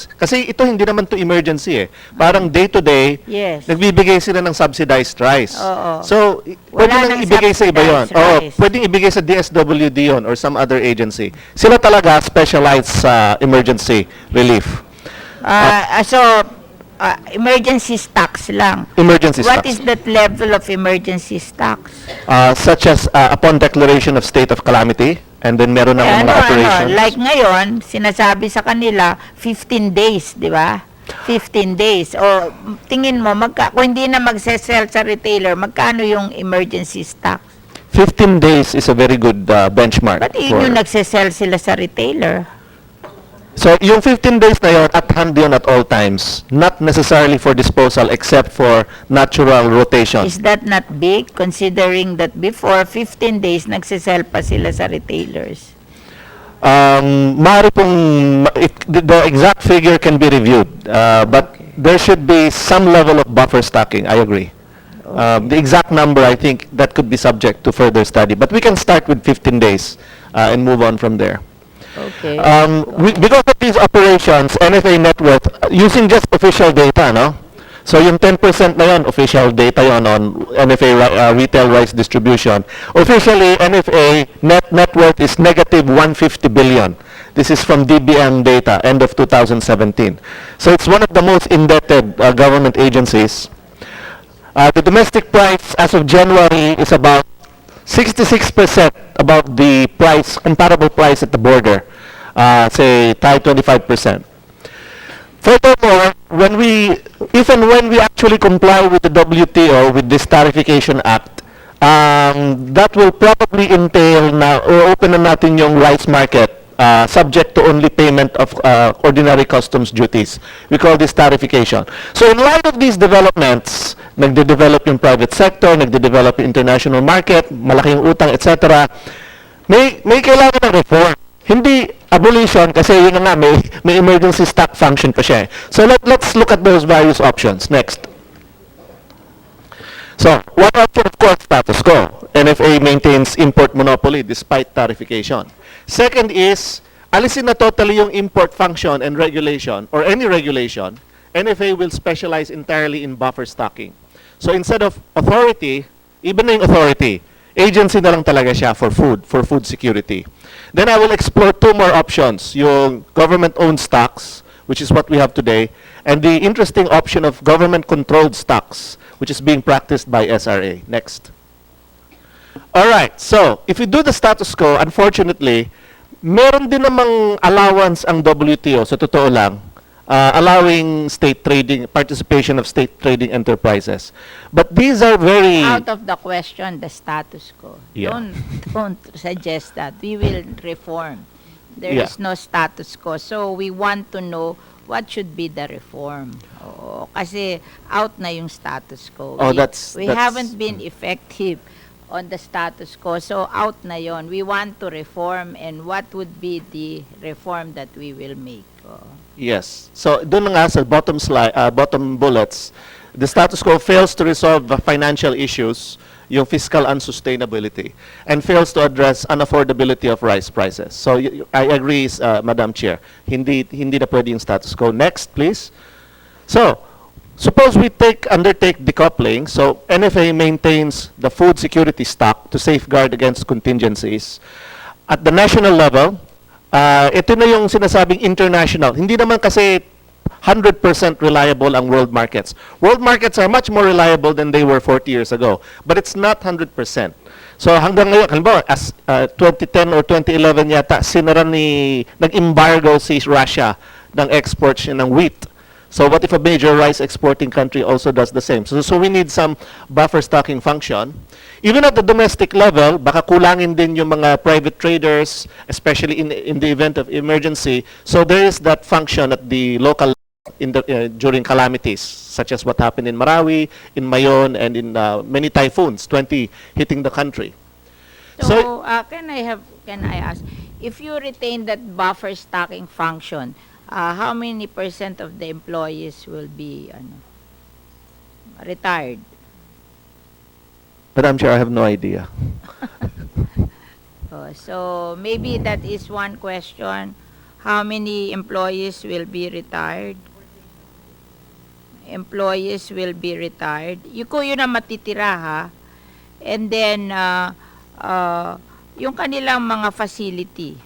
stocks. Kasi ito hindi naman to emergency eh. Parang day-to-day, Yes. nagbibigay sila ng subsidized rice. Oo. So, pwede Wala nang nang ibigay sa iba yun. subsidized Oo, rice. pwedeng ibigay sa DSWD yun or some other agency. Sila talaga specialized sa emergency relief. Emergency stocks lang. Emergency What stocks. is that level of emergency stocks? Such as upon declaration of state of calamity, and then meron ng mga operations. Like ngayon, sinasabi sa kanila, 15 days, di ba? 15 days. O tingin mo, kung hindi na magsesell sa retailer, magkano yung emergency stocks? 15 days is a very good benchmark. Ba't yun yung nagsesell sila sa retailer? So, yung 15 days na yun, at hand yun at all times, not necessarily for disposal except for natural rotation. Is that not big, considering that before 15 days, nagsesell pa sila sa retailers? Maaari pong, the exact figure can be reviewed, but there should be some level of buffer stocking, I agree. The exact number, I think, that could be subject to further study. But we can start with 15 days and move on from there. Okay. Because of these operations, NFA net worth, using just official data, no? So yung 10% na yun, official data yun on NFA retail rice distribution. Officially, NFA net worth is negative 150 billion. This is from DBM data, end of 2017. So it's one of the most indebted government agencies. The domestic price as of January is about 66% above the price, comparable price at the border, say, Thai 25%. Furthermore, if and when we actually comply with the WTO, with this Tariffication Act, that will probably entail na, or open na natin yung rice market, subject to only payment of ordinary customs duties. We call this tariffication. So in light of these developments, nagde-develop yung private sector, nagde-develop yung international market, malaking utang, etc. May kailangan ng reform. Hindi abolition kasi yun na nga, may emergency stock function pa siya. So let's look at those various options. Next. So, one option, of course, status quo. NFA maintains import monopoly despite tariffication. Second is, alisin na totally yung import function and regulation, or any regulation, NFA will specialize entirely in buffer stocking. So instead of authority, even na yung authority, agency na lang talaga siya for food security. Then I will explore two more options, yung government-owned stocks, which is what we have today, and the interesting option of government-controlled stocks, which is being practiced by SRA. Next. Alright, so if we do the status quo, unfortunately, meron din namang allowance ang WTO, sa totoo lang, allowing state trading, participation of state trading enterprises. But these are very... Out of the question, the status quo. Yeah. Don't suggest that. We will reform. There Yeah. is no status quo. So we want to know what should be the reform. Oo, kasi out na yung status quo. Oh, We haven't been effective on the status quo. So out na yon. We want to reform, and what would be the reform that we will make? Yes. So doon nga sa bottom bullets, the status quo fails to resolve the financial issues, yung fiscal unsustainability, and fails to address unaffordability of rice prices. So I agree, Madam Chair. Hindi na pwede yung status quo. Next, please. So, suppose we undertake decoupling. So NFA maintains the food security stock to safeguard against contingencies. At the national level, ito na yung sinasabing international. Hindi naman kasi 100% reliable ang world markets. World markets are much more reliable than they were 40 years ago. But it's not 100%. So hanggang ngayon, halimbawa, as 2010 or 2011 yata, nag-embargo si Russia ng exports ng wheat. So what if a major rice exporting country also does the same? So we need some buffer stocking function. Even at the domestic level, baka kulangin din yung mga private traders, especially in the event of emergency. So there is that function at the local during calamities, such as what happened in Marawi, in Mayon, and in many typhoons, 20 hitting the country. So can I ask, if you retain that buffer stocking function, how many % of the employees will be retired? Madam Chair, I have no idea. So maybe that is one question How many employees will be retired? Employees will be retired. Yun ang matitira, ha? And then, yung kanilang mga facility.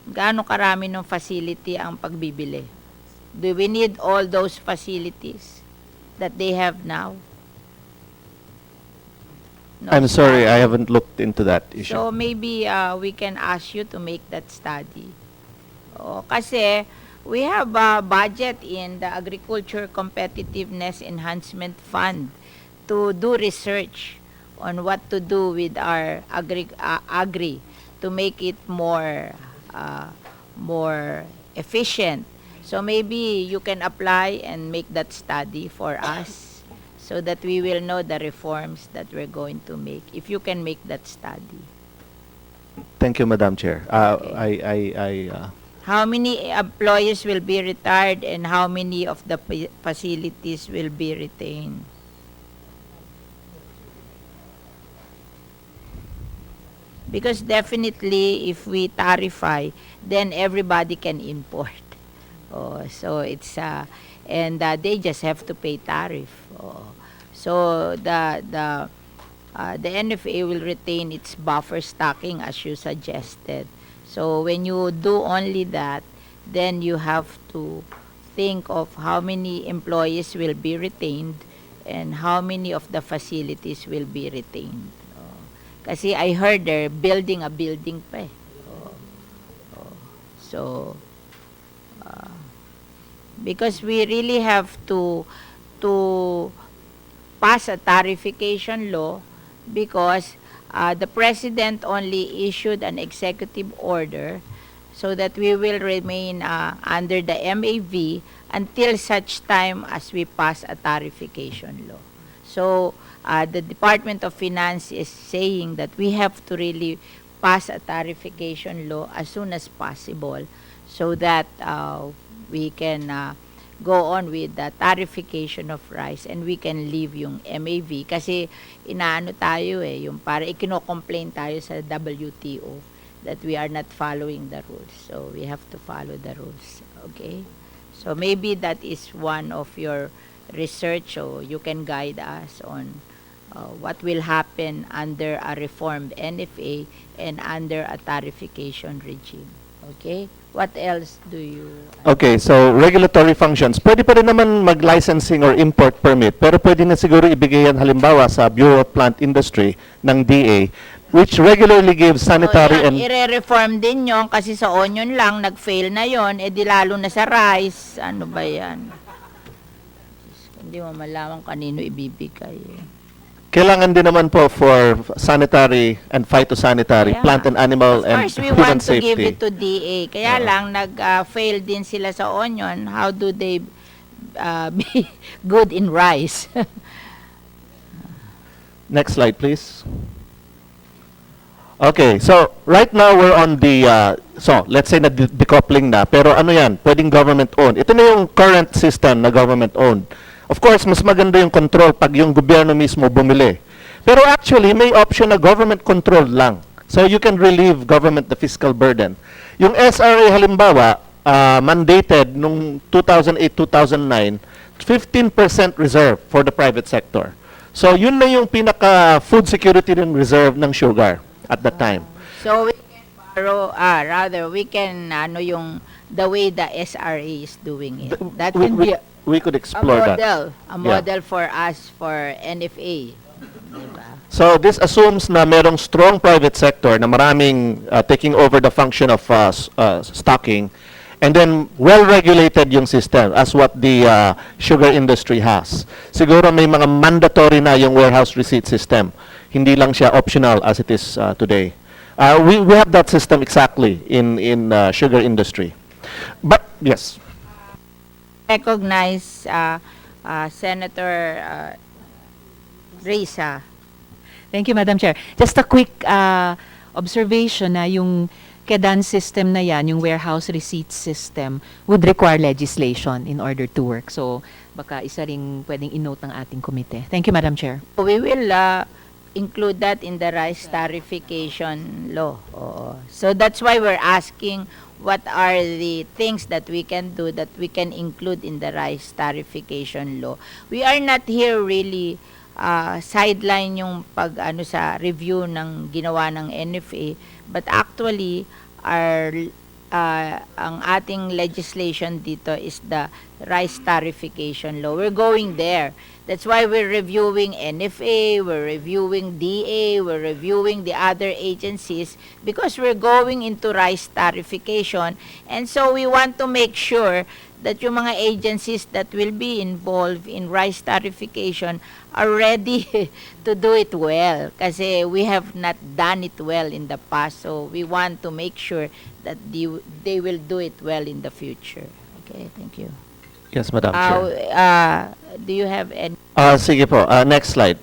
Gaano karami ng facility ang pagbibili? Do we need all those facilities that they have now? No I'm sorry, study. I haven't looked into that issue. So maybe we can ask you to make that study. Kasi we have a budget in the Agriculture Competitiveness Enhancement Fund to do research on what to do with our agri to make it more efficient. So maybe you can apply and make that study for us so that we will know the reforms that we're going to make, if you can make that study. Thank you, Madam Chair. How many employees will be retired and how many of the facilities will be retained? Because definitely, if we tarify, then everybody can import. So it's and they just have to pay tariff. So the NFA will retain its buffer stocking as you suggested. So when you do only that, then you have to think of how many employees will be retained and how many of the facilities will be retained. Kasi I heard they're building a building pa eh. So, because we really have to pass a tariffication law because the President only issued an executive order so that we will remain under the MAV until such time as we pass a tariffication law. So, the Department of Finance is saying that we have to really pass a tariffication law as soon as possible so that we can go on with the tariffication of rice and we can leave yung MAV kasi inaano tayo yung para ikino-complain tayo sa WTO that we are not following the rules. So we have to follow the rules. Okay? So maybe that is one of your research, so you can guide us on what will happen under a reformed NFA and under a tariffication regime. Okay? What else do you... Okay, so regulatory functions. Pwede pa rin naman mag-licensing or import permit, pero pwede na siguro ibigay yan halimbawa sa Bureau of Plant Industry ng DA, which regularly gives sanitary and... ire-reform din yon kasi sa onion lang, nag-fail na yon, di lalo na sa rice. Ano ba yan? Hindi mo malaman kanino ibibigay. Kailangan din naman po for sanitary and phytosanitary, plant and animal and Of course, we human want to give safety. it to DA. Kaya lang, nag-fail din sila sa onion. How do they be good in rice? Next slide, please. Okay, so right now we're on the, so let's say na decoupling na, pero ano yan, pwedeng government-owned. Ito na yung current system na government-owned. Of course, mas maganda yung control pag yung gobyerno mismo bumili. Pero actually, may option na government-controlled lang. So you can relieve government the fiscal burden. Yung SRA halimbawa, mandated nung 2008-2009, 15% reserve for the private sector. So yun na yung pinaka food security and reserve ng sugar at that time. So we can borrow, rather, we can, the way the SRA is doing it. That can be we could explore that. A model for us for NFA. Diba? So this assumes na merong strong private sector na maraming taking over the function of stocking, and then well-regulated yung system as what the sugar industry has. Siguro may mga mandatory na yung warehouse receipt system. Hindi lang siya optional as it is today. We have that system exactly in sugar industry. But yes. Recognize Senator Risa. Thank you, Madam Chair. Just a quick observation na yung KEDAN system na yan, yung warehouse receipt system, would require legislation in order to work. So, baka isa ring pwedeng i-note ng ating komite. Thank you, Madam Chair. We will include that in the rice tariffication law. Oo. So that's why we're asking what are the things that we can do that we can include in the rice tariffication law. We are not here really sideline yung pag ano sa review ng ginawa ng NFA, but actually ang ating legislation dito is the rice tariffication law. We're going there. That's why we're reviewing NFA, we're reviewing DA, we're reviewing the other agencies because we're going into rice tariffication. And so we want to make sure that yung mga agencies that will be involved in rice tariffication are ready to do it well. Kasi we have not done it well in the past. So we want to make sure that they will do it well in the future. Okay, thank you. Yes, Madam Chair. Do you have any? Sige po. Next slide.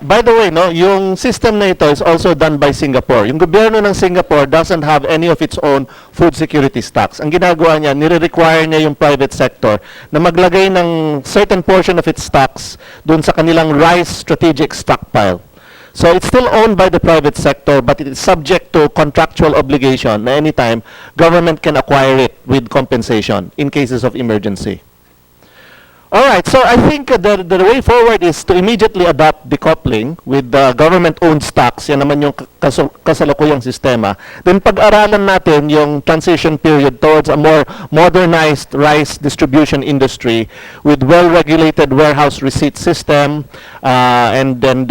By the way, no, yung system na ito is also done by Singapore. Yung gobyerno ng Singapore doesn't have any of its own food security stocks. Ang ginagawa niya, nire-require niya yung private sector na maglagay ng certain portion of its stocks doon sa kanilang rice strategic stockpile. So it's still owned by the private sector, but it is subject to contractual obligation na anytime government can acquire it with compensation in cases of emergency. All right, so I think the way forward is to immediately adopt decoupling with the government-owned stocks. Yan naman yung kasalukuyang sistema. Then pag-aralan natin yung transition period towards a more modernized rice distribution industry with well-regulated warehouse receipt system. And then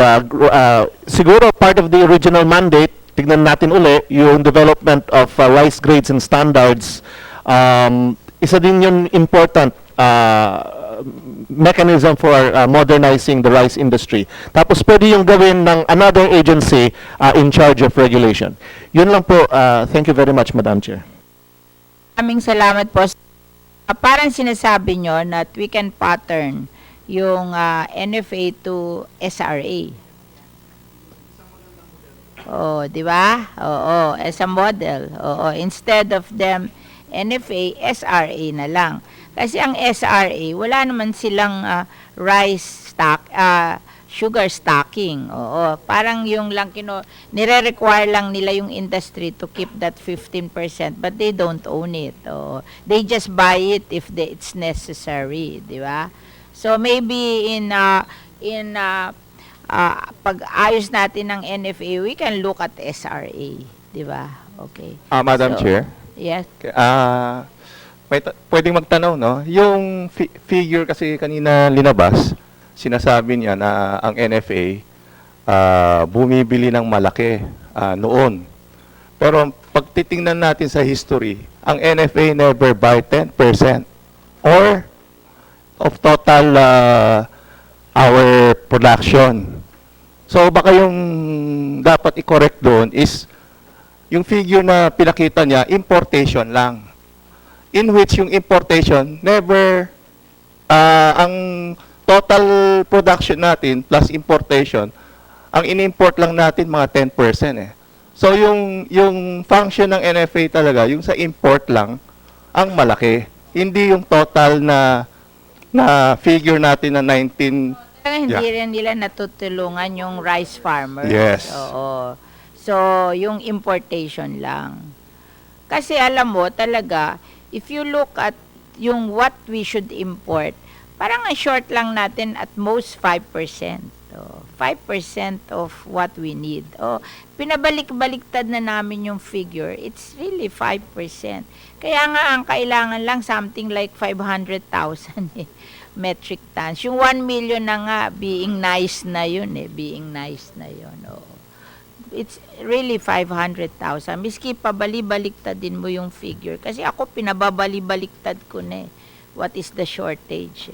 siguro part of the original mandate, tignan natin uli, yung development of rice grades and standards. Isa din yun important mechanism for modernizing the rice industry. Tapos pwede yung gawin ng another agency in charge of regulation. Yun lang po. Thank you very much, Madam Chair. Aming salamat po. Parang sinasabi nyo that we can pattern yung NFA to SRA. Oh, di ba? Oo, as a model. Oo, instead of them NFA, SRA na lang. Kasi ang SRA, wala naman silang rice stock, sugar stocking. Oo, parang yung lang nire-require lang nila yung industry to keep that 15%, but they don't own it. Oo. They just buy it if it's necessary, di ba? So maybe pag-ayos natin ng NFA, we can look at SRA, di ba? Okay. Madam Chair? Yes. Pwedeng magtanong, no? Yung figure kasi kanina linabas, sinasabi niya na ang NFA bumibili ng malaki noon. Pero pag titingnan natin sa history, ang NFA never buy 10% or of total our production. So baka yung dapat i-correct doon is yung figure na pinakita niya, importation lang. In which yung importation, never, ang total production natin plus importation, ang in-import lang natin mga 10% eh. So yung function ng NFA talaga, yung sa import lang, ang malaki. Hindi yung total na figure natin na 19. Hindi rin nila natutulungan yung rice farmers. Yes. Oo. So, yung importation lang. Kasi alam mo talaga, if you look at yung what we should import, parang ang short lang natin at most 5%. 5% of what we need. Pinabalik-baliktad na namin yung figure. It's really 5%. Kaya nga ang kailangan lang something like 500,000 metric tons. Yung 1 million na nga, being nice na yun being nice na yun. It's really 500,000. Miski pabali-baliktad din mo yung figure. Kasi ako pinababali-baliktad ko na what is the shortage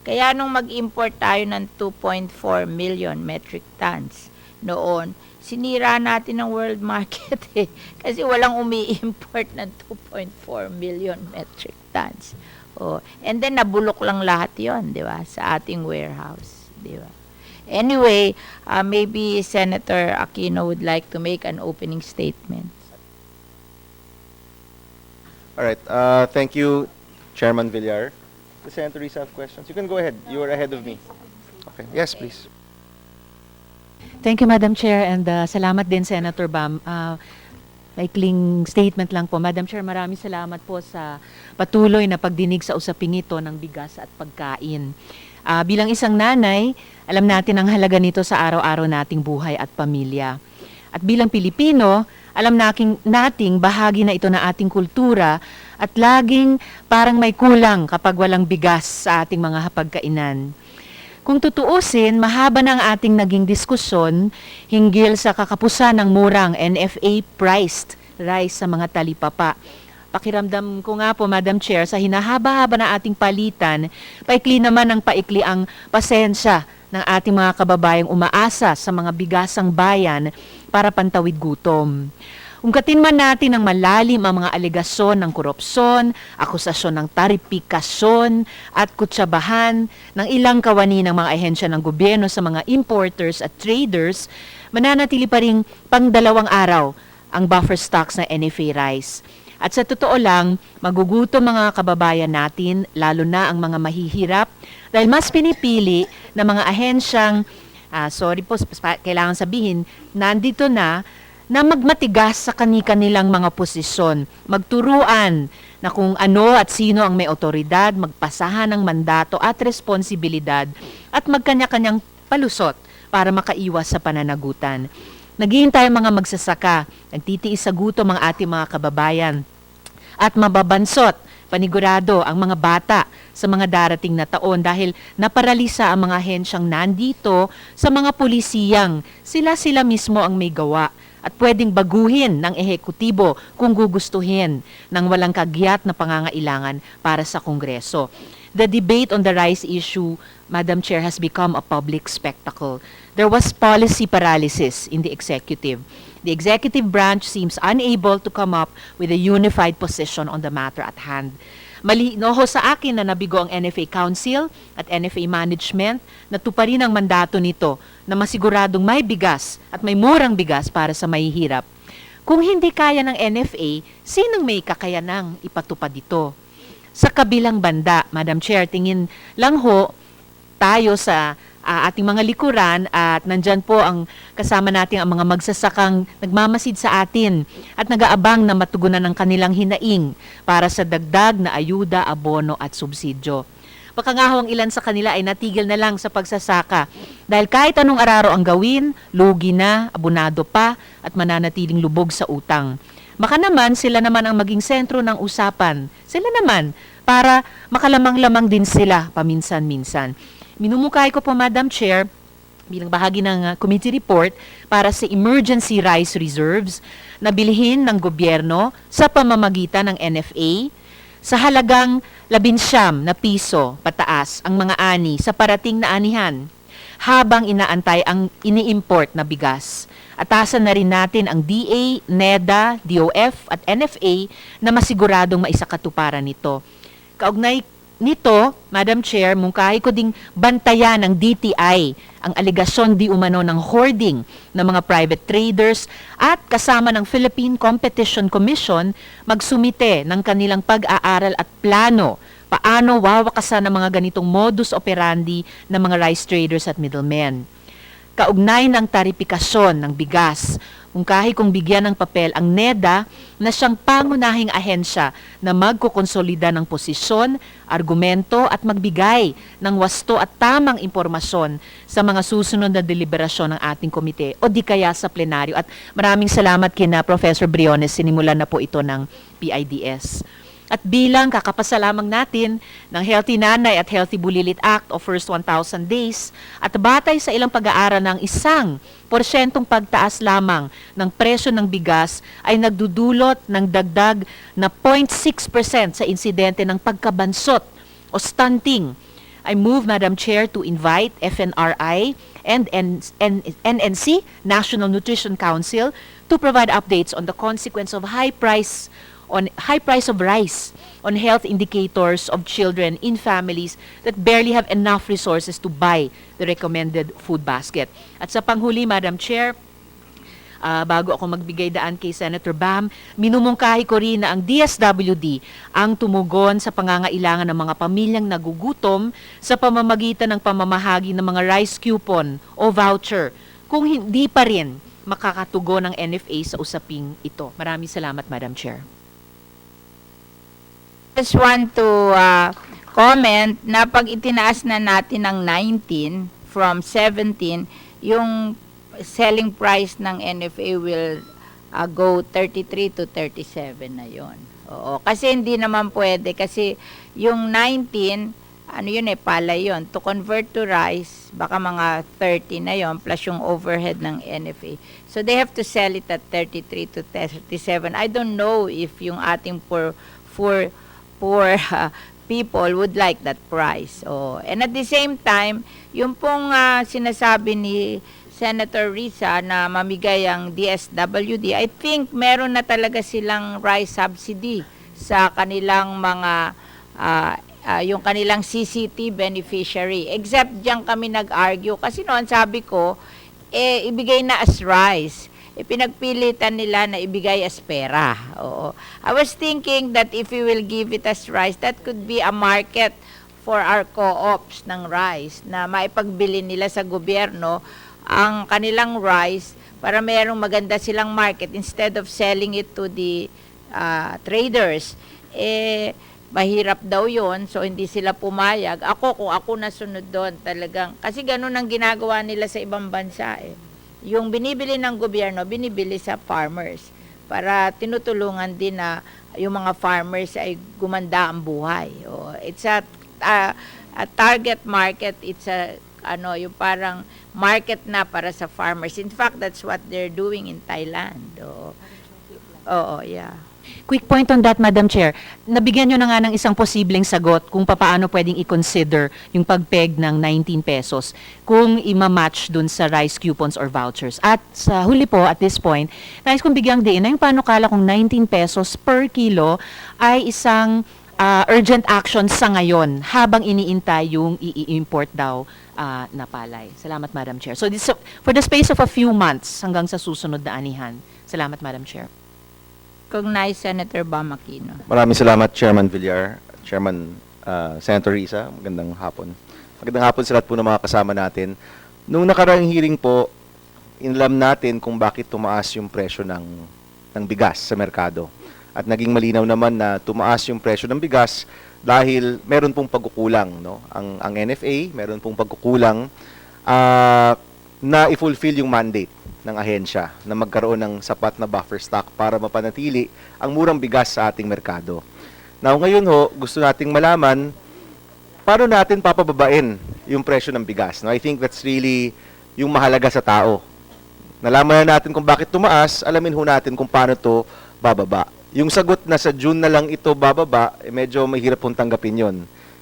Kaya nung mag-import tayo ng 2.4 million metric tons noon, sinira natin ang world market Kasi walang umi-import ng 2.4 million metric tons. And then nabulok lang lahat yon, di ba? Sa ating warehouse, di ba? Anyway, maybe Senator Aquino would like to make an opening statement. All right. Thank you, Chairman Villar. The senators have questions. You can go ahead. You are ahead of me. Okay. Yes, please. Thank you, Madam Chair, and salamat din, Senator Bam. Maikling statement lang po. Madam Chair, maraming salamat po sa patuloy na pagdinig sa usaping ito ng bigas at pagkain. Bilang isang nanay, alam natin ang halaga nito sa araw-araw nating buhay at pamilya. At bilang Pilipino, alam nating bahagi na ito ng ating kultura at laging parang may kulang kapag walang bigas sa ating mga hapagkainan. Kung tutuusin, mahaba na ang ating naging diskusyon hinggil sa kakapusan ng murang NFA-priced rice sa mga talipapa. Pakiramdam ko nga po, Madam Chair, sa hinahaba-haba na ating palitan, paikli naman ng paikli ang pasensya ng ating mga kababayang umaasa sa mga bigasang bayan para pantawid gutom. Ungkatin man natin ng malalim ang mga alegasyon ng korupsyon, akusasyon ng tariffication at kutsabahan ng ilang kawani ng mga ahensya ng gobyerno sa mga importers at traders, mananatili pa rin pang-2 araw ang buffer stocks na NFA rice. At sa totoo lang, magugutom mga kababayan natin, lalo na ang mga mahihirap, dahil mas pinipili ng mga ahensyang, kailangan sabihin, nandito na magmatigas sa kanilang mga posisyon, magturuan na kung ano at sino ang may otoridad, magpasahan ng mandato at responsibilidad at magkanya-kanyang palusot para makaiwas sa pananagutan. Naghihintay ang mga magsasaka, nagtitiis sa gutom ang ating mga kababayan at mababansot, panigurado ang mga bata sa mga darating na taon dahil naparalisa ang mga ahensyang nandito sa mga pulisiyang sila mismo ang may gawa at pwedeng baguhin ng ehekutibo kung gugustuhin ng walang kagyat na pangangailangan para sa Kongreso. The debate on the rice issue, Madam Chair, has become a public spectacle. There was policy paralysis in the executive. The executive branch seems unable to come up with a unified position on the matter at hand. Malinaw sa akin na nabigo ang NFA Council at NFA Management na tuparin ang mandato nito na masiguradong may bigas at may murang bigas para sa mahihirap. Kung hindi kaya ng NFA, sinong may kakayanang ipatupad dito? Sa kabilang banda, Madam Chair, tingin lang ho tayo sa ating mga likuran at nandyan po ang kasama natin ang mga magsasakang nagmamasid sa atin at nag-aabang na matugunan ng kanilang hinaing para sa dagdag na ayuda, abono at subsidyo. Baka nga ho ang ilan sa kanila ay natigil na lang sa pagsasaka dahil kahit anong araro ang gawin, lugi na, abonado pa at mananatiling lubog sa utang. Baka naman sila naman ang maging sentro ng usapan. Sila naman para makalamang-lamang din sila paminsan-minsan. Minumukay ko po, Madam Chair, bilang bahagi ng committee report para sa emergency rice reserves na bilhin ng gobyerno sa pamamagitan ng NFA sa halagang 19 na piso pataas ang mga ani sa parating na anihan habang inaantay ang ini-import na bigas. Atasan na rin natin ang DA, NEDA, DOF at NFA na masiguradong maisakatuparan nito. Kaugnay nito, Madam Chair, mungkahi ko ding bantayan ng DTI ang alegasyon di umano ng hoarding ng mga private traders at kasama ng Philippine Competition Commission magsumite ng kanilang pag-aaral at plano paano wawakasan ng mga ganitong modus operandi ng mga rice traders at middlemen. Kaugnay ng tariffication ng bigas, mungkahi kong bigyan ng papel ang NEDA na siyang pangunahing ahensya na magkukonsolida ng posisyon, argumento at magbigay ng wasto at tamang impormasyon sa mga susunod na deliberasyon ng ating komite o di kaya sa plenaryo. At maraming salamat kina Professor Briones, sinimulan na po ito ng PIDS. At bilang kakapasalamang natin ng Healthy Nanay at Healthy Bulilit Act of First 1,000 Days at batay sa ilang pag-aaral ng 1% pagtaas lamang ng presyo ng bigas ay nagdudulot ng dagdag na 0.6% sa insidente ng pagkabansot o stunting. I move, Madam Chair, to invite FNRI and NNC, National Nutrition Council, to provide updates on the consequence of high price of rice on health indicators of children in families that barely have enough resources to buy the recommended food basket. At sa panghuli, Madam Chair, bago ako magbigay daan kay Senator Bam, minumungkahi ko rin na ang DSWD ang tumugon sa pangangailangan ng mga pamilyang nagugutom sa pamamagitan ng pamamahagi ng mga rice coupon o voucher kung hindi pa rin makakatugon ng NFA sa usaping ito. Maraming salamat, Madam Chair. Just want to comment na pag itinaas na natin ng 19 from 17, yung selling price ng NFA will go 33 to 37 na yon. Oo, kasi hindi naman pwede kasi yung 19 ano yun palay yun. To convert to rice, baka mga 30 na yon plus yung overhead ng NFA. So they have to sell it at 33 to 37. I don't know if yung ating poor people would like that price. Oh, and at the same time, yung pong sinasabi ni Senator Risa na mamigay ang DSWD, I think meron na talaga silang rice subsidy sa kanilang mga yung kanilang CCT beneficiary. Except diyan kami nag-argue kasi noon sabi ko, ibigay na as rice. Pinagpilitan nila na ibigay as pera. Oo. I was thinking that if we will give it as rice, that could be a market for our co-ops ng rice na maipagbili nila sa gobyerno ang kanilang rice para mayroong maganda silang market instead of selling it to the traders. Mahirap daw yon, so hindi sila pumayag. Kung ako nasunod doon talagang, kasi ganun ang ginagawa nila sa ibang bansa Yung binibili ng gobyerno, binibili sa farmers para tinutulungan din na yung mga farmers ay gumanda ang buhay. It's a target market, it's yung parang market na para sa farmers. In fact, that's what they're doing in Thailand. Yeah. Quick point on that, Madam Chair. Nabigyan nyo na nga ng isang posibleng sagot kung paano pwedeng i-consider yung pag-peg ng 19 pesos kung ima-match dun sa rice coupons or vouchers. At sa huli po, at this point, nais kong bigyang diin na yung panukala kung 19 pesos per kilo ay isang urgent action sa ngayon habang iniintay yung i-import daw na palay. Salamat, Madam Chair. So this, for the space of a few months hanggang sa susunod na anihan. Salamat, Madam Chair. Recognize Senator Bam Aquino. Maraming salamat, Chairman Villar, Chairman Senator Risa. Magandang hapon. Magandang hapon sa lahat po ng mga kasama natin. Nung nakaraang hearing po, inalam natin kung bakit tumaas yung presyo ng bigas sa merkado. At naging malinaw naman na tumaas yung presyo ng bigas dahil meron pong pagkukulang. No? Ang NFA, meron pong pagkukulang na i-fulfill yung mandate ng ahensya na magkaroon ng sapat na buffer stock para mapanatili ang murang bigas sa ating merkado. Now, ngayon gusto nating malaman paano natin papababain yung presyo ng bigas. No? I think that's really yung mahalaga sa tao. Nalaman na natin kung bakit tumaas, alamin natin kung paano to bababa. Yung sagot na sa June na lang ito bababa, medyo mahirap pong tanggapin yon.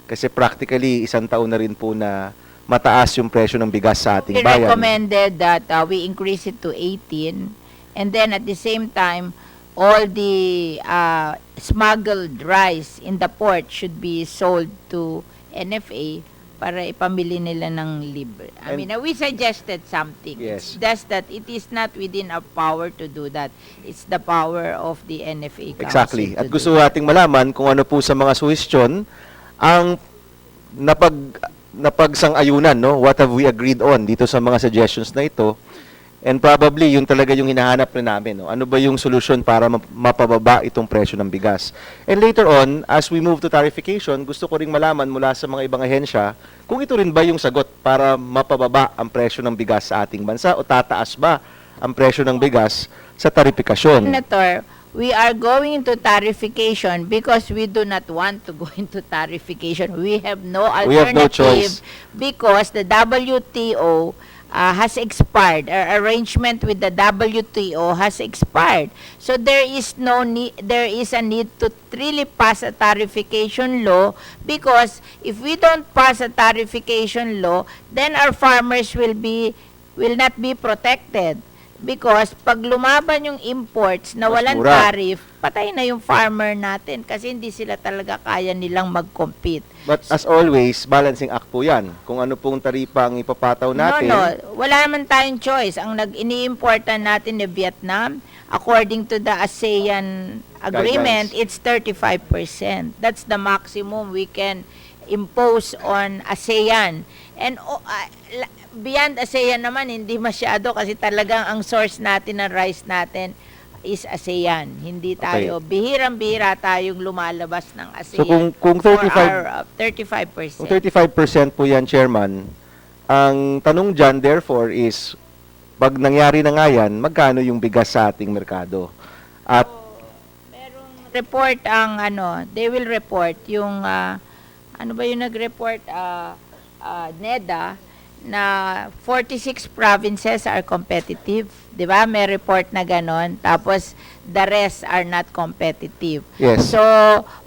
Kasi practically, 1 taon na rin po na mataas yung presyo ng bigas sa ating We bayan. recommended that we increase it to 18 and then at the same time all the smuggled rice in the port should be sold to NFA para ipamili nila ng libre. We suggested something. Yes. It's just that it is not within our power to do that. It's the power of the NFA Council. Exactly. At to gusto do nating malaman kung ano po sa mga suhestyon ang napagsang-ayunan, no? What have we agreed on dito sa mga suggestions na ito? And probably, yun talaga yung hinahanap na namin. No? Ano ba yung solution para mapababa itong presyo ng bigas? And later on, as we move to tariffication, gusto ko ring malaman mula sa mga ibang ahensya kung ito rin ba yung sagot para mapababa ang presyo ng bigas sa ating bansa o tataas ba ang presyo ng bigas sa tariffication? Senator, we are going into tariffication because we do not want to go into tariffication. We have no alternative. We have no choice. Because the WTO has expired. Our arrangement with the WTO has expired. So there is a need to really pass a tariffication law because if we don't pass a tariffication law, then our farmers will not be protected. Because pag lumaban yung imports na Mas walang mura. tariff, patay na yung farmer natin kasi hindi sila talaga kaya nilang mag-compete. But as always, balancing act po yan. Kung ano pong taripa ang ipapataw natin. No. Wala naman tayong choice. Ang ini-importan natin ni Vietnam, according to the ASEAN agreement, Guidelines. it's 35%. That's the maximum we can impose on ASEAN. And beyond ASEAN naman, hindi masyado kasi talagang ang source natin ng rice natin is ASEAN. Hindi tayo, bihirang-bihira tayong lumalabas ng ASEAN. So kung for 35 our, 35%. kung 35% po yan, Chairman, ang tanong dyan, therefore, is pag nangyari na nga yan, magkano yung bigas sa ating merkado? At Merong report ang they will report yung ano ba yung nag-report NEDA na 46 provinces are competitive, 'di ba? May report na ganon. Tapos the rest are not competitive. Yes. So,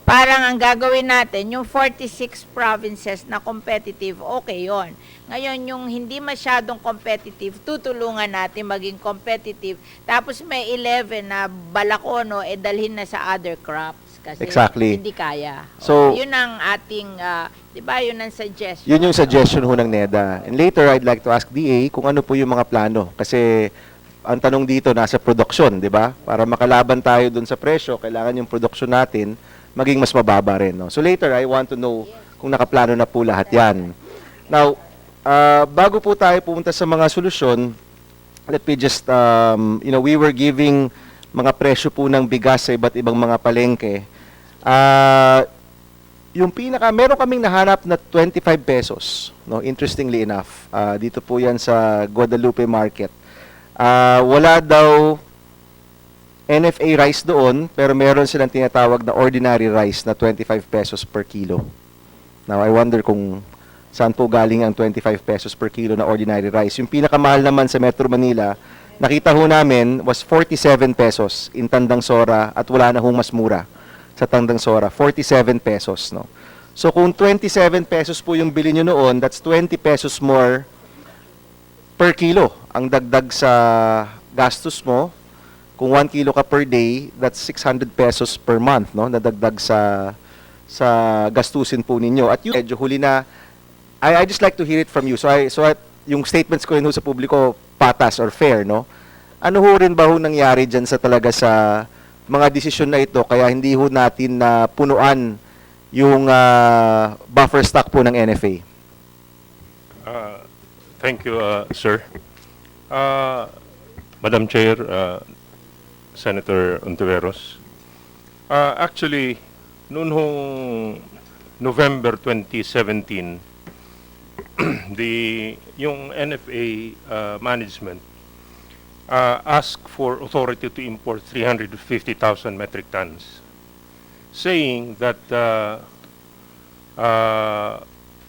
parang ang gagawin natin, yung 46 provinces na competitive, okay 'yon. Ngayon, yung hindi masyadong competitive, tutulungan natin maging competitive. Tapos may 11 na balakono, dalhin na sa other crops. Kasi Exactly. hindi kaya. So, Yun ang ating, di ba, yun ang suggestion. yun yung suggestion ho ng NEDA. And later, I'd like to ask DA kung ano po yung mga plano. Kasi ang tanong dito, nasa production, di ba? Para makalaban tayo dun sa presyo, kailangan yung production natin maging mas mababa rin. No? So later, I want to know kung nakaplano na po lahat yan. Now, bago po tayo pumunta sa mga solusyon, let me just, we were giving mga presyo po ng bigas sa iba't ibang mga palengke. Meron kaming nahanap na 25 pesos, no? Interestingly enough. Dito po yan sa Guadalupe Market. Wala daw NFA rice doon, pero meron silang tinatawag na ordinary rice na 25 pesos per kilo. Now, I wonder kung saan po galing ang 25 pesos per kilo na ordinary rice. Yung pinakamahal naman sa Metro Manila, nakita ho namin was 47 pesos in Tandang Sora at wala na hong mas mura sa Tandang Sora, 47 pesos, no? So kung 27 pesos po yung bili nyo noon, that's 20 pesos more per kilo ang dagdag sa gastos mo. Kung 1 kilo ka per day, that's 600 pesos per month, no? Nadagdag sa gastusin po ninyo. At yung medyo huli na, I just like to hear it from you. So yung statements ko yun sa publiko, patas or fair, no? Ano ho rin ba ho nangyari dyan talaga sa mga desisyon na ito kaya hindi ho natin na punuan yung buffer stock po ng NFA? Thank you, sir. Madam Chair, Senator Ontiveros. Actually, noon hong November 2017, yung NFA management asked for authority to import 350,000 metric tons, saying that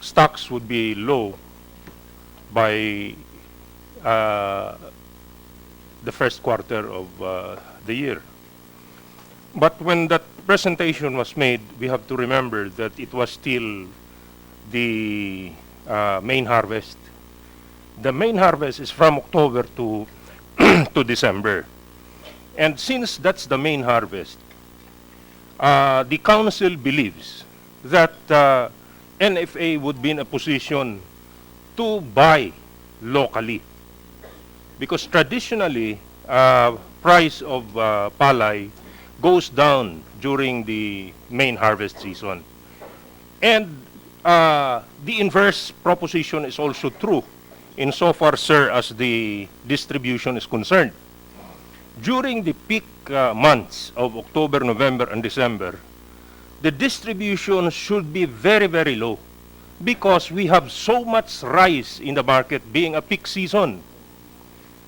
stocks would be low by the first quarter of the year. But when that presentation was made, we have to remember that it was still the main harvest. The main harvest is from October to to December. And since that's the main harvest, the council believes that NFA would be in a position to buy locally. Because traditionally, price of palay goes down during the main harvest season. And the inverse proposition is also true insofar, sir, as the distribution is concerned. During the peak months of October, November, and December, the distribution should be very, very low because we have so much rice in the market being a peak season.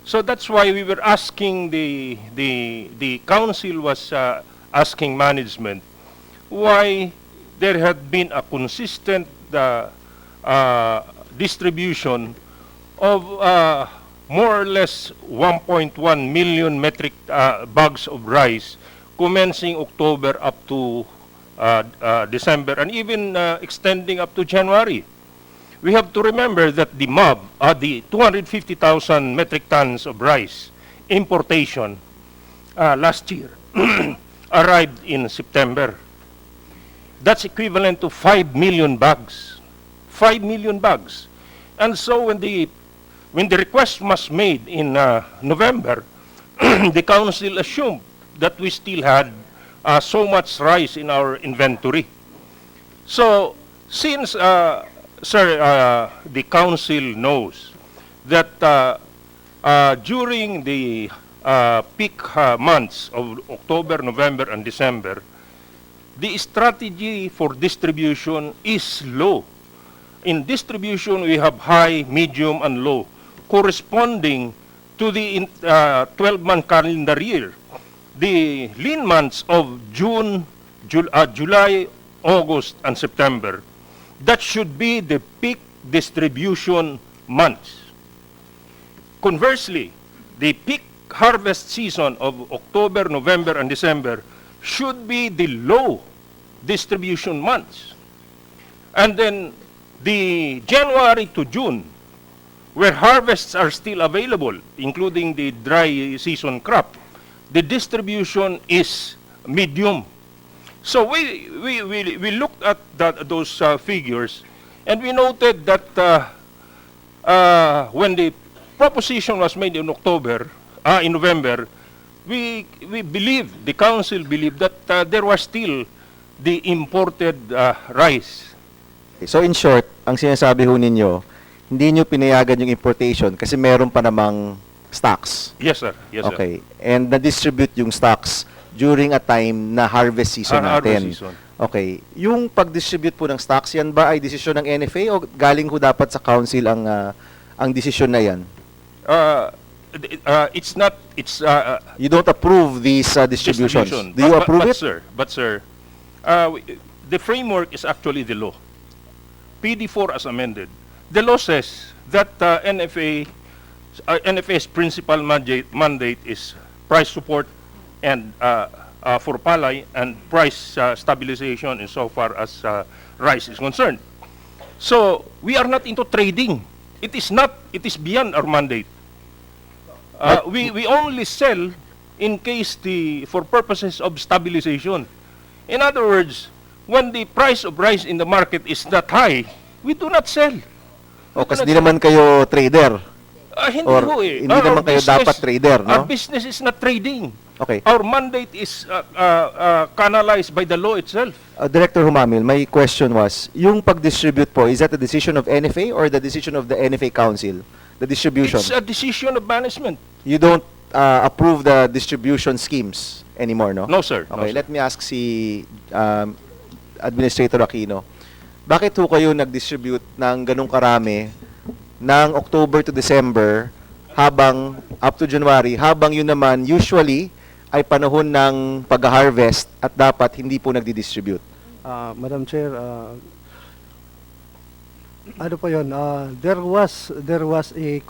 So that's why we were asking the council was asking management why there had been a consistent distribution of more or less 1.1 million metric bags of rice commencing October up to December and even extending up to January. We have to remember that the MOB, the 250,000 metric tons of rice importation last year arrived in September. That's equivalent to 5 million bags. 5 million bags. And so when the request was made in November, the council assumed that we still had so much rice in our inventory. So Since, sir, the council knows that during the peak months of October, November, and December, the strategy for distribution is low. In distribution, we have high, medium, and low, corresponding to the 12-month calendar year. The lean months of June, July, August, and September, that should be the peak distribution months. Conversely, the peak harvest season of October, November, and December should be the low distribution months. And then the January to June, where harvests are still available, including the dry season crop, the distribution is medium. So we looked at those figures, and we noted that when the proposition was made in November, we believe, the council believed that there was still the imported rice. So in short, ang sinasabi ho ninyo, hindi nyo pinayagan yung importation kasi meron pa namang stocks. Yes, sir. Yes, sir. Okay. And na-distribute yung stocks during a time na harvest season natin. Harvest season. Okay. Yung pag-distribute po ng stocks, yan ba ay desisyon ng NFA o galing ho dapat sa council ang desisyon na yan? It's not, it's You don't approve these distributions. distribution. Do you approve it? But sir, the framework is actually the law. PD4 as amended. The law says that NFA's principal mandate is price support and for palay and price stabilization insofar as rice is concerned. So we are not into trading. It is not. It is beyond our mandate. We only sell in case for purposes of stabilization. In other words, when the price of rice in the market is not high, we do not sell. O kasi di naman kayo trader. Hindi Or ho eh. hindi naman kayo dapat trader, no? Our business is not trading. Okay. Our mandate is canalized by the law itself. Director Humamil, my question was, yung pag-distribute po, is that a decision of NFA or the decision of the NFA Council? The distribution? It's a decision of management. You don't approve the distribution schemes anymore, no? No, sir. Okay, No, sir. let me ask si Administrator Aquino. Bakit ho kayo nag-distribute ng ganong karami ng October to December habang up to January, habang yun naman usually ay panahon ng pag-harvest at dapat hindi po nagdi-distribute? Madam Chair, ano po yun, there was a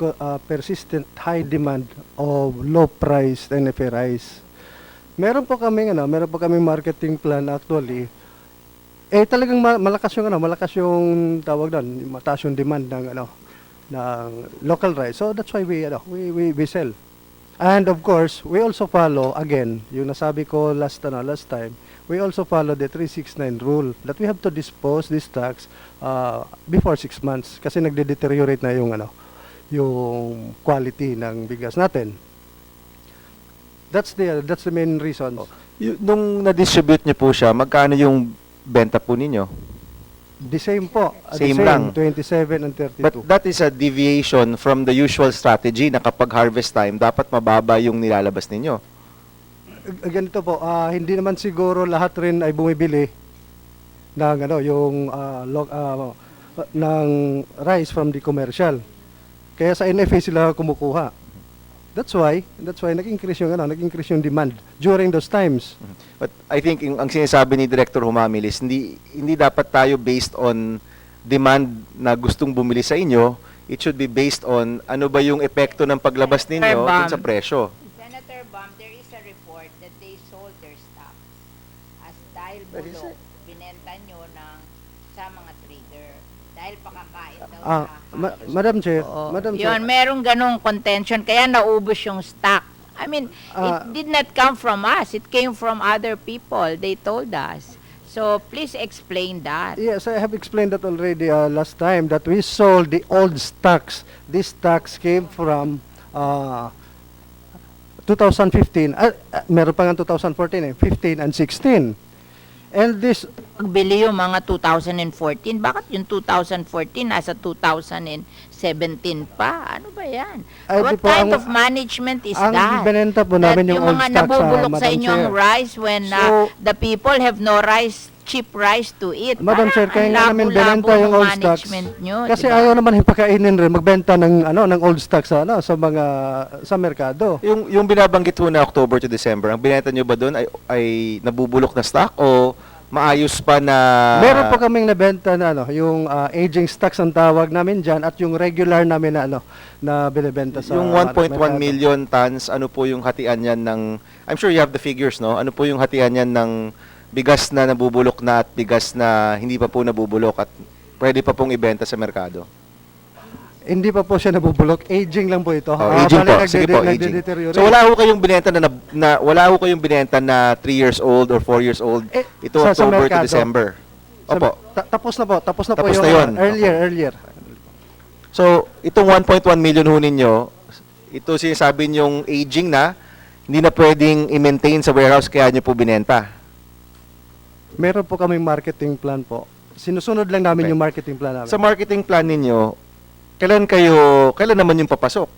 persistent high demand of low priced NFA rice. Meron po kaming marketing plan actually. Talagang malakas yung tawag doon, mataas yung demand ng ng local rice. So that's why we sell. And of course, we also follow again, yung nasabi ko last time, we also follow the 369 rule that we have to dispose these stocks before 6 months kasi nagde-deteriorate na yung quality ng bigas natin. That's the main reason. Nung na-distribute niyo po siya, magkano yung benta po ninyo? The same po. Same lang. 27 and 32. But that is a deviation from the usual strategy na kapag harvest time, dapat mababa yung nilalabas ninyo. Ganito po, hindi naman siguro lahat rin ay bumibili ng ng rice from the commercial. Kaya sa NFA sila kumukuha. That's why nag-increase yung demand during those times. But I think ang sinasabi ni Director Humamil is hindi dapat tayo based on demand na gustong bumili sa inyo. It should be based on ano ba yung epekto ng paglabas ninyo dun sa presyo. Senator Bam, there is a report that they sold their stocks as dahil bulok, binenta nyo sa mga trader dahil pakakain daw sa Madam Chair, Oo. Madam Chair. Yun, merong ganong contention, kaya naubos yung stock. I mean, it did not come from us. It came from other people. They told us. So, please explain that. Yes, I have explained that already last time that we sold the old stocks. These stocks came from 2015. Meron pa nga 2014 15 and 16. And magbili yung mga 2014. Bakit yung 2014 nasa 2017 pa? Ano ba yan? Ay, What di po, kind ang- of management is ang that? binenta po That namin yung old mga stocks, nabubulok sa Madam inyong Chair. rice when So- the people have no rice, cheap rice to eat. Madam Chair, Parang kaya nga namin labo-labo binenta yung ng old stocks. management nyo, Kasi diba? ayaw naman hipakainin rin magbenta ng old stocks sa merkado. Yung binabanggit ho na October to December, ang binenta nyo ba doon ay nabubulok na stock o maayos pa na... Meron po kaming nabenta na yung aging stocks ang tawag namin diyan at yung regular namin na binebenta sa Yung 1.1 merkado. million tons, ano po yung hatian yan ng... I'm sure you have the figures, no? Ano po yung hatian yan ng bigas na nabubulok na at bigas na hindi pa po nabubulok at pwede pa pong ibenta sa merkado? Hindi pa po siya nabubulok, aging lang po ito. Oh, aging po. Bali, Sige po, aging. nagde-deteriorate. So wala ho kayong binenta wala ho kayong binenta na 3 years old or 4 years old. Ito sa October to merkado. December. Opo. Tapos na po Tapos yung na yun. earlier. So, itong 1.1 million ho ninyo, ito sinasabi niyong aging na, hindi na pwedeng i-maintain sa warehouse kaya nyo po binenta. Meron po kaming marketing plan po. Sinusunod lang namin Okay. yung marketing plan namin. Sa marketing plan ninyo, kailan naman yung papasok?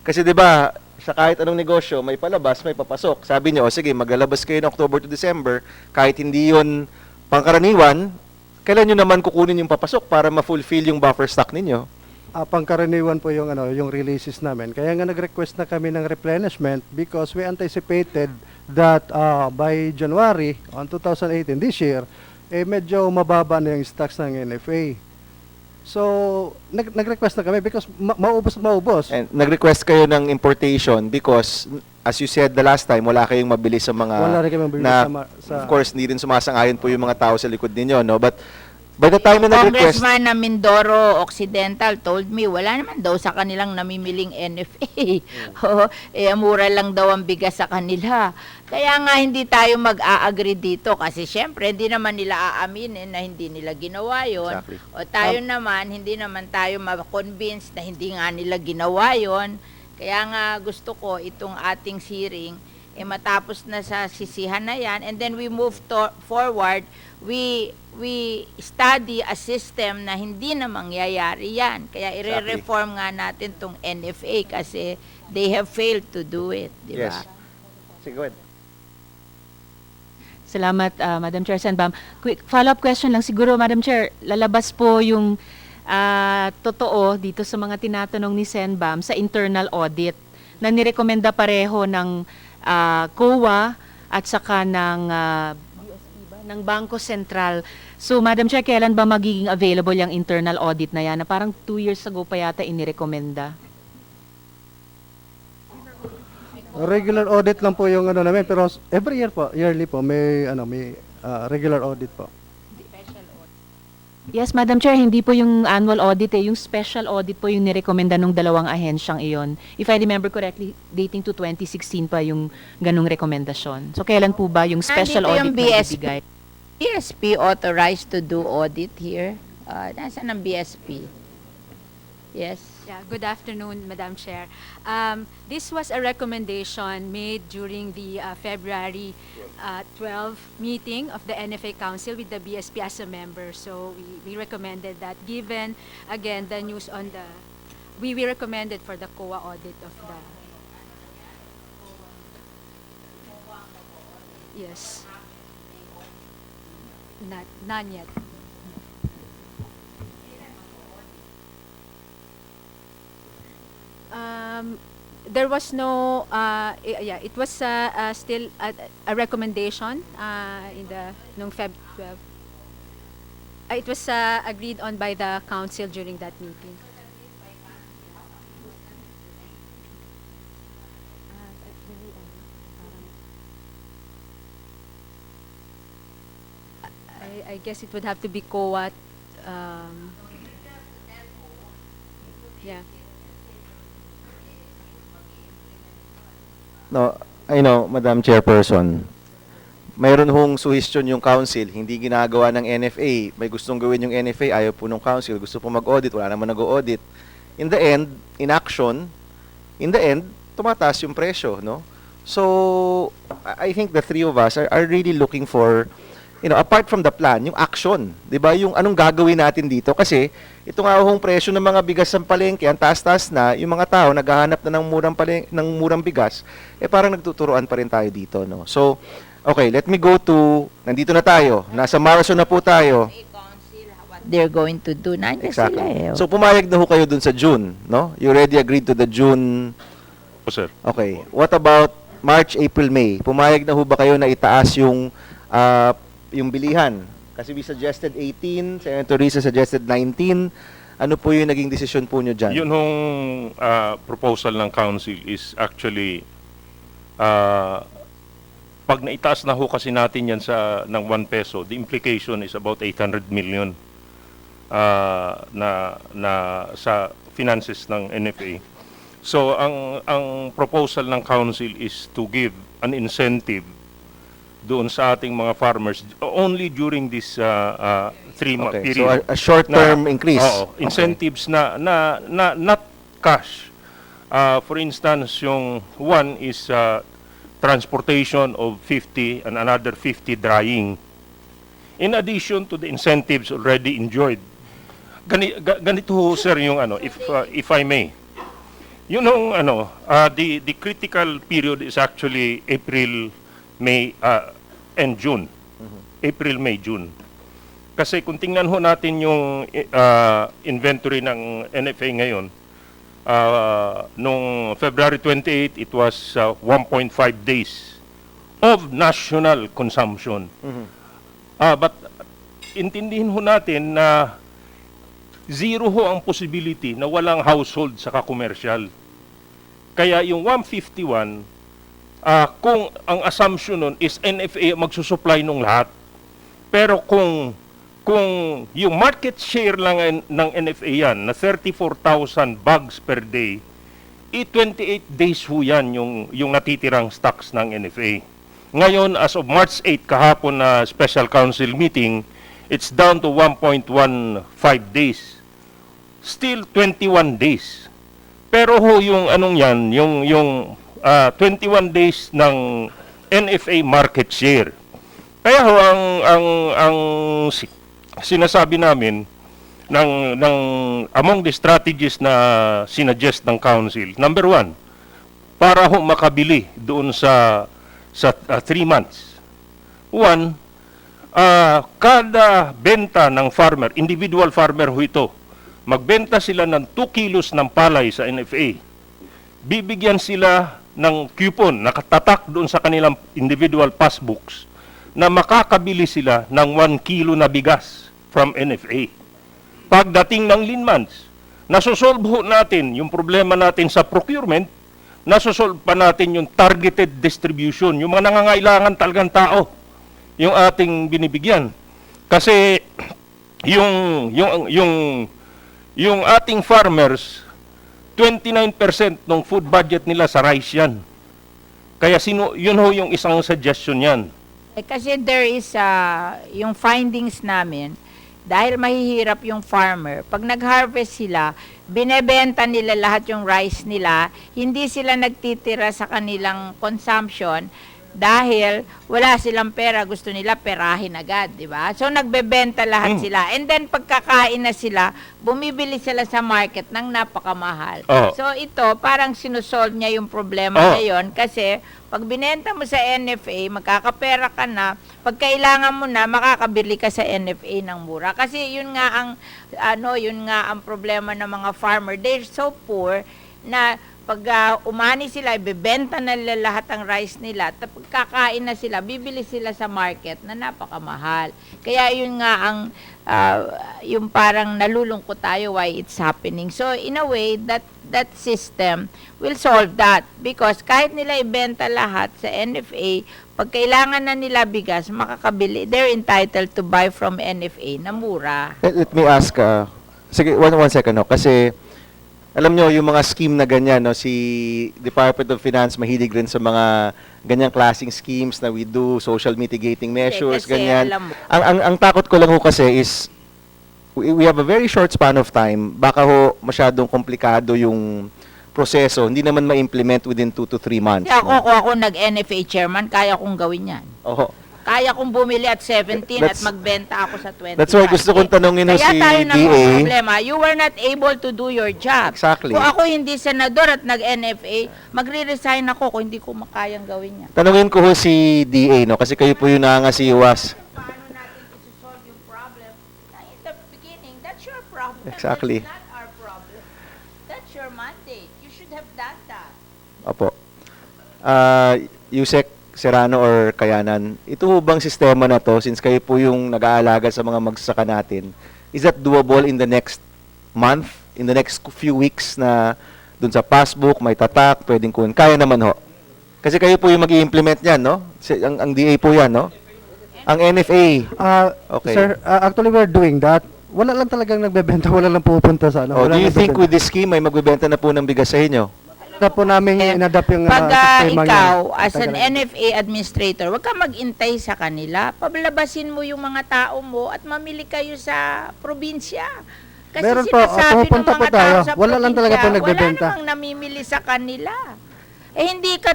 Kasi 'di ba, sa kahit anong negosyo, may palabas, may papasok. Sabi niyo, sige, maglalabas kayo ng October to December, kahit hindi 'yon pangkaraniwan, kailan niyo naman kukunin yung papasok para ma-fulfill yung buffer stock ninyo? Pangkaraniwan po yung releases namin. Kaya nga nag-request na kami ng replenishment because we anticipated that by January on 2018 this year, medyo mababa na yung stocks ng NFA. So, nag-request na kami because maubos. And nag-request kayo ng importation because as you said the last time, wala kayong mabili sa mga Wala rin kami mabili of course, hindi rin sumasang-ayon po yung mga tao sa likod ninyo, no? But by the time na nag-request, Congressman na Mindoro Occidental told me, wala naman daw sa kanilang namimiling NFA. Mura lang daw ang bigas sa kanila. Kaya nga hindi tayo mag-a-agree dito kasi syempre hindi naman nila aaminin na hindi nila ginawa yon. Exactly. O tayo naman, hindi naman tayo ma-convince na hindi nga nila ginawa yon. Kaya nga gusto ko itong ating hearing, matapos na sa sisihan na yan, and then we move forward, we study a system na hindi na mangyayari yan. Kaya i-reform nga natin tong NFA kasi they have failed to do it, di ba? yes. Sige, go ahead. Salamat, Madam Chair Senbam. Quick follow-up question lang siguro, Madam Chair. Lalabas po yung totoo dito sa mga tinatanong ni Senbam sa internal audit na nirekomenda pareho ng COA at saka ng Bangko Sentral. So, Madam Chair, kailan ba magiging available yung internal audit na yan? Na parang 2 years ago pa yata inirekomenda. Regular audit lang po yung namin, pero every year po, yearly po, may regular audit po. Yes, Madam Chair, hindi po yung annual audit yung special audit po yung nirekomenda ng dalawang ahensyang iyon. If I remember correctly, dating to 2016 pa yung ganung rekomendasyon. So, kailan po ba yung special Nandito audit yung na BSP. ibigay? BSP authorized to do audit here. Nasaan ang BSP? Yes. Yeah, good afternoon, Madam Chair. This was a recommendation made during the February 12 meeting of the NFA Council with the BSP as a member. So we recommended that given, again, the news on the, we recommended for the COA audit of the, yes. None yet. There was no, it was still a recommendation in the nung Feb 12. It was agreed on by the council during that meeting. I guess it would have to be COA. Yeah. No, I know, Madam Chairperson, mayroon hong suggestion yung council, hindi ginagawa ng NFA. May gustong gawin yung NFA, ayaw po ng council, gusto po mag-audit, wala naman nag-audit. In the end, in action, tumataas yung presyo, no? So, I think the three of us are really looking for apart from the plan, yung action, 'di ba? Yung anong gagawin natin dito kasi ito nga hong presyo ng mga bigas sa palengke, ang taas-taas na, yung mga tao naghahanap na ng murang bigas, parang nagtuturuan pa rin tayo dito, no. So, okay, let me go to nandito na tayo. Nasa marathon na po tayo. What they're going to do. Nandiyan sila eh. So pumayag na ho kayo dun sa June, no? You already agreed to the June. Sir. Okay. What about March, April, May? Pumayag na ho ba kayo na itaas yung bilihan? Kasi we suggested 18, Senator Risa suggested 19. Ano po yung naging desisyon po nyo dyan? Yun hong proposal ng council is actually pag naitaas na ho kasi natin yan ng 1 peso, the implication is about 800 million na sa finances ng NFA. So ang proposal ng council is to give an incentive doon sa ating mga farmers only during this 3-month Okay, period. so a short-term increase. Oo, incentives na not cash. For instance, yung one is transportation of 50 and another 50 drying. In addition to the incentives already enjoyed. Ganito ho, sir, yung if I may. Yun yung the critical period is actually April, May, and June. April, May, June. Kasi kung tingnan ho natin yung inventory ng NFA ngayon, nung February 28, it was 1.5 days of national consumption. But intindihin ho natin na zero ho ang possibility na walang household sa commercial. Kaya yung 151, kung ang assumption nun is NFA magsusupply nung lahat. Pero kung yung market share lang ng NFA yan, na 34,000 bags per day, 28 days ho yan yung natitirang stocks ng NFA. Ngayon, as of March 8, kahapon na special council meeting, it's down to 1.15 days. Still 21 days. Pero ho yung yung 21 days ng NFA market share. Kaya ho ang sinasabi namin ng among the strategies na sinuggest ng council, number 1, para ho makabili doon sa 3 months. 1, kada benta ng farmer, individual farmer ho ito, magbenta sila ng 2 kilos ng palay sa NFA. Bibigyan sila ng coupon, nakatatak doon sa kanilang individual passbooks, na makakabili sila ng 1 kilo na bigas from NFA. Pagdating ng 9 months, nasosolve ho natin yung problema natin sa procurement, nasosolve pa natin yung targeted distribution, yung mga nangangailangan talagang tao, yung ating binibigyan. Kasi yung ating farmers, 29% ng food budget nila sa rice yan. Kaya yun ho yung isang suggestion yan. Kasi there is yung findings namin, dahil mahihirap yung farmer, pag nag-harvest sila, binebenta nila lahat yung rice nila, hindi sila nagtitira sa kanilang consumption dahil wala silang pera, gusto nila perahin agad, di ba? So nagbebenta lahat sila. And then pagkakain na sila, bumibili sila sa market ng napakamahal. So ito, parang sinusolve niya yung problema na yun kasi pag binenta mo sa NFA, magkakapera ka na, pag kailangan mo na, makakabili ka sa NFA ng mura. Kasi yun nga ang problema ng mga farmer. They're so poor na pag umani sila, ibebenta na nila lahat ang rice nila, tapos kakain na sila, bibili sila sa market na napakamahal. Kaya yun nga ang yung parang nalulungkot tayo why it's happening. So in a way, that system will solve that because kahit nila ibenta lahat sa NFA, pag kailangan na nila bigas, makakabili, they're entitled to buy from NFA na mura. Let me ask, sige, one second, no? Kasi alam nyo, yung mga scheme na ganyan, no, si Department of Finance mahilig rin sa mga ganyang klaseng schemes na we do, social mitigating measures, Kasi ganyan. alam mo. Ang takot ko lang ho kasi is, we have a very short span of time, baka ho masyadong komplikado yung proseso, hindi naman ma-implement within 2 to 3 months. Kaya kung ako nag-NFA chairman, kaya kong gawin yan. Oho. Kaya kong bumili at 17 at That's- magbenta ako sa 25. That's why gusto kong tanungin ho Kaya si tayo na DA. problema. You were not able to do your job. Exactly. Kung ako hindi senador at nag-NFA, magre-resign ako kung hindi ko makayang gawin yan. Tanungin ko ho si DA, no? Kasi kayo po yung nangangasiwas. Paano natin ito-solve yung problem? Na in the beginning, that's your problem. Exactly. That's not our problem. That's your mandate. You should have done that. Opo. Yusek, Serrano or Kayanan, ito ho bang sistema na to, since kayo po yung nag-aalaga sa mga magsasaka natin, is that doable in the next month, in the next few weeks na dun sa passbook, may tatak, pwedeng kun? Kaya naman ho. Kasi kayo po yung mag-i-implement yan, no? Ang DA po yan, no? Ang NFA. Okay. Sir, actually we're doing that. Wala lang talagang nagbebenta, wala lang pupunta sa ano. Oh, wala do you lang think nagbebenta. with this scheme, may magbebenta na po ng bigas sa inyo? Na po namin inadapt yung Pag sistema ikaw, niya. as an Tagal- NFA administrator, wag ka mag-intay sa kanila. Pablabasin mo yung mga tao mo at mamili kayo sa probinsya. Kasi Meron po, sinasabi ng pumupunta po mga tayo. tao sa Wala lang talaga po probinsya, nagbebenta. Wala namang namimili sa kanila. Hindi ka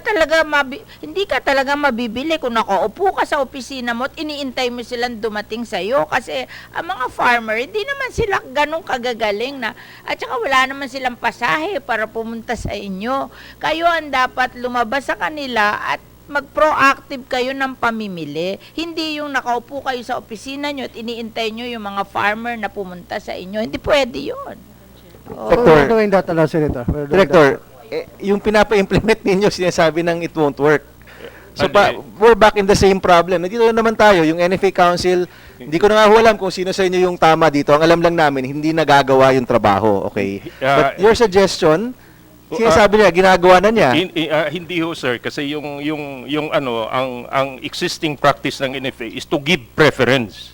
talaga mabibili kung nakaupo ka sa opisina mo at iniintay mo silang dumating sa iyo kasi ang mga farmer hindi naman sila ganun kagagaling na at saka wala naman silang pasahe para pumunta sa inyo. Kayo ang dapat lumabas sa kanila at mag-proactive kayo ng pamimili. Hindi yung nakaupo kayo sa opisina nyo at iniintay nyo yung mga farmer na pumunta sa inyo. Hindi pwede yun. Oh. We're doing that, Senator. We're doing Director, that. yung pinapa-implement ninyo, sinasabi ng it won't work. So, And, we're back in the same problem. Dito naman tayo, yung NFA Council, hindi ko na nga alam kung sino sa inyo yung tama dito. Ang alam lang namin, hindi nagagawa yung trabaho. Okay? But your suggestion, sinasabi niya, ginagawa na niya. Hindi ho sir kasi yung ano ang existing practice ng NFA is to give preference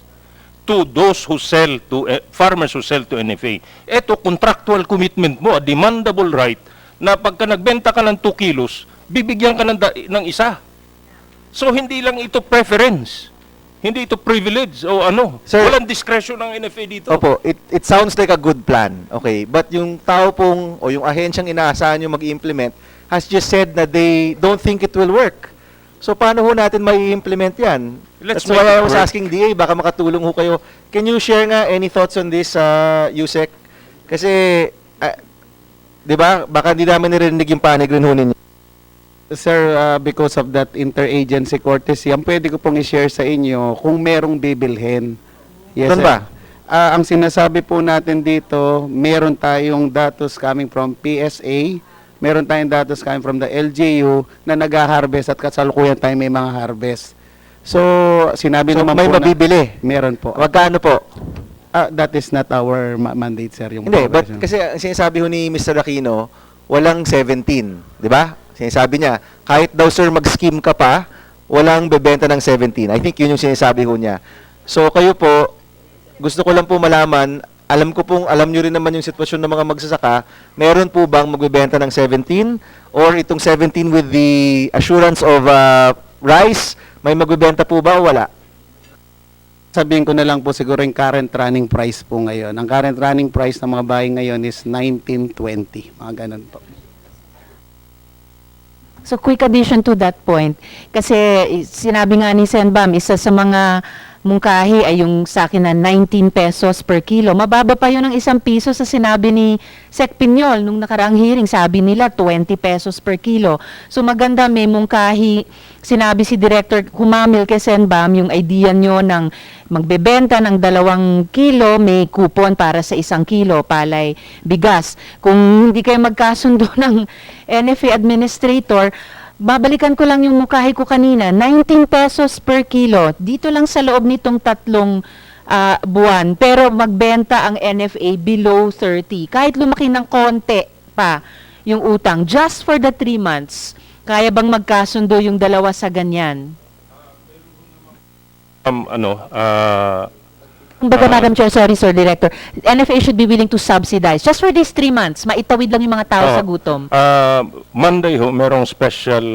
to those who sell to farmers who sell to NFA. Ito contractual commitment mo, a demandable right na pagka nagbenta ka ng 2 kilos, bibigyan ka ng isa. So hindi lang ito preference. Hindi ito privilege o ano. Sir, walang discretion ng NFA dito. Opo, it sounds like a good plan. Okay, but yung tao pong o yung ahensyang inaasahan nyo mag-implement has just said na they don't think it will work. So paano ho natin mai-implement yan? Let's That's make why it I was work. asking DA, baka makatulong ho kayo. Can you share nga any thoughts on this, Yusek? Kasi, di ba, baka hindi namin narinig yung panig rin ho ninyo. Sir, because of that interagency courtesy, ang pwede ko pong i-share sa inyo kung merong bibilhin. Yes, Doon sir. ba? Ang sinasabi po natin dito, meron tayong datos coming from PSA, meron tayong datos coming from the LGU na nag-harvest at kasalukuyan tayo may mga harvest. So, sinabi So, naman may po mabibili. meron po. Magkano po? That is not our mandate, sir. Yung Hindi, but progression. kasi ang sinasabi ho ni Mr. Aquino, walang 17, di ba? Sinasabi niya, kahit daw sir mag-scheme ka pa, walang bebenta ng 17. I think yun yung sinasabi ho niya. So kayo po, gusto ko lang po malaman, alam nyo rin naman yung sitwasyon ng mga magsasaka, meron po bang magbebenta ng 17? Or itong 17 with the assurance of rice, may magbebenta po ba o wala? Sabihin ko na lang po siguro yung current running price po ngayon. Ang current running price ng mga bahay ngayon is 19.20. Mga ganun po. So quick addition to that point, kasi sinabi nga ni Senbam, isa sa mga mungkahi ay yung sa akin na 19 pesos per kilo. Mababa pa yun ng 1 piso sa sinabi ni Sec Piñol nung nakaraang hearing. Sabi nila 20 pesos per kilo. So maganda may mungkahi. Sinabi si Director, humamil kay Senbam yung idea nyo ng magbebenta ng 2 kilo, may coupon para sa 1 kilo palay bigas. Kung hindi kayo magkasundo ng NFA administrator, babalikan ko lang yung mukhahe ko kanina, 19 pesos per kilo, dito lang sa loob nitong 3 buwan, pero magbenta ang NFA below 30. Kahit lumaki ng konti pa yung utang, just for the 3 months, kaya bang magkasundo yung dalawa sa ganyan? Kumbaga, Madam Chair, sorry, Sir Director, NFA should be willing to subsidize, just for these 3 months, maitawid lang yung mga tao sa gutom. Monday ho, merong special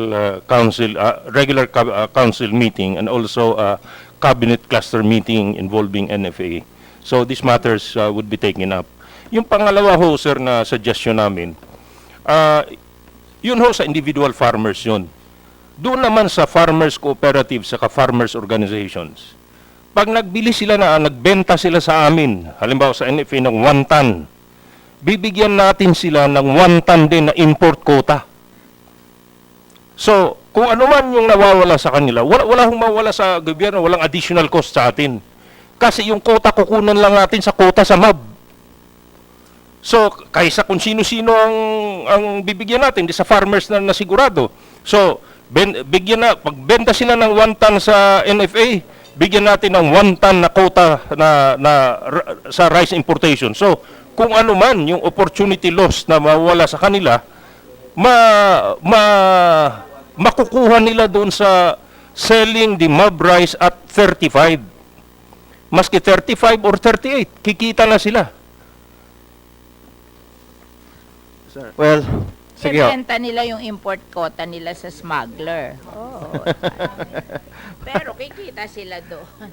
council, regular council meeting and also cabinet cluster meeting involving NFA. So these matters would be taken up. Yung pangalawa ho, sir, na suggestion namin, yun ho sa individual farmers yun. Doon naman sa farmers cooperatives saka farmers organizations, pag nagbili sila nagbenta sila sa amin, halimbawa sa NFA ng 1 ton, bibigyan natin sila ng 1 ton din na import quota. So, kung ano man yung nawawala sa kanila, wala hong mawala sa gobyerno, walang additional cost sa atin. Kasi yung quota kukunan lang natin sa quota sa MAB. So, kaysa kung sino-sino ang bibigyan natin, di sa farmers na nasigurado. So, pagbenta sila ng 1 ton sa NFA, bigyan natin ng 1 ton na quota sa rice importation. So, kung ano man yung opportunity loss na mawala sa kanila, makukuha nila doon sa selling the MAB rice at 35. Maski 35 or 38, kikita na sila. Well, sige ho. Ibenta nila yung import quota nila sa smuggler. Oo. Pero kikita sila doon.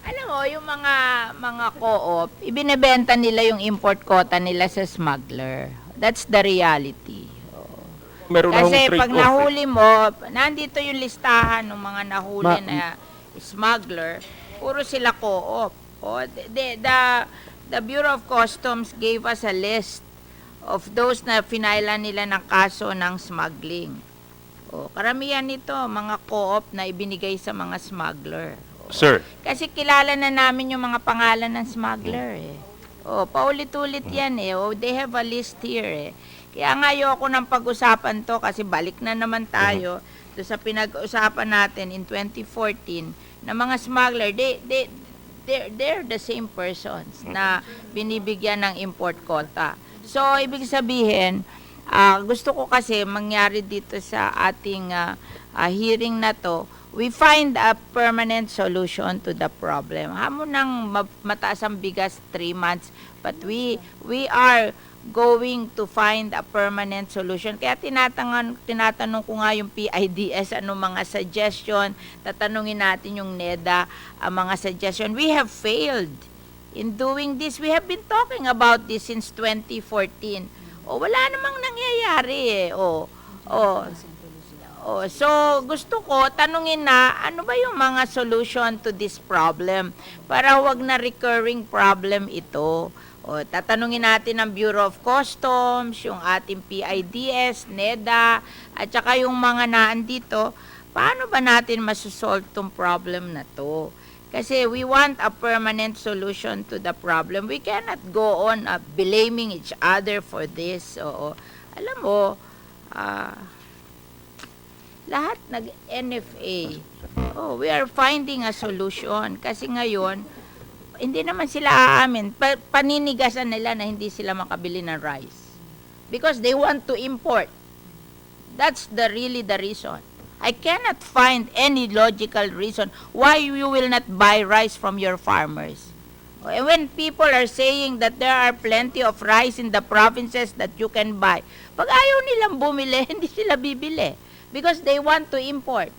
Alam mo, yung mga co-op, ibinebenta nila yung import quota nila sa smuggler. That's the reality. Meron Kasi akong pag trade-off, nahuli mo, nandito yung listahan ng mga nahuli na smuggler, puro sila co-op. The Bureau of Customs gave us a list of those na finailan nila ng kaso ng smuggling. Karamihan nito, mga co-op na ibinigay sa mga smuggler. Sir. Kasi kilala na namin yung mga pangalan ng smuggler eh. Paulit-ulit yan eh. They have a list here eh. Kaya nga ayoko ng pag-usapan to kasi balik na naman tayo to sa pinag-usapan natin in 2014 na mga smuggler, they're the same persons na binibigyan ng import quota. So, ibig sabihin, gusto ko kasi mangyari dito sa ating hearing na to, we find a permanent solution to the problem. Hamon ng mataas ang bigas 3 months, but we are going to find a permanent solution. Kaya tinatanong ko nga yung PIDS, ano mga suggestion, tatanungin natin yung NEDA, ang mga suggestion. We have failed in doing this. We have been talking about this since 2014. Wala namang nangyayari eh. So, gusto ko, tanungin na, ano ba yung mga solution to this problem? Para wag na recurring problem ito. Tatanungin natin ang Bureau of Customs, yung ating PIDS, NEDA, at saka yung mga naandito, paano ba natin masosolve tong problem na to? Kasi we want a permanent solution to the problem. We cannot go on blaming each other for this. Alam mo, lahat nag-NFA. We are finding a solution. Kasi ngayon, hindi naman sila aamin. Paninigasan nila na hindi sila makabili ng rice. Because they want to import. That's really the reason. I cannot find any logical reason why you will not buy rice from your farmers. And when people are saying that there are plenty of rice in the provinces that you can buy, pag ayaw nilang bumili, hindi sila bibili. Because they want to import.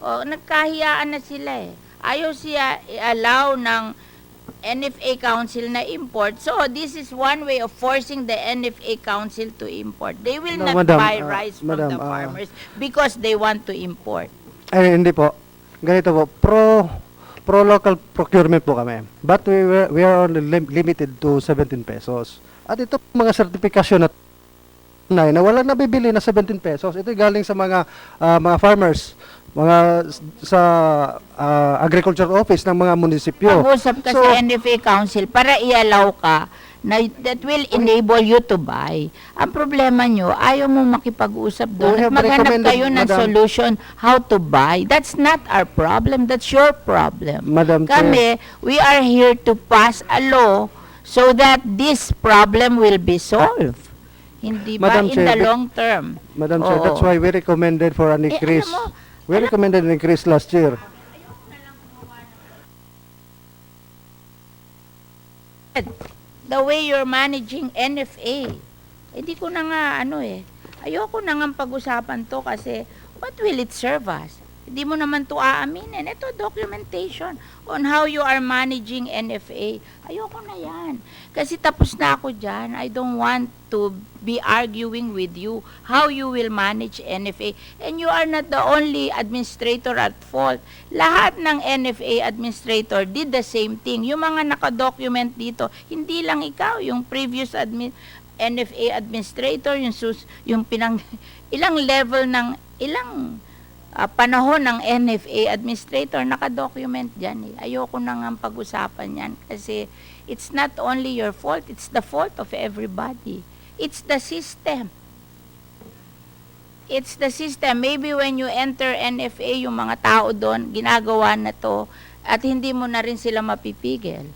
Nagkahiyaan na sila eh. Ayaw siya i-allow ng NFA Council na import. So, this is one way of forcing the NFA Council to import. They will not buy rice from the farmers because they want to import. Hindi po. Ganito po. Pro-local procurement po kami. But we are only limited to 17 pesos. At ito mga certification na wala nabibili na 17 pesos. Ito galing sa mga farmers, sa agriculture office ng mga munisipyo. Pag-usap ka sa NFA Council para i-allow ka na that will enable you to buy. Ang problema nyo, ayaw mo makipag-usap doon at maghanap kayo ng solution how to buy. That's not our problem. That's your problem. Kami, we are here to pass a law so that this problem will be solved. Hindi ba in the long term? Madam Chair, that's why we recommended for an increase. We recommended an increase last year. The way you're managing NFA, hindi ko na nga ayoko na nga pag-usapan to kasi what will it serve us? Hindi mo naman to aaminin. Ito, documentation on how you are managing NFA. Ayoko na yan. Kasi tapos na ako dyan. I don't want to be arguing with you how you will manage NFA. And you are not the only administrator at fault. Lahat ng NFA administrator did the same thing. Yung mga nakadocument dito, hindi lang ikaw, yung previous NFA administrator, yung ilang level ng, ilang panahon ng NFA administrator, nakadocument dyan. Ayoko na nga pag-usapan yan kasi it's not only your fault, it's the fault of everybody. It's the system. It's the system. Maybe when you enter NFA, yung mga tao doon, ginagawa na to at hindi mo na rin sila mapipigil.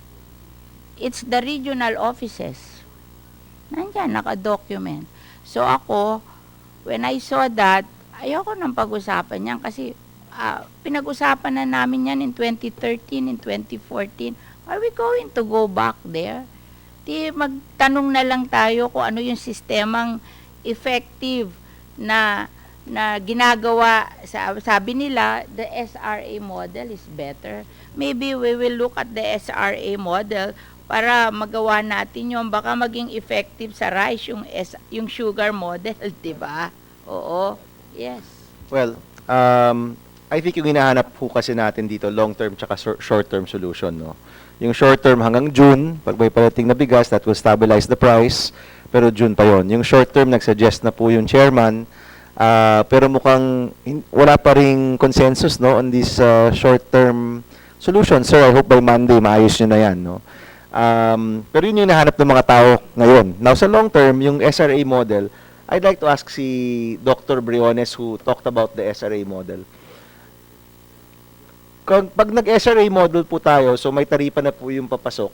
It's the regional offices. Nandyan, nakadocument. So ako, when I saw that, ayoko nang pag-usapan yan kasi pinag-usapan na namin yan in 2013, in 2014. Are we going to go back there? Di magtanong na lang tayo kung ano yung sistemang effective na ginagawa. Sabi nila, the SRA model is better. Maybe we will look at the SRA model para magawa natin yung baka maging effective sa rice, yung sugar model, di ba? Oo. Yes. Well, I think yung hinahanap po kasi natin dito, long-term tsaka short-term solution, no? Yung short-term hanggang June, pag may parating na bigas, that will stabilize the price, pero June pa yon. Yung short-term, nagsuggest na po yung chairman, pero mukhang wala pa ring consensus, no, on this short-term solution. Sir, I hope by Monday, maayos nyo na yan, no? Pero yun yung hinahanap ng mga tao ngayon. Now, sa long-term, yung SRA model, I'd like to ask si Dr. Briones who talked about the SRA model. Pag nag-SRA model po tayo, so may taripa na po yung papasok,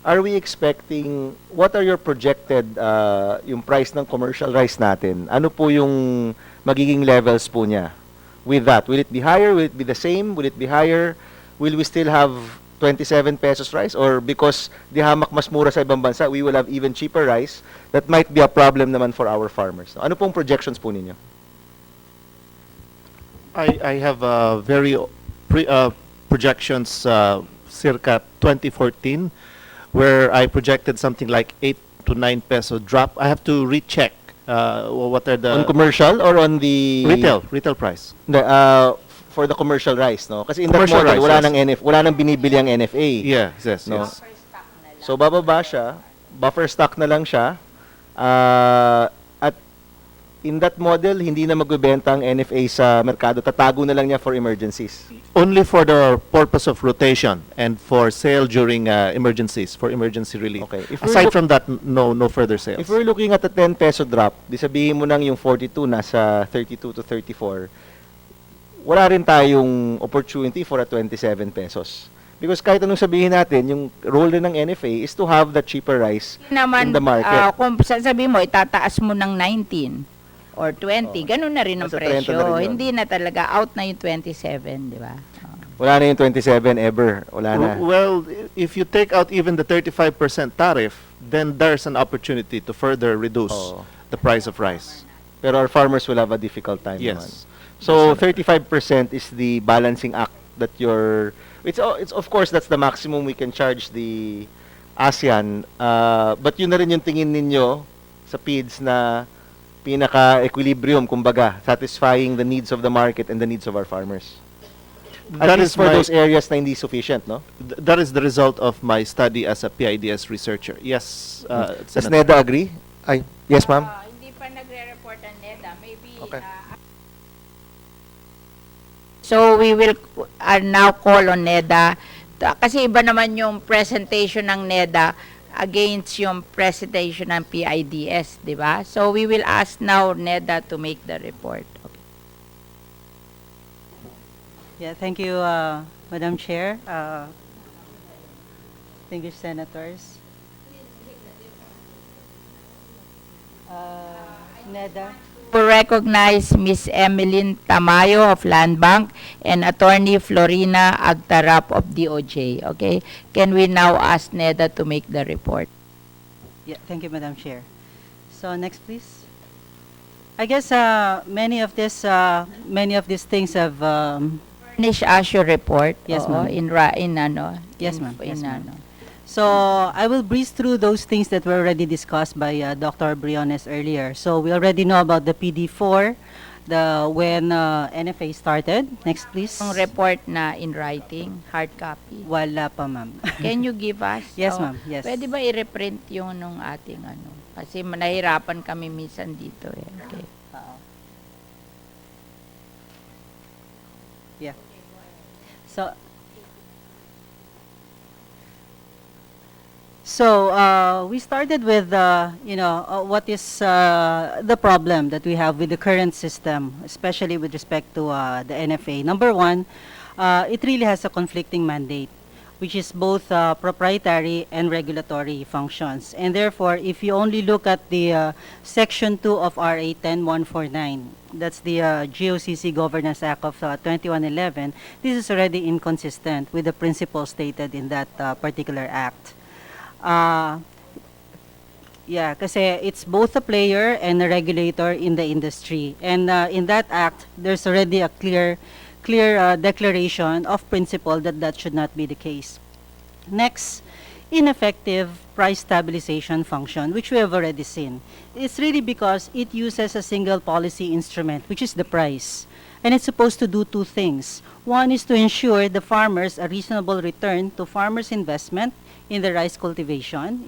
are we expecting, what are your projected, yung price ng commercial rice natin? Ano po yung magiging levels po niya with that? Will it be higher? Will it be the same? Will it be higher? Will we still have 27 pesos rice, or because di hamak mas mura sa ibang bansa, we will have even cheaper rice? That might be a problem naman for our farmers. Ano pong projections po ninyo? I have very projections circa 2014 where I projected something like 8 to 9 peso drop. I have to recheck what are the On commercial or on the retail price. For the commercial rice, no? Kasi in Commercial that model, rice, yes. wala nang binibili ang NFA. Yes. No? So bababa siya, buffer stock na lang siya. At in that model, hindi na magbebenta ang NFA sa merkado. Tatago na lang niya for emergencies. Only for the purpose of rotation and for sale during emergencies, for emergency relief. Okay. If we're Aside from that, no further sales. If we're looking at a 10 peso drop, di sabihin mo nang yung 42 nasa 32 to 34, wala rin tayong opportunity for a 27 pesos. Because kahit anong sabihin natin, yung role rin ng NFA is to have the cheaper rice Naman, in the market. kung sasabihin mo, itataas mo ng 19 or 20, ganun na rin ang Nasa 30 presyo. na rin yun. Hindi na talaga, out na yung 27, di ba? Wala na yung 27 ever. Wala na. Well, if you take out even the 35% tariff, then there's an opportunity to further reduce Oo. the price of rice. Pero our farmers will have a difficult time naman. Yes. So 35% is the balancing act that it's of course that's the maximum we can charge the ASEAN, but yun na rin yung tingin ninyo sa PIDS na pinaka-equilibrium, kumbaga, satisfying the needs of the market and the needs of our farmers. At least for those areas na hindi sufficient, no? That is the result of my study as a PIDS researcher. Yes, Does Senator. NEDA agree? Yes, ma'am. Hindi pa nagre-report ang NEDA. Maybe, Okay. So we will now call on NEDA kasi iba naman yung presentation ng NEDA against yung presentation ng PIDS, di ba? So we will ask now NEDA to make the report. Yeah, thank you, Madam Chair. Distinguished senators. NEDA. To recognize Ms. Emeline Tamayo of Land Bank and Attorney Florina Agtarap of DOJ. Okay? Can we now ask NEDA to make the report? Yeah, thank you, Madam Chair. So next, please. I guess many of these things have Furnish us your report. Yes, Oo, ma'am. in ano. Yes, in- ma'am. in Yes, ma'am. ano. So I will breeze through those things that were already discussed by Dr. Briones earlier. So we already know about the PD4, when NFA started. Next, please. Yung report na in writing, hard copy. Wala pa, ma'am. Can you give us? Yes, Oh, ma'am. Yes. Pwede ba i-reprint yung nung ating ano? Kasi nahirapan kami minsan dito eh. Okay. Yeah. So we started with what is the problem that we have with the current system, especially with respect to the NFA. Number one, it really has a conflicting mandate, which is both proprietary and regulatory functions. And therefore, if you only look at the Section 2 of RA 10149, that's the GOCC Governance Act of 2111, this is already inconsistent with the principles stated in that particular act. Yeah, kasi it's both a player and a regulator in the industry. And in that act, there's already a clear declaration of principle that should not be the case. Next, ineffective price stabilization function, which we have already seen. It's really because it uses a single policy instrument, which is the price. And it's supposed to do two things. One is to ensure the farmers a reasonable return to farmers' investment in their rice cultivation.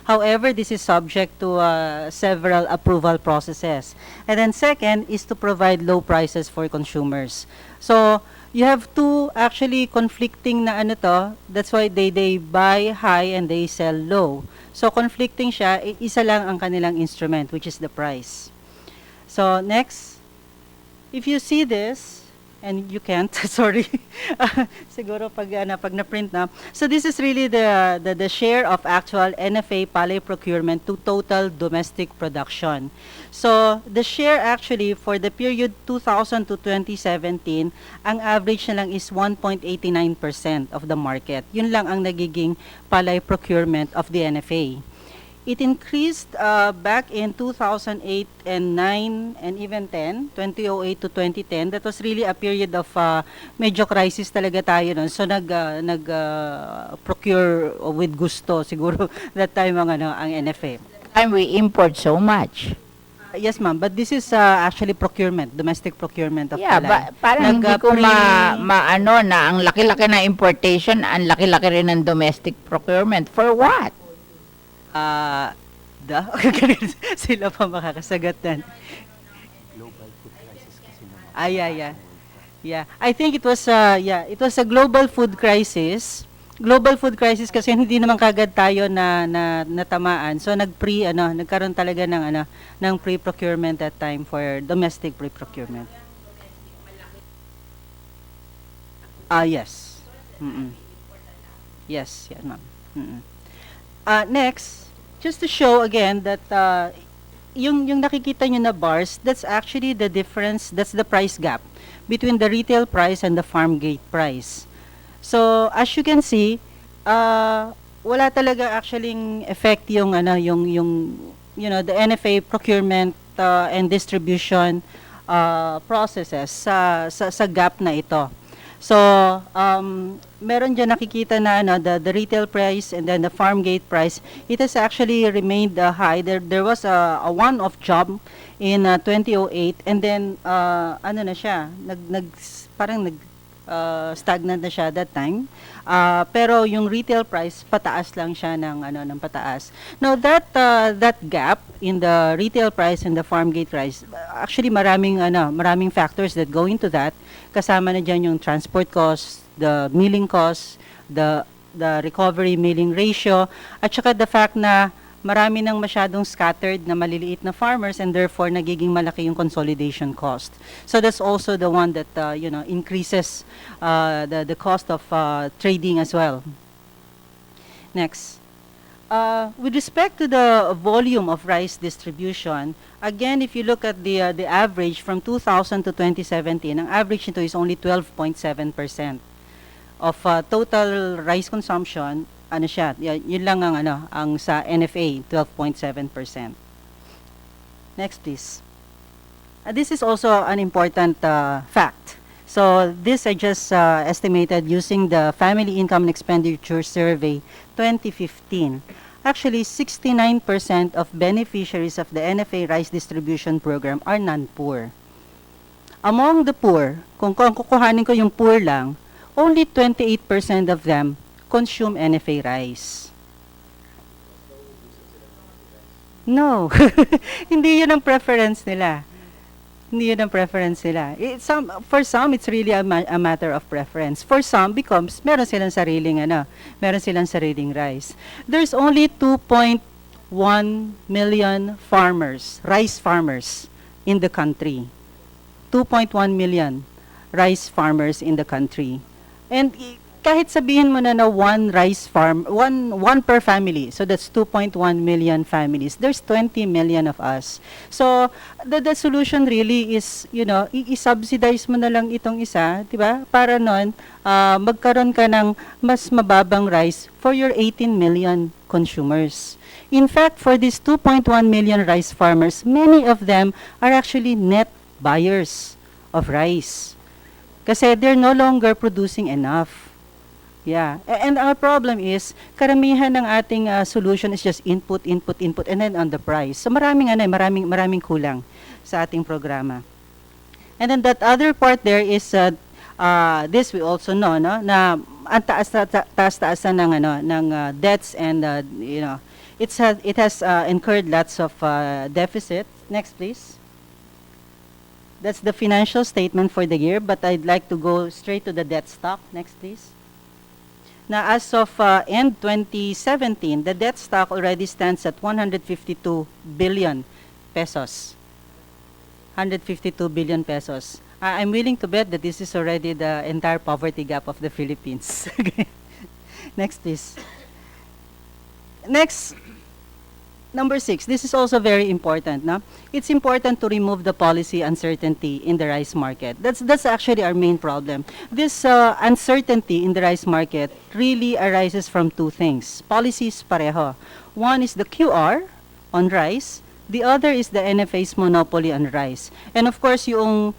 However, this is subject to several approval processes. And then second is to provide low prices for consumers. So you have two actually conflicting na ano to. That's why they buy high and they sell low. So conflicting siya, isa lang ang kanilang instrument, which is the price. So next, if you see this, and you can't, sorry, siguro pag na-print na. So this is really the share of actual NFA palay procurement to total domestic production. So the share actually for the period 2000 to 2017, ang average na lang is 1.89% of the market. Yun lang ang nagiging palay procurement of the NFA. It increased back in 2008 and 9 and even 10, 2008 to 2010. That was really a period of medyo crisis talaga tayo nun. So procure with gusto siguro that time ang NFA. And we import so much. Yes, ma'am. But this is actually procurement, domestic procurement of Yeah, palay. parang hindi ko maano na ang laki-laki na importation, ang laki-laki rin ng domestic procurement. For what? Sila pa makakasagot nan. Global food crisis kasi naman. Yeah. I think it was a global food crisis. Global food crisis kasi hindi naman kagad tayo na natamaan. So nagkaroon talaga ng pre-procurement that time for domestic pre-procurement. Yes. Yes, yeah, ma'am. Next, just to show again that yung nakikita nyo na bars, that's actually the difference, that's the price gap between the retail price and the farm gate price. So, as you can see, wala talaga actually effect yung the NFA procurement and distribution processes sa gap na ito. So, meron dyan nakikita na the retail price and then the farm gate price, it has actually remained high. There was a one-off jump in 2008 and then na siya, stagnant na siya that time. Pero yung retail price pataas lang siya ng pataas. Now that gap in the retail price and the farm gate price, actually maraming factors that go into that. Kasama na diyan yung transport cost, the milling cost, the recovery milling ratio, at saka the fact na marami nang masyadong scattered na maliliit na farmers and therefore nagiging malaki yung consolidation cost. So that's also the one that increases the cost of trading as well. Next. With respect to the volume of rice distribution, again, if you look at the average from 2000 to 2017, ang average nito is only 12.7% of total rice consumption. Ano siya? Yun lang ang sa NFA, 12.7%. Next, please. This is also an important fact. So this I just estimated using the Family Income and Expenditure Survey 2015. Actually, 69% of beneficiaries of the NFA Rice Distribution Program are non-poor. Among the poor, kung kukuhanin ko yung poor lang, only 28% of them consume NFA rice. No, hindi yun ang preference nila. Hindi yun ang preference nila. For some, it's really a matter of preference. For some, becomes, meron silang sariling rice. There's only 2.1 million farmers, rice farmers in the country. 2.1 million rice farmers in the country. And kahit sabihin mo na one rice farm, one per family, so that's 2.1 million families. There's 20 million of us. So the solution really is, i-subsidize mo na lang itong isa, 'di ba? Para noon magkaroon ka ng mas mababang rice for your 18 million consumers. In fact, for these 2.1 million rice farmers, many of them are actually net buyers of rice. Kasi they're no longer producing enough. Yeah, and our problem is, karamihan ng ating solution is just input, and then on the price. So maraming kulang sa ating programa. And then that other part there is, this we also know, no, na ang taas ng debts and, it has incurred lots of deficit. Next, please. That's the financial statement for the year, but I'd like to go straight to the debt stock. Next, please. Now, as of end 2017, the debt stock already stands at 152 billion pesos. 152 billion pesos. I'm willing to bet that this is already the entire poverty gap of the Philippines. Next, please. Next, number 6. This is also very important. No? It's important to remove the policy uncertainty in the rice market. That's actually our main problem. This uncertainty in the rice market really arises from two things. Policies pareho. One is the QR on rice. The other is the NFA's monopoly on rice. And of course, yung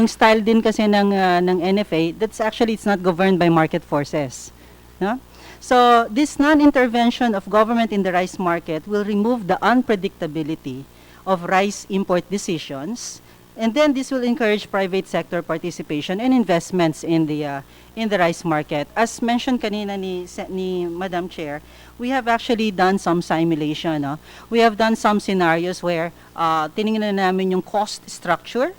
style din kasi ng NFA, it's not governed by market forces. No? So this non-intervention of government in the rice market will remove the unpredictability of rice import decisions, and then this will encourage private sector participation and investments in the rice market. As mentioned kanina ni Madam Chair, we have actually done some simulation. No? We have done some scenarios where tiningnan namin yung cost structure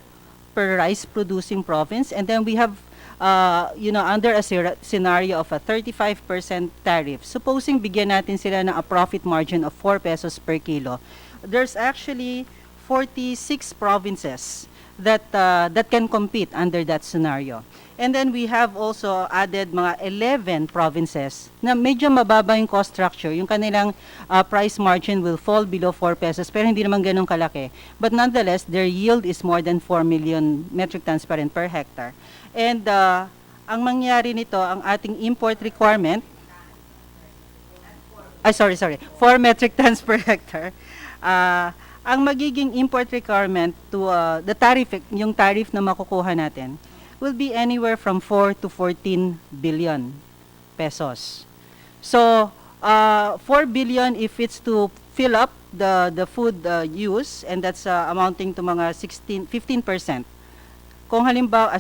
per rice producing province, and then we have under a scenario of a 35% tariff, supposing bigyan natin sila ng a profit margin of 4 pesos per kilo, there's actually 46 provinces that can compete under that scenario. And then we have also added mga 11 provinces na medyo mababa yung cost structure. Yung kanilang price margin will fall below 4 pesos, pero hindi naman ganun kalaki. But nonetheless, their yield is more than 4 million metric tons per hectare. And ang mangyari nito, ang ating import requirement, 4 metric tons per hectare. Ang magiging import requirement to the tariff, yung tariff na makukuha natin, will be anywhere from 4 to 14 billion pesos. So, 4 billion if it's to fill up the food use, and that's amounting to mga 15%. Kung halimbawa,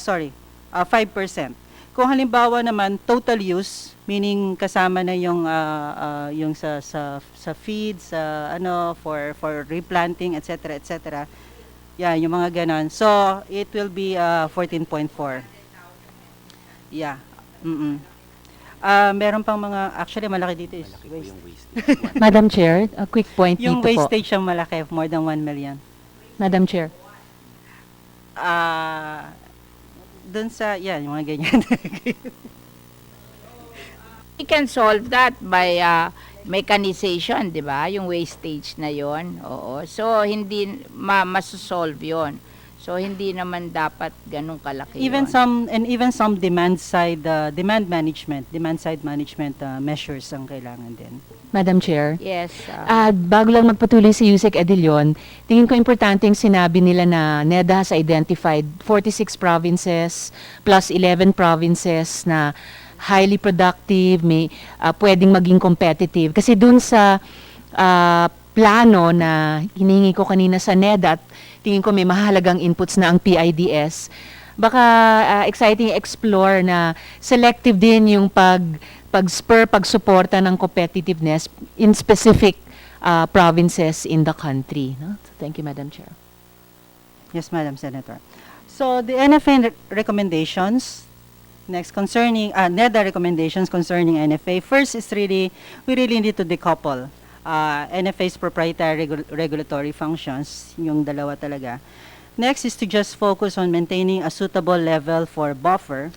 5%. Kung halimbawa naman total use, meaning kasama na yung sa feeds, for replanting, etc. Yeah, yung mga ganon. So it will be 14.4. Yeah. Meron pang mga, actually malaki dito is waste. Madam Chair, a quick point Yung dito po. wastage ang malaki, more than 1 million. Madam Chair. Dun sa, yung mga ganyan. We can solve that by mechanization, di ba? Yung wastage na yon. Oo. So, hindi masosolve yon. So hindi naman dapat ganun kalaki Even yun. even some demand side management measures ang kailangan din. Madam Chair. Yes. Bago lang magpatuloy si Yusek Adilion, tingin ko importante yung sinabi nila na NEDA has identified 46 provinces plus 11 provinces na highly productive, may pwedeng maging competitive. Kasi dun sa plano na hiningi ko kanina sa NEDA at tingin ko may mahalagang inputs na ang PIDS, baka exciting explore na selective din yung pagsuporta ng competitiveness in specific provinces in the country. No? So, thank you, Madam Chair. Yes, Madam Senator. So the NFA recommendations, next concerning, NEDA recommendations concerning NFA, first is we really need to decouple NFA's proprietary regulatory functions, yung dalawa talaga. Next is to just focus on maintaining a suitable level for buffer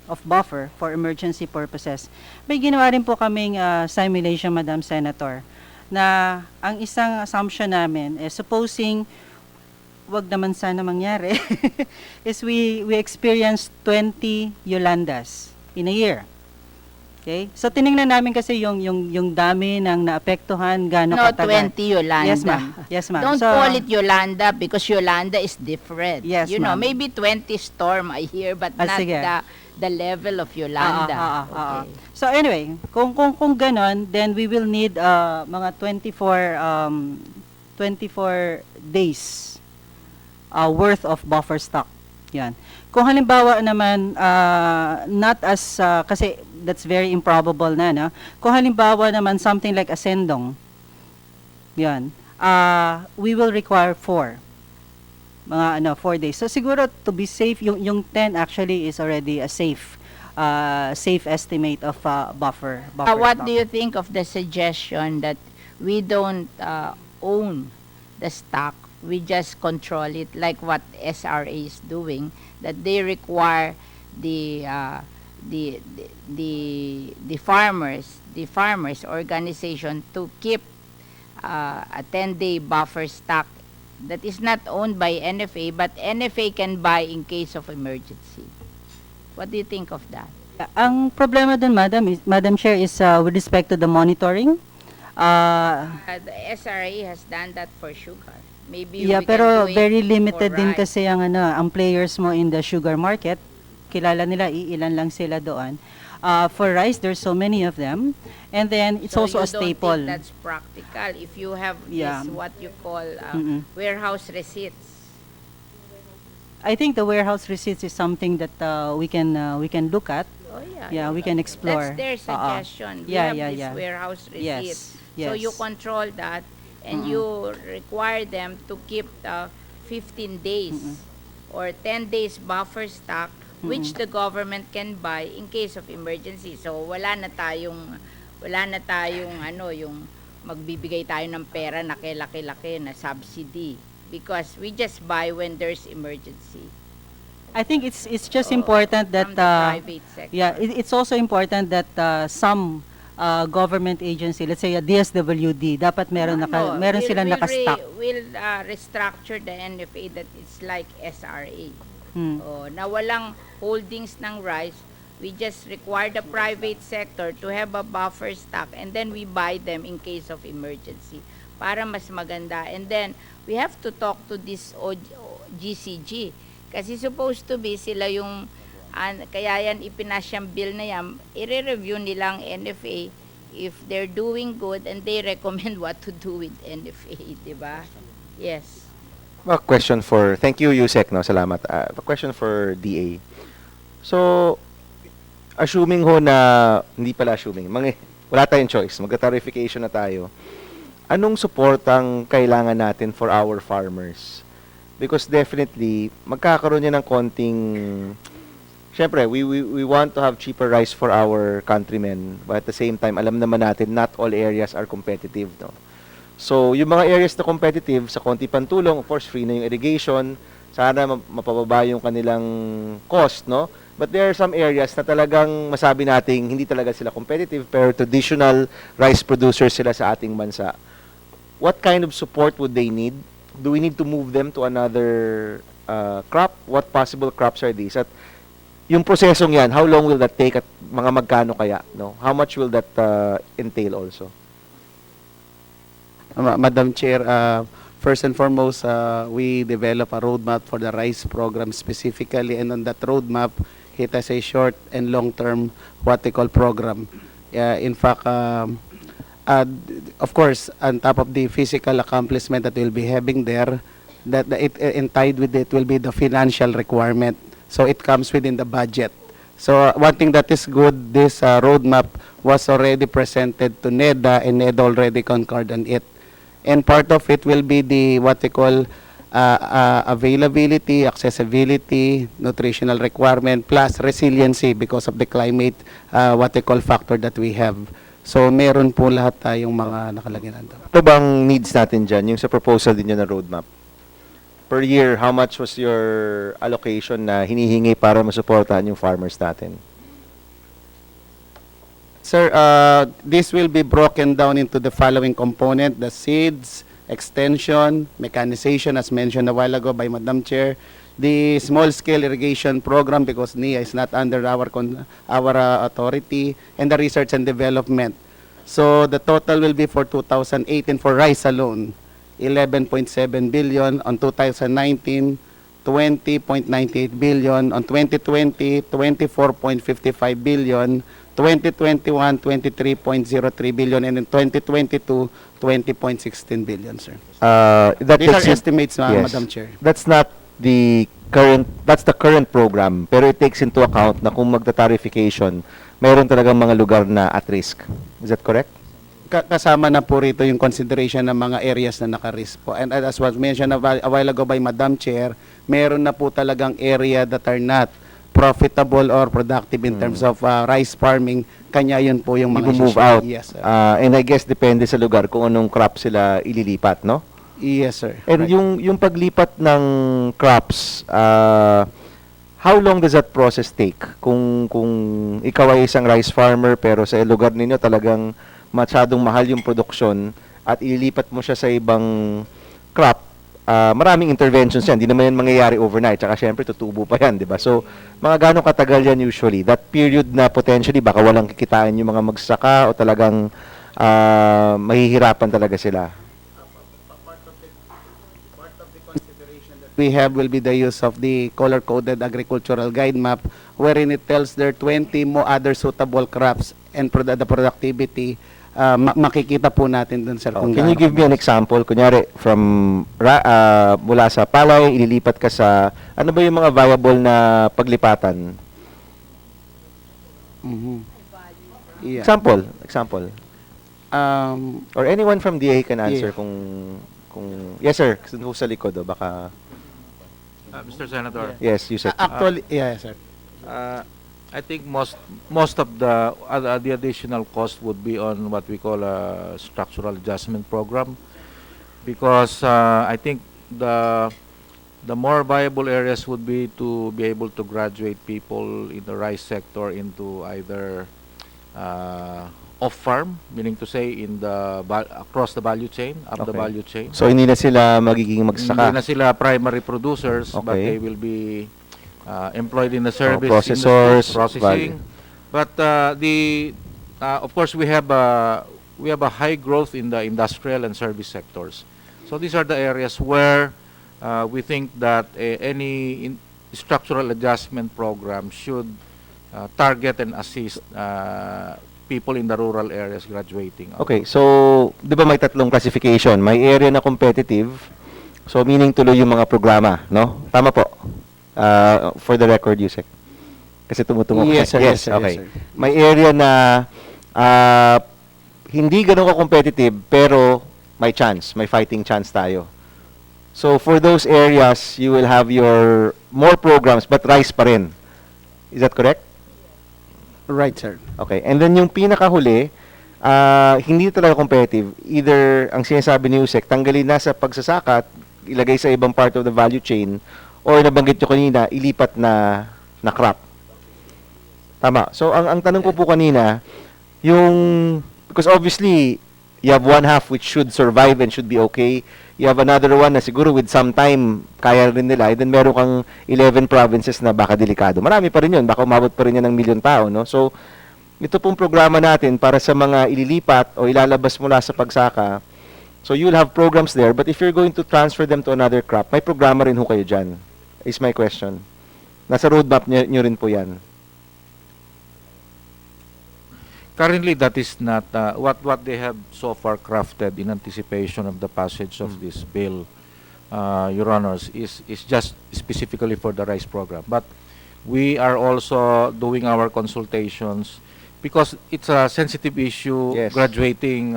for emergency purposes. May ginawa rin po kaming simulation, Madam Senator, na ang isang assumption namin is supposing wag naman sana mangyari is we experience 20 Yolandas in a year. Okay? So tiningnan namin kasi yung dami ng naapektuhan, gaano No, katagal. 20 Yolanda. Yes, ma'am. Yes, ma'am. Don't So, call it Yolanda because Yolanda is different. Yes, you know, ma'am. maybe 20 storm a year but not sige. the level of Yolanda. Okay. So anyway, kung ganon, then we will need mga 24 days worth of buffer stock. Yan. Kung halimbawa naman not as kasi that's very improbable na, no? Kung halimbawa naman something like ascendong, yan, we will require 4 days. So siguro to be safe, yung 10 actually is already a safe estimate of buffer What stock. do you think of the suggestion that we don't own the stock, we just control it like what SRA is doing, that they require the farmers organization to keep a 10-day buffer stock that is not owned by NFA but NFA can buy in case of emergency. What do you think of that? Ang problema dun, Madam Chair, is with respect to the monitoring. The SRA has done that for sugar. Maybe Yeah, we pero can do it very for limited din rice. kasi ang players mo in the sugar market. Kilala nila, iilan lang sila doon. For rice, there's so many of them. And then, it's So also a you don't staple. think that's practical if you have Yeah. this what you call Mm-mm. warehouse receipts. I think the warehouse receipts is something that we can look at. Oh yeah. Yeah, we can explore. That's their suggestion. We Yeah, have yeah, this yeah. warehouse receipts. Yes, So you yes. control that and you require them to keep 15 days or 10 days buffer stock which the government can buy in case of emergency. So wala na tayong yung magbibigay tayo ng pera na laki-laki na subsidy because we just buy when there's emergency. I think it's just important that From the private sector. yeah, it's also important that some government agency, let's say a DSWD, dapat meron silang naka-stock. We'll restructure the NFA that it's like SRA. Na walang holdings ng rice, we just require the private sector to have a buffer stock and then we buy them in case of emergency para mas maganda. And then we have to talk to this GCG kasi supposed to be sila yung kaya yan ipinasyang bill na yan, i-review nilang NFA if they're doing good and they recommend what to do with NFA, di ba? Yes. A question for, thank you Yusek, no? Salamat. A question for DA. So, assuming ho na, hindi pala assuming, wala tayong choice, magka-tariffication na tayo. Anong support ang kailangan natin for our farmers? Because definitely, magkakaroon niya ng konting, syempre, we want to have cheaper rice for our countrymen, but at the same time, alam naman natin, not all areas are competitive, no? So, yung mga areas na competitive, sa konti pantulong, of course, free na yung irrigation, sana mapababa yung kanilang cost, no? But there are some areas na talagang masabi nating hindi talaga sila competitive, pero traditional rice producers sila sa ating bansa. What kind of support would they need? do we need to move them to another crop? What possible crops are these? At yung prosesong yan, how long will that take at mga magkano kaya? No? How much will that entail also? Madam Chair, first and foremost, we develop a roadmap for the rice program specifically, and on that roadmap, it has a short and long-term what they call program. In fact, of course, on top of the physical accomplishment that we'll be having there, that and tied with it will be the financial requirement. So it comes within the budget. So one thing that is good, this roadmap was already presented to NEDA, and NEDA already concurred on it. And part of it will be the what they call availability, accessibility, nutritional requirement, plus resiliency because of the climate, what they call factor that we have. So meron po lahat tayong mga nakalagay nandun. Ito bang needs natin dyan? Yung sa proposal din na roadmap. Per year, how much was your allocation na hinihingi para masuportahan yung farmers natin? Sir, this will be broken down into the following component: the seeds, extension, mechanization, as mentioned a while ago by Madam Chair, the small-scale irrigation program, because NIA is not under our authority, and the research and development. So the total will be for 2018 for rice alone, 11.7 billion. On 2019, 20.98 billion. On 2020, 24.55 billion. 2021, 23.03 billion, and in 2022, 20.16 billion, sir. That These are takes in- estimates, Yes. Madam Chair. That's not the current, that's the current program, pero it takes into account na kung magta-tariffication, mayroon talagang mga lugar na at risk. Is that correct? Kasama na po rito yung consideration ng mga areas na naka-risk po. And as was mentioned a while ago by Madam Chair, meron na po talagang area that are not profitable or productive in terms of rice farming. Kanya yun po yung mga Move issue. out. Yes, sir. And I guess depende sa lugar kung anong crop sila ililipat, no? Yes, sir. And Right. yung paglipat ng crops, how long does that process take? Kung ikaw ay isang rice farmer pero sa lugar ninyo talagang masyadong mahal yung produksyon at ililipat mo siya sa ibang crop, maraming interventions yan. Hindi naman yan mangyayari overnight. Tsaka syempre, tutubo pa yan, di ba? So, mga gano'ng katagal yan usually? That period na potentially baka walang kikitain yung mga magsaka o talagang mahihirapan talaga sila. We have will be the use of the color-coded agricultural guide map, wherein it tells there 20 more other suitable crops and the productivity. Makikita po natin dun, sir. Kung Can you gaano give me an example? Kunyari, from mula sa palay, ililipat ka sa, ano ba yung mga viable na paglipatan? Mhm. Yeah. Example. Or anyone from DA can answer Yeah. kung yes sir, kasi doon sa likod baka Mr. Senator, yes, you said. Actually, yeah, sir. I think most of the additional cost would be on what we call a structural adjustment program, because I think the more viable areas would be to be able to graduate people in the rice sector into either off-farm, meaning to say in the across the value chain, up the Okay. value chain. So hindi na sila magiging magsaka. Hindi na sila primary producers, but Okay. they will be employed in the service processors, industry, processing. But of course we have a high growth in the industrial and service sectors. So these are the areas where we think that any structural adjustment program should target and assist people in the rural areas graduating. Okay, so 'di ba may tatlong classification? May area na competitive. So meaning tuloy yung mga programa, no? Tama po. For the record, Yusek. Kasi tumutungo Yes, ka. sir. Yes, sir. Okay. Yes, sir. May area na hindi ganun ka-competitive pero may chance, may fighting chance tayo. So for those areas, you will have your more programs but rice pa rin. Is that correct? Right, sir. Okay. And then yung pinakahuli, hindi talaga competitive. Either, ang sinasabi ni Yusek, tanggalin na sa pagsasaka at ilagay sa ibang part of the value chain, or nabanggit nyo kanina, ilipat na crop. Tama. So, ang tanong ko po kanina, because obviously, You have one half which should survive and should be okay. You have another one na siguro with some time, kaya rin nila. And then meron kang 11 provinces na baka delikado. Marami pa rin yun. Baka umabot pa rin yan ng milyon tao, no? So, ito pong programa natin para sa mga ililipat o ilalabas mula sa pagsaka. So, you'll have programs there. But if you're going to transfer them to another crop, may programa rin ho kayo dyan. Is my question. Nasa roadmap nyo rin po yan. Currently, that is not what they have so far crafted in anticipation of the passage of this bill, Your Honors, is just specifically for the rice program. But we are also doing our consultations because it's a sensitive issue, Yes. graduating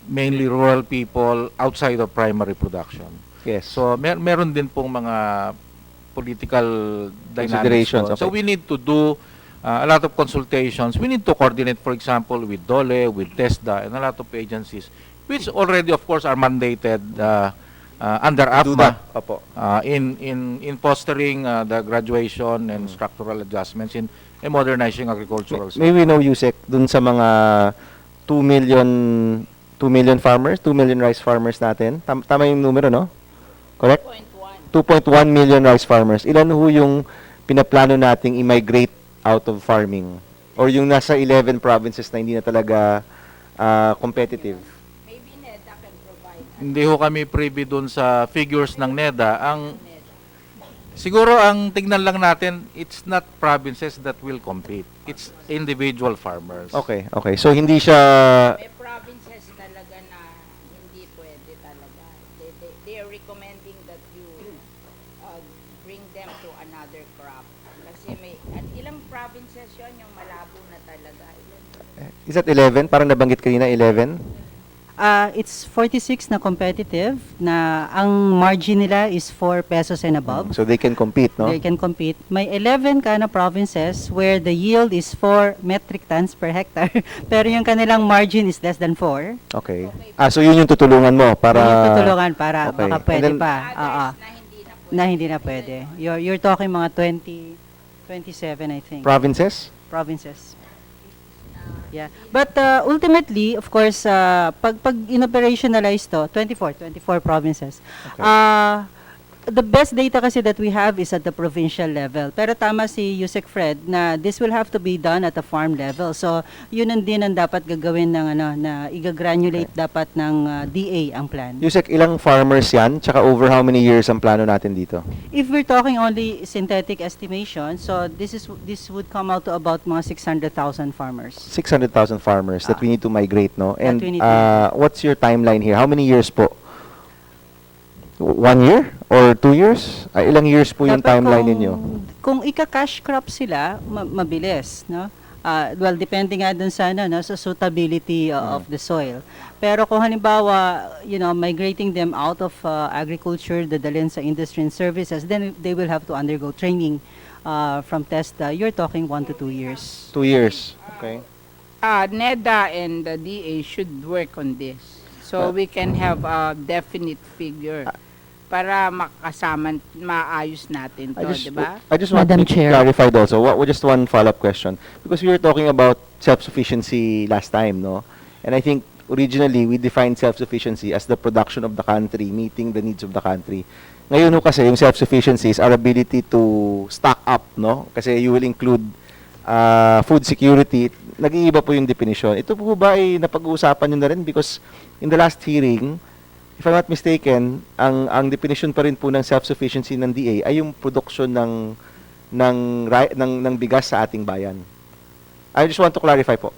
mainly rural people outside of primary production. Yes. So meron din pong mga political dynamics. Considerations, doon. So okay. we need to do a lot of consultations. We need to coordinate, for example, with DOLE, with TESDA, and a lot of agencies, which already, of course, are mandated under Do APMA that. Opo. in fostering the graduation and structural adjustments in modernizing agricultural sector. May we know, Yusek, dun sa mga 2 million farmers, 2 million rice farmers natin. Tama yung numero, no? Correct? 2.1 million rice farmers. Ilan ho yung pinaplano nating i-migrate out of farming? Or yung nasa 11 provinces na hindi na talaga competitive? Maybe NEDA can provide. Hindi ho kami privy dun sa figures ng NEDA. Siguro ang tignan lang natin, it's not provinces that will compete. It's individual farmers. Okay, okay. So, hindi siya... May provinces talaga na hindi pwede talaga. They are recommending that you bring them to another crop. Kasi may ilang provinces yun yung malabo na talaga. Is that 11? Parang nabanggit kanina, 11? It's 46 na competitive, na ang margin nila is 4 pesos and above. So, they can compete, no? They can compete. May 11 ka na provinces where the yield is 4 metric tons per hectare, pero yung kanilang margin is less than 4. Okay. So yun yung tutulungan mo para... Yung tutulungan para Okay. baka pwede And then- pa. Others na hindi na pwede. Na hindi na pwede. You're talking mga 27, I think. Provinces? Provinces. Yeah. But ultimately, of course, pag in-operationalize to, 24 provinces. The best data kasi that we have is at the provincial level. Pero tama si Yusek Fred na this will have to be done at the farm level. So, yun din ang dapat gagawin ng na i-granulate dapat ng DA ang plan. Yusek, ilang farmers yan? Tsaka over how many years ang plano natin dito? If we're talking only synthetic estimation, so this would come out to about mga 600,000 farmers. 600,000 farmers that we need to migrate, no? And we need to what's your timeline here? How many years po? 1 year? Or 2 years? Ilang years po yung Dapat timeline ninyo? Kung ika-cash crop sila, mabilis, no? Well, depende nga dun sa, sa suitability of the soil. Pero kung halimbawa, migrating them out of agriculture, dadalhin sa industry and services, then they will have to undergo training from TESDA. You're talking 1 to 2 years. 2 years. Okay. NEDA and the DA should work on this. So we can have a definite figure para maayos natin to, di ba? I just want Madam to Chair. clarify also, just one follow-up question. Because we were talking about self-sufficiency last time, no? And I think originally we defined self-sufficiency as the production of the country, meeting the needs of the country. Ngayon ho kasi yung self-sufficiency is our ability to stock up, no? Kasi you will include food security. Nag-iiba po yung definition. Ito po ba ay napag-uusapan nyo na rin? Because in the last hearing, if I'm not mistaken, ang definition pa rin po ng self-sufficiency ng DA ay yung production ng bigas sa ating bayan. I just want to clarify po.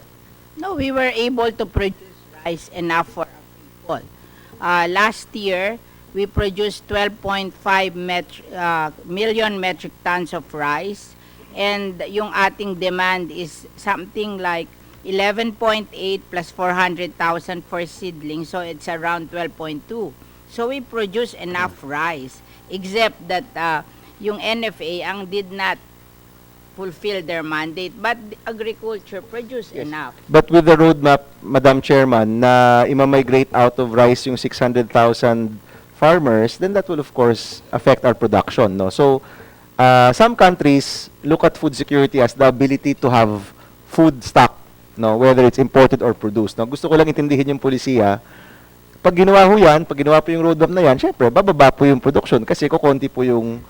No, we were able to produce rice enough for our people. Last year, we produced 12.5 million metric tons of rice, and yung ating demand is something like 11.8 plus 400,000 for seedling, so it's around 12.2. So we produce enough rice, except that yung NFA ang did not fulfill their mandate, but the agriculture produced enough. But with the roadmap, Madam Chairman, na imamigrate out of rice yung 600,000 farmers, then that will of course affect our production, no? So some countries look at food security as the ability to have food stock no, whether it's imported or produced. No, gusto ko lang intindihin yung polisiya. Pag ginawa ho yan, pag ginawa po yung roadmap na yan, syempre, bababa po yung production kasi kukonti po yung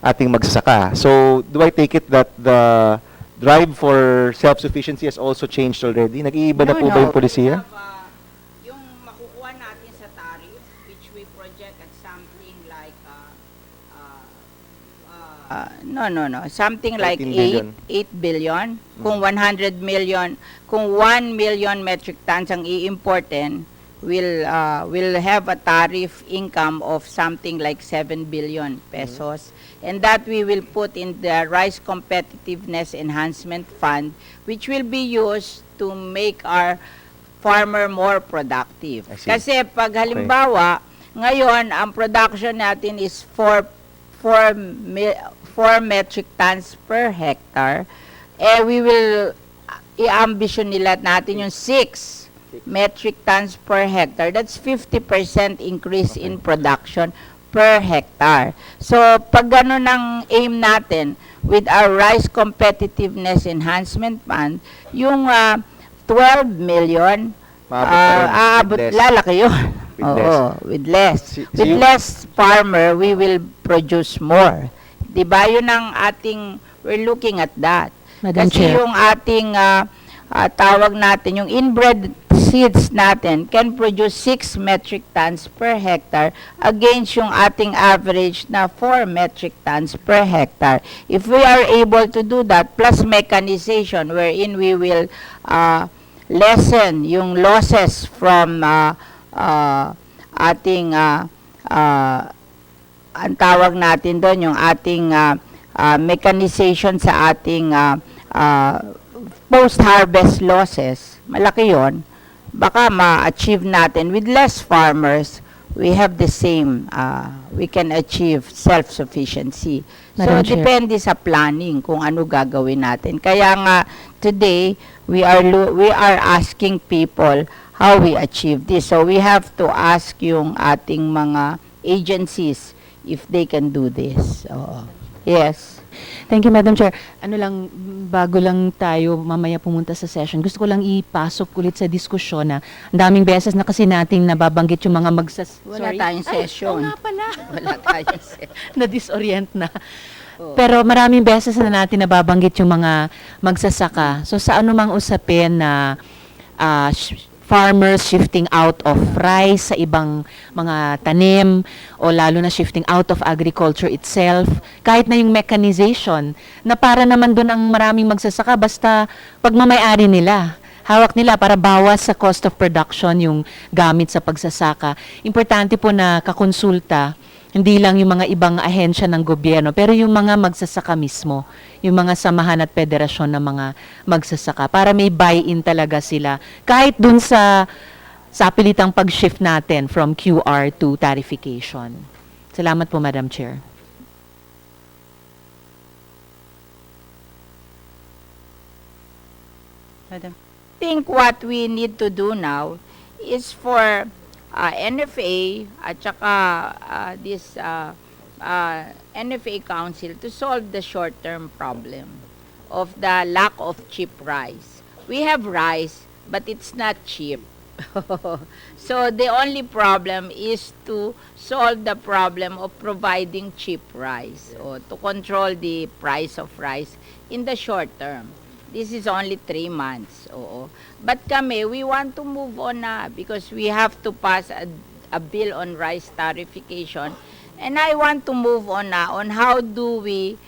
ating magsasaka. So, do I take it that the drive for self-sufficiency has also changed already? Nag-iiba na po ba yung polisiya? Yung makukuha natin sa tariff, which we project at something like, something like 13 billion. 8 billion. Kung 100 million, kung 1 million metric tons ang i-importin, will have a tariff income of something like 7 billion pesos. And that we will put in the Rice Competitiveness Enhancement Fund, which will be used to make our farmer more productive. I see. Kasi pag halimbawa, ngayon, ang production natin is 4 metric tons per hectare, we will i-ambition nila natin yung 6 metric tons per hectare. That's 50% increase in production per hectare. So, pag gano'n ang aim natin with our Rice Competitiveness Enhancement Fund, yung 12 million, Maabot pa ron. With less. lalaki yun. With less. With less. With less farmer, we will produce more. Diba? Yun ang ating, we're looking at that. Madam Kasi Chair. yung ating tawag natin, yung inbred seeds natin can produce 6 metric tons per hectare against yung ating average na 4 metric tons per hectare. If we are able to do that, plus mechanization wherein we will lessen yung losses from ating ang tawag natin doon, yung ating mechanization sa ating post-harvest losses, malaki yon, baka ma-achieve natin with less farmers, we have the same, we can achieve self-sufficiency. So, Madam Chair. depende sa planning kung ano gagawin natin. Kaya nga, today, we are asking people how we achieve this. So, we have to ask yung ating mga agencies if they can do this. Yes. Thank you, Madam Chair. Ano lang, bago lang tayo mamaya pumunta sa session, gusto ko lang ipasok ulit sa diskusyon na ang daming beses na kasi nating nababanggit yung mga Wala tayong session. Oo nga pala. Wala tayong session. Na-disorient na. Pero maraming beses na natin nababanggit yung mga magsasaka. So sa anumang usapin na farmers shifting out of rice sa ibang mga tanim o lalo na shifting out of agriculture itself, kahit na yung mechanization na para naman doon ang maraming magsasaka basta pagmamayari nila. Hawak nila para bawas sa cost of production yung gamit sa pagsasaka. Importante po na kakonsulta, hindi lang yung mga ibang ahensya ng gobyerno, pero yung mga magsasaka mismo, yung mga samahan at federasyon ng mga magsasaka, para may buy-in talaga sila. Kahit dun sa pilitang pag-shift natin from QR to tariffication. Salamat po, Madam Chair. Madam. I think what we need to do now is for NFA at saka this NFA Council to solve the short-term problem of the lack of cheap rice. We have rice, but it's not cheap. So the only problem is to solve the problem of providing cheap rice or to control the price of rice in the short term. This is only 3 months. Oo. But kami, we want to move on na because we have to pass a bill on rice tariffication. And I want to move on na on how do we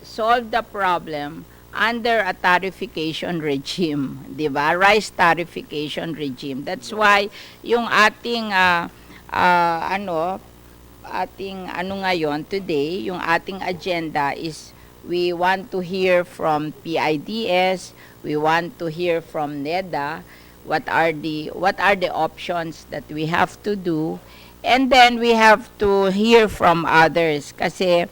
solve the problem under a tariffication regime. Diba? Rice tariffication regime. That's why yung ating ngayon today, yung ating agenda is we want to hear from PIDS, we want to hear from NEDA, what are the options that we have to do, and then we have to hear from others kasi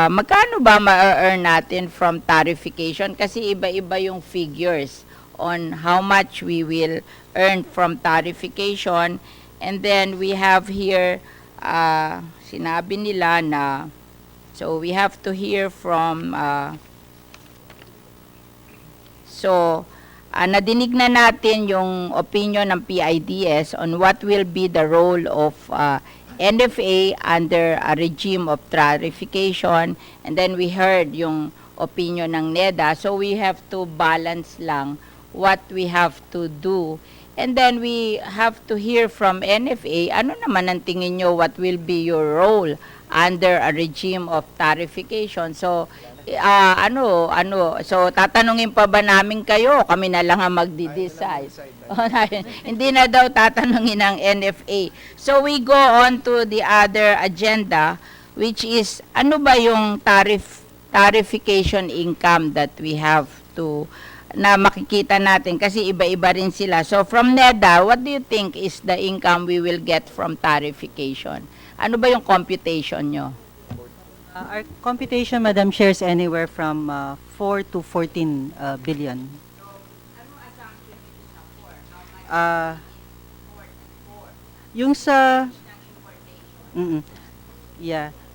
magkano ba ma-earn natin from tariffication kasi iba-iba yung figures on how much we will earn from tariffication, and then we have here sinabi nila na so we have to hear from nadinig na natin yung opinion ng PIDS on what will be the role of NFA under a regime of tariffication, and then we heard yung opinion ng NEDA, so we have to balance lang what we have to do. And then we have to hear from NFA, ano naman ang tingin nyo, what will be your role under a regime of tariffication? So, so tatanungin pa ba namin kayo? Kami na lang ang magdi-decide. Hindi na daw tatanungin ng NFA. So, we go on to the other agenda, which is, ano ba yung tariffication income that we have to na makikita natin kasi iba-iba rin sila. So from NEDA, what do you think is the income we will get from tariffication? Ano ba yung computation nyo? Our computation, Madam Chair, is anywhere from 4 to 14 billion. Yung sa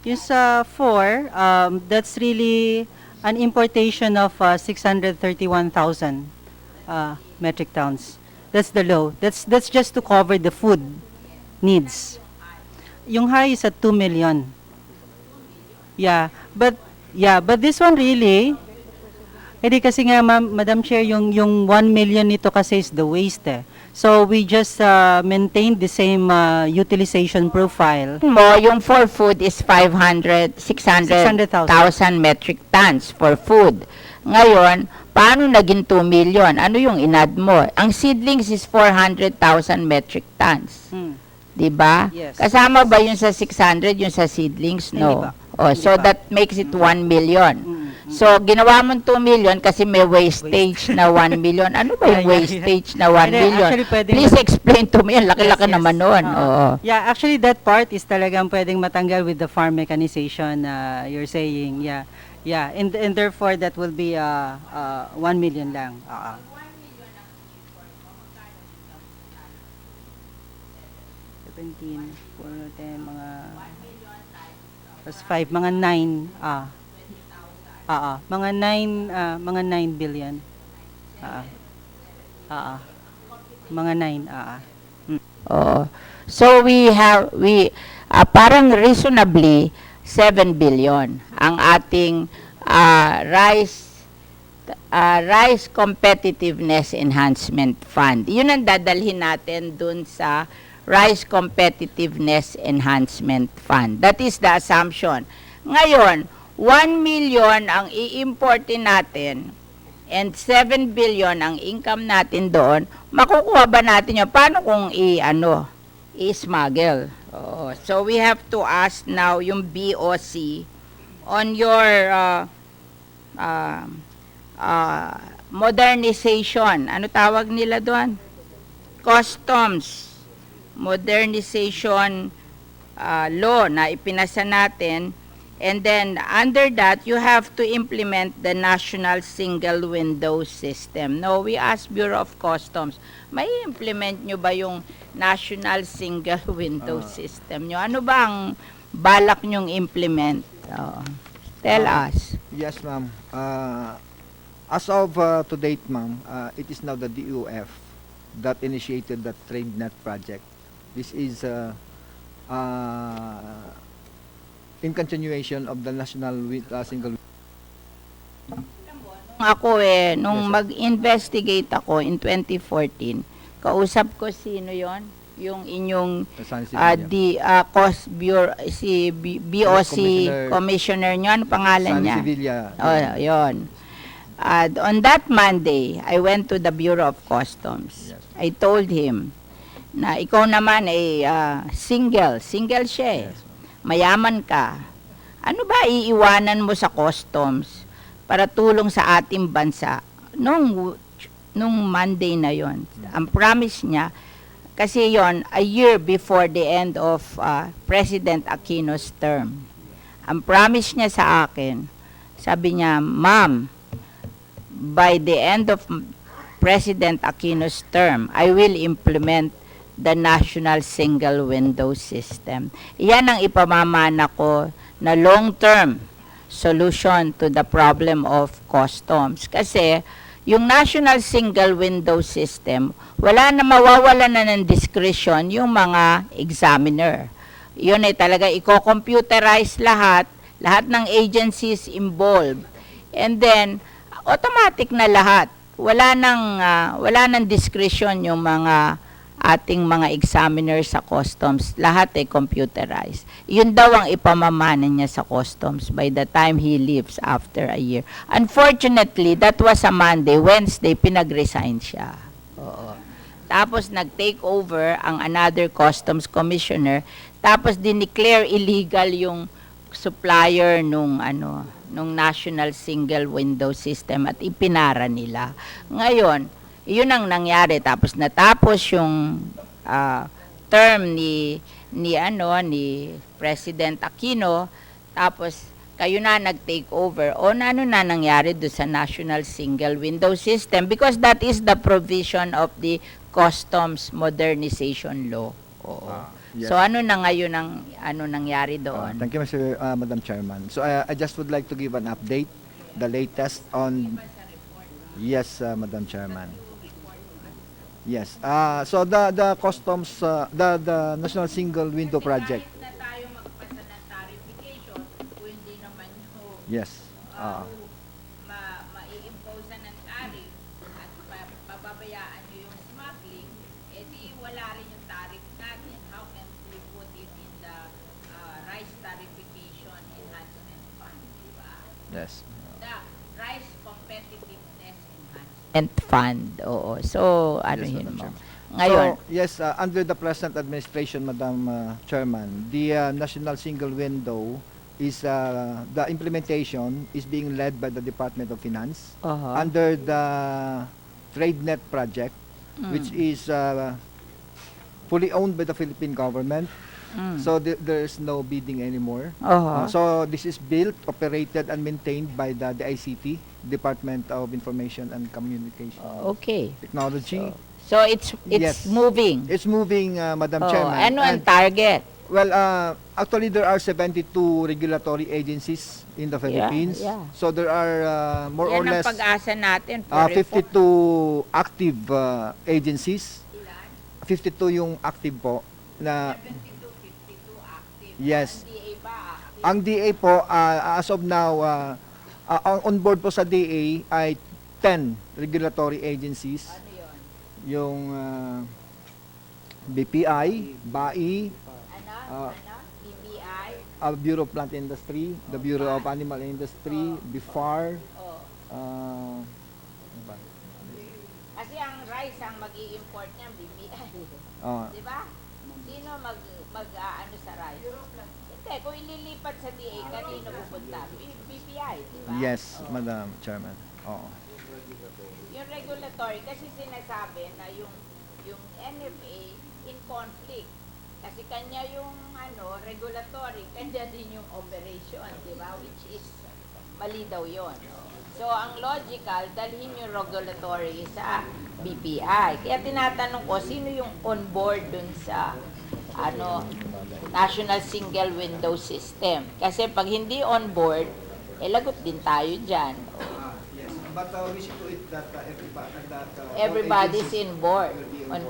yung sa 4, that's really an importation of 631,000 metric tons. That's the low. That's just to cover the food needs. Yung high is at 2 million. But this one really, hindi kasi nga Madam Chair, yung 1 million nito kasi is the waste eh. So we just maintain the same utilization profile. Yung for food is 600,000 metric tons for food. Ngayon, paano naging 2 million? Ano yung inad mo? Ang seedlings is 400,000 metric tons. Diba? Yes. Kasama ba yung sa 600, yung sa seedlings? No. So that makes it 1 million. So, ginawa mong 2 million kasi may wastage na 1 million. Ano ba yung wastage na 1 million? Please explain to me. Laki-laki naman nun. Yeah, actually that part is talagang pwedeng matanggal with the farm mechanization you're saying. And therefore that will be 1 million lang. 17, 4, 10, mga plus 5, mga 9, mga 9 billion. Mga 9, So parang reasonably 7 billion ang ating rice competitiveness enhancement fund. Yun ang dadalhin natin dun sa rice competitiveness enhancement fund. That is the assumption. Ngayon, 1 million ang i-importin natin and 7 billion ang income natin doon, makukuha ba natin yun? Paano kung i-smuggle? So we have to ask now yung BOC on your modernization. Ano tawag nila doon? Customs modernization law na ipinasa natin. And then, under that, you have to implement the National Single Window System. No, we asked Bureau of Customs, may implement nyo ba yung National Single Window System nyo? Ano ba ang balak nyong implement? Tell us. Yes, ma'am. As of to date, ma'am, it is now the DOF that initiated the TradeNet project. This is in continuation of the National Single. Ako nung mag-investigate ako in 2014, kausap ko sino yon, yung inyong Cost Bureau, si BOC Commissioner nyo, ano pangalan niya? Yun. On that Monday, I went to the Bureau of Customs. Yes. I told him na ikaw naman ay single siya. Yes. Mayaman ka. Ano ba iiwanan mo sa customs para tulong sa ating bansa nung Monday na yon? Ang promise niya, kasi yon a year before the end of President Aquino's term. Ang promise niya sa akin, sabi niya, Ma'am, by the end of President Aquino's term, I will implement the National Single Window System. Iyan ang ipamamana ko na long-term solution to the problem of customs. Kasi yung National Single Window System, wala na, mawawala na ng discretion yung mga examiner. Yun ay talaga i-computerize lahat ng agencies involved. And then, automatic na lahat. Wala nang discretion yung mga ating mga examiners sa customs. Lahat ay computerized. Yun daw ang ipamamana niya sa customs by the time he leaves after a year. Unfortunately, that was a Monday. Wednesday, pinag-resign siya. Oo. Tapos nag-take over ang another customs commissioner. Tapos dineclare illegal yung supplier nung National Single Window System at ipinara nila. Ngayon, yun ang nangyari. Tapos natapos yung term ni President Aquino. Tapos kayo na nag-take over. O ano na nangyari do sa National Single Window System? Because that is the provision of the Customs Modernization Law. Oo. Yes. So ano na ngayon ang nangyari doon? Thank you, Madam Chairman. So I just would like to give an update, the latest on... Yes, Madam Chairman. Yes. So the customs, the National Single Window Project. Kahit na tayo magpasa ng tariffication, kung hindi naman yung Yes. mai-impose ng tariff at pababayaan nyo yung smuggling, edi wala rin yung tariff natin. How can we put it in the rice tariffication enhancement fund, di ba? Yes. The rice competitiveness enhancement fund, oo. So, ano Yes, yun Madam mo? Chairman. Ngayon, So, yes, under the present administration, Madam Chairman, the National Single Window is the implementation is being led by the Department of Finance under the TradeNet project, which is fully owned by the Philippine government. So there is no bidding anymore. So this is built, operated, and maintained by the ICT, Department of Information and Communication okay. Technology. So it's Yes. moving. It's moving, Madam Chairman. Ano ang And, target? well, actually there are 72 regulatory agencies in the Philippines. yeah. So there are more or Yan ang less pag-asa natin for reform. 52 active agencies. 52 yung active po na 52 active. yes. Ang DA ba active? Ang DA po as of now on board po sa DA ay 10 regulatory agencies. Ano yun? Yung BPI, BAI, BPI? Bureau of Plant Industry, the Bureau of Animal Industry, BIFAR. ano ba? Kasi ang rice ang mag-i-import niya, BPI. Di ba? Sino mag-ano sa rice? Hindi, kung ililipat sa DA, kanino pupunta? BPI, di ba? Yes, Madam Chairman. Oo. Yung regulatory, kasi sinasabi na yung NFA in conflict. Kasi kanya yung regulatory, kanya din yung operation, di ba? Which is, mali daw yun. So, ang logical, dalhin yung regulatory sa BPI. Kaya tinatanong ko, sino yung on board dun sa National Single Window System? Kasi pag hindi on board, lagot din tayo dyan. Yes, but we see to it that Everybody's on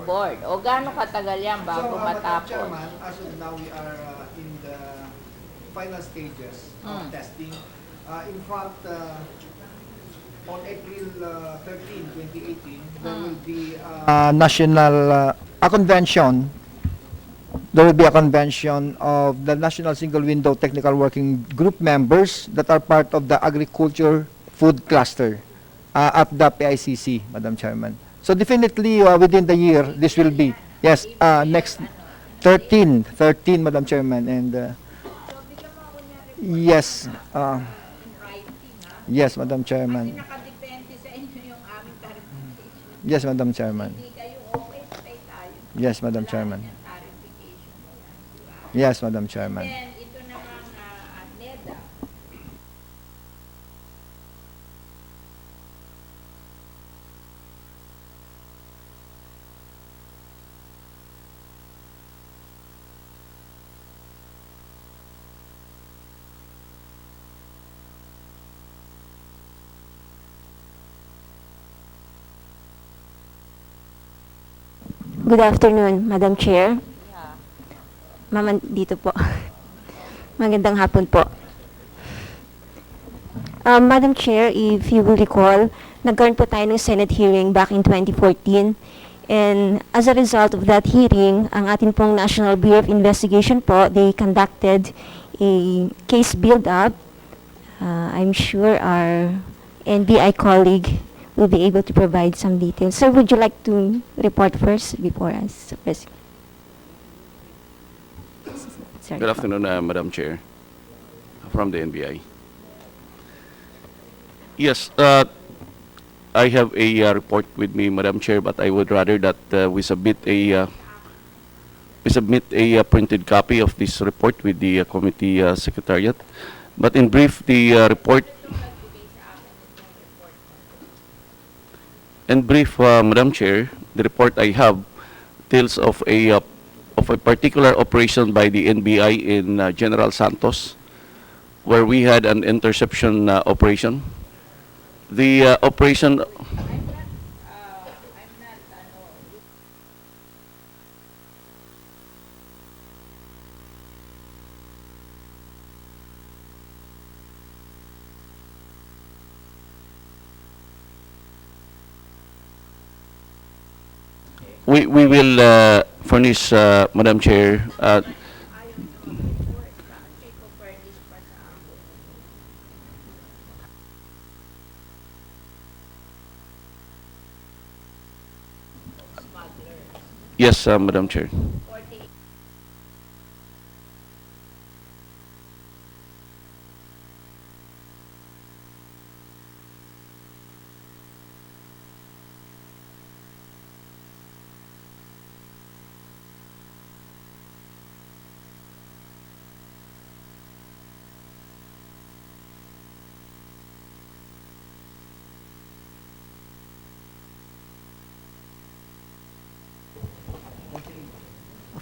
board. O gaano katagal yan bago Madam matapos? Chairman, as of now we are in the final stages of testing. In fact, on April 13, 2018, there will be a convention. There will be a convention of the National Single Window Technical Working Group members that are part of the agriculture food cluster at the PICC, Madam Chairman. So definitely within the year, this will be, yes, next 13, Madam Chairman, and yes, yes, Madam Chairman. Nakadepende sa inyo yung aming tariffication. Yes, Madam Chairman. Hindi kayo okay, patay tayo. Yes, Madam Chairman. Tariffication. Yes, Madam Chairman. Then, ito namang NEDA. Good afternoon, Madam Chair. Ma'am, dito po. Magandang hapon po. Madam Chair, if you will recall, nagkaroon po tayo ng Senate hearing back in 2014. And as a result of that hearing, ang ating pong National Bureau of Investigation po, they conducted a case build-up. I'm sure our NBI colleague will be able to provide some details. Sir, would you like to report first before us? Sorry. Good afternoon, Madam Chair, from the NBI. Yes, I have a report with me, Madam Chair, but I would rather that we submit a printed copy of this report with the committee secretariat. But in brief, the report. In brief, Madam Chair, the report I have tells of a particular operation by the NBI in General Santos, where we had an interception operation. The operation. We will furnish, Madam Chair, yes, Madam Chair.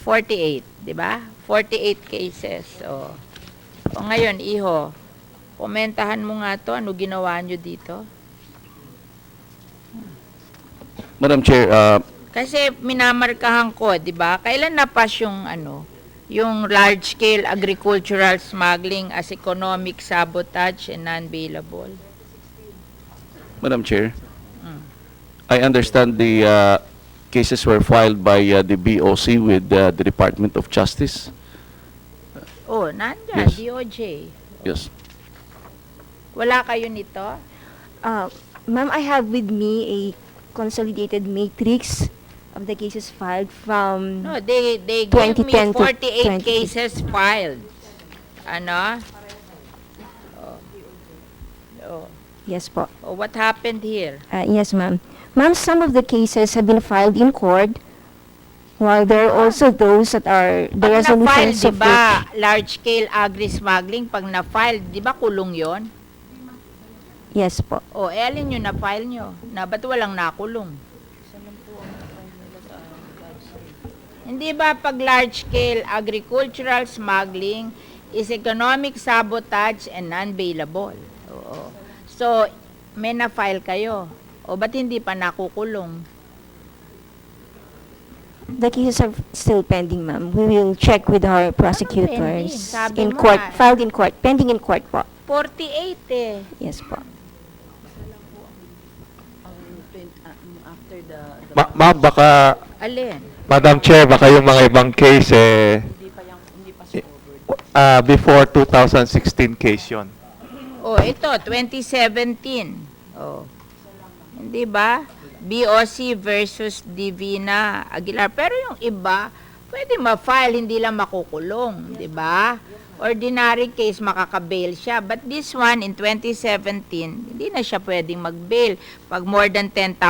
$48, di ba? 48 cases. O ngayon, Iho, komentahan mo nga to, ano ginawa nyo dito? Madam Chair, Kasi minamarkahan ko, di ba? Kailan napas yung yung large-scale agricultural smuggling as economic sabotage and non-bailable? Madam Chair, I understand the cases were filed by the BOC with the Department of Justice. Oh, nandyan, Yes. DOJ. Yes. Wala kayo nito? Ma'am, I have with me a consolidated matrix of the cases filed from No, they gave me 2010 to 48 cases filed. Ano? Oh. Yes po. Oh, what happened here? Yes, ma'am. Ma'am, some of the cases have been filed in court, while there are also those that are the Pag na-file, resolutions di of ba, large-scale agri-smuggling, pag na-file, di ba kulong yon? Yes po. O, alin yung na-file nyo? Ba't walang nakulong? Hindi ba pag large-scale agricultural smuggling is economic sabotage and non-bailable? Oo. So, may na-file kayo. O, ba't hindi pa nakukulong? The cases are still pending, ma'am. We will check with our prosecutors Sabi in mo court, nga. filed in court, pending in court po. 48 eh. Yes po. Ma'am, baka, Alin? Madam Chair, baka yung mga ibang case, before 2016 case yun. O, ito, 2017. O. Hindi ba? BOC versus Divina Aguilar. Pero yung iba, pwede ma-file, hindi lang makukulong. Di ba? Ordinary case, makaka-bail siya. But this one, in 2017, hindi na siya pwedeng mag-bail pag more than 10,000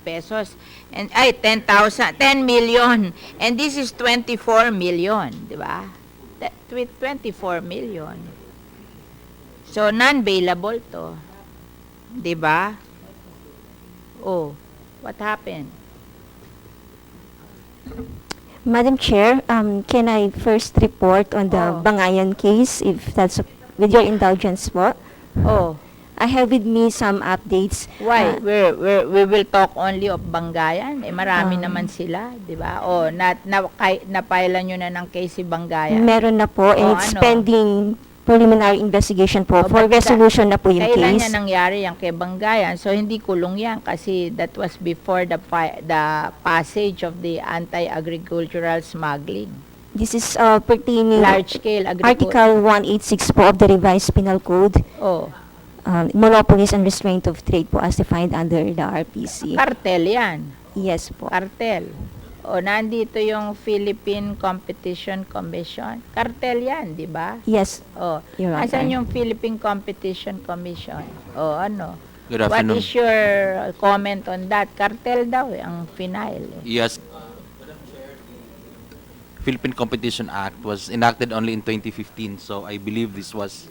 pesos. And, 10,000, 10 million. And this is 24 million. Di ba? 24 million. So, non-bailable to. Di ba? Oh, what happened? Madam Chair, can I first report on the Oh. Bangayan case, if that's with your indulgence po? Oh, I have with me some updates. Why? We will talk only of Bangayan. Marami naman sila, di ba? O, napailan nyo na ng case si Bangayan. Meron na po, and it's pending preliminary investigation po. For resolution na po yung Kailan case. yan nangyari yan kay Bangayan? So, hindi kulong yan kasi that was before the passage of the anti-agricultural smuggling. This is pertaining Large-scale Article 186 po of the Revised Penal Code. Oh, Monopolies and restraint of trade po as defined under the RPC. cartel yan. Yes po. Cartel. O, nandito yung Philippine Competition Commission. Cartel yan, di ba? Yes, O, Your Honor. asan yung Philippine Competition Commission? O, ano? Good What afternoon. is your comment on that? Cartel daw ang final. Yes. Philippine Competition Act was enacted only in 2015, so I believe this was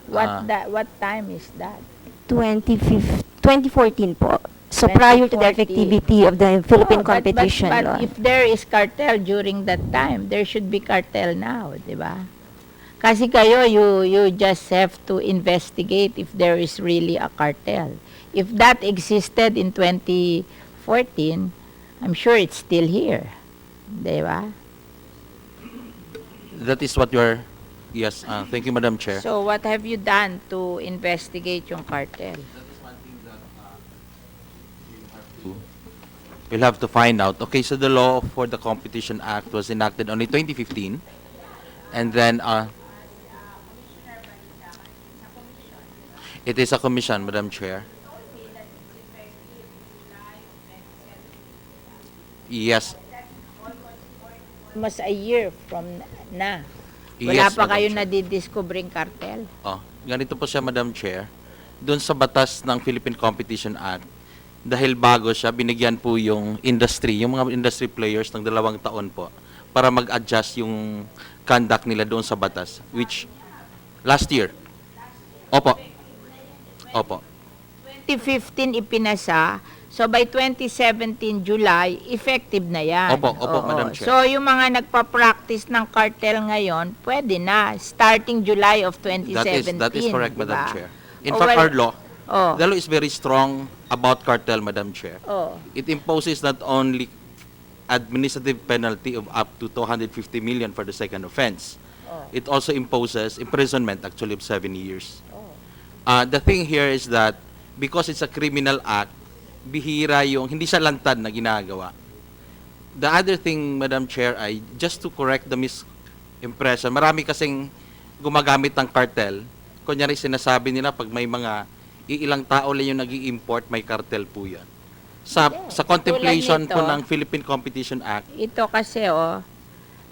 What time is that? 2014 po. So prior to the 2014. effectivity of the Philippine Oh, competition but law. if there is cartel during that time, there should be cartel now, di ba? Kasi kayo, you just have to investigate if there is really a cartel. If that existed in 2014, I'm sure it's still here. Di ba? that is what you're. Yes. Thank you, Madam Chair. So what have you done to investigate yung cartel? We'll have to find out. Okay, so the law for the Competition Act was enacted only 2015, and then it is a commission, Madam Chair. Yes. Almost a year from na. Wala Yes, pa Madam kayo Chair. nadidiscovering cartel? Ganito po siya, Madam Chair. Doon sa batas ng Philippine Competition Act, dahil bago siya, binigyan po yung industry, yung mga industry players ng 2 taon po para mag-adjust yung conduct nila doon sa batas, which last year. Opo. 2015 ipinasa, so by 2017 July, effective na yan. Opo, Oo. Madam Chair. So yung mga nagpa-practice ng cartel ngayon, pwede na, starting July of 2017. That is correct, Madam diba? Chair. In Oh, fact, well, our law, Oh. the law is very strong about cartel, Madam Chair. Oh. It imposes not only administrative penalty of up to 250 million for the second offense. It also imposes imprisonment actually of 7 years. The thing here is that because it's a criminal act, bihira yung hindi siya lantad na ginagawa. The other thing, Madam Chair, ay just to correct the misimpression. Marami kasing gumagamit ng cartel. Kunyari sinasabi nila pag may mga ilang tao lang yung nag-i-import, may cartel po yan. Sa contemplation Tulad po nito. ng Philippine Competition Act, Ito kasi,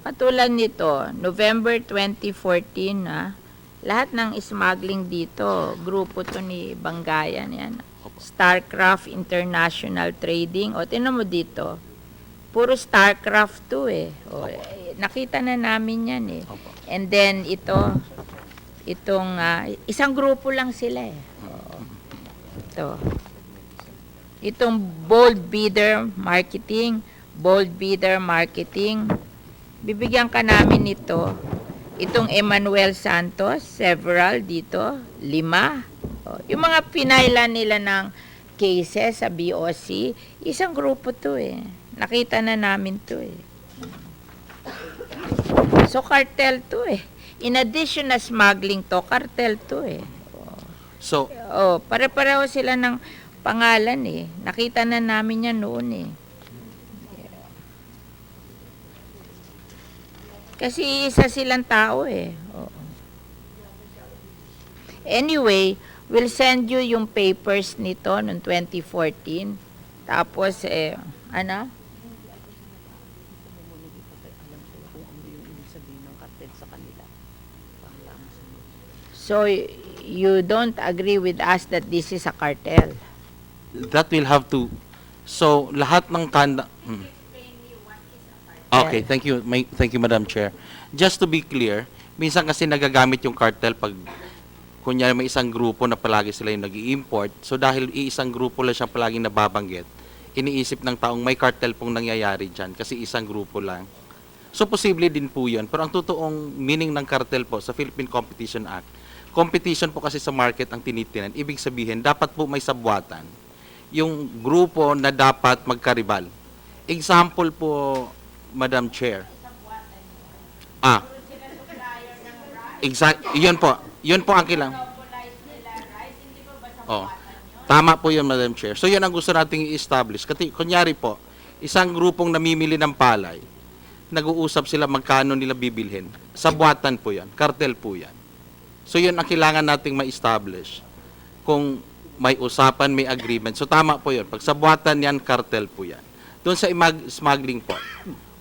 katulad nito, November 2014, lahat ng smuggling dito, grupo to ni Bangayan, yan. Starcraft International Trading. Tinan mo dito, puro Starcraft to nakita na namin yan And then itong isang grupo lang sila Ito. Itong bold bidder marketing, bibigyan ka namin nito. Itong Emmanuel Santos, several dito, 5. Yung mga pinailan nila ng cases sa BOC, isang grupo to Nakita na namin to So cartel to In addition na smuggling to, cartel to so pare-pareho sila ng pangalan Nakita na namin yan noon Kasi isa silang tao Anyway, we'll send you yung papers nito noong 2014. Tapos, ano? So, you don't agree with us that this is a cartel? that will have to, so lahat ng Okay, thank you, Madam Chair. Just to be clear, minsan kasi nagagamit yung cartel pag kunyari may isang grupo na palagi sila yung nag-i-import, so dahil iisang grupo lang siya palaging nababanggit, iniisip ng taong may cartel pong nangyayari dyan kasi isang grupo lang. So posible din po yun. Pero ang totoong meaning ng cartel po sa Philippine Competition Act, competition po kasi sa market ang tinitinan. Ibig sabihin, dapat po may sabwatan. Yung grupo na dapat magkaribal. Example po, Madam Chair. Yun po ang kilang. Oh. Tama po yun, Madam Chair. So, yun ang gusto nating i-establish. Kunyari po, isang grupong namimili ng palay, nag-uusap sila magkano nila bibilhin. Sabwatan po yan. Cartel po yan. So, yun ang kailangan nating ma-establish. Kung may usapan, may agreement. So, tama po yun. Pag sabwatan yan, cartel po yan. Doon sa smuggling po,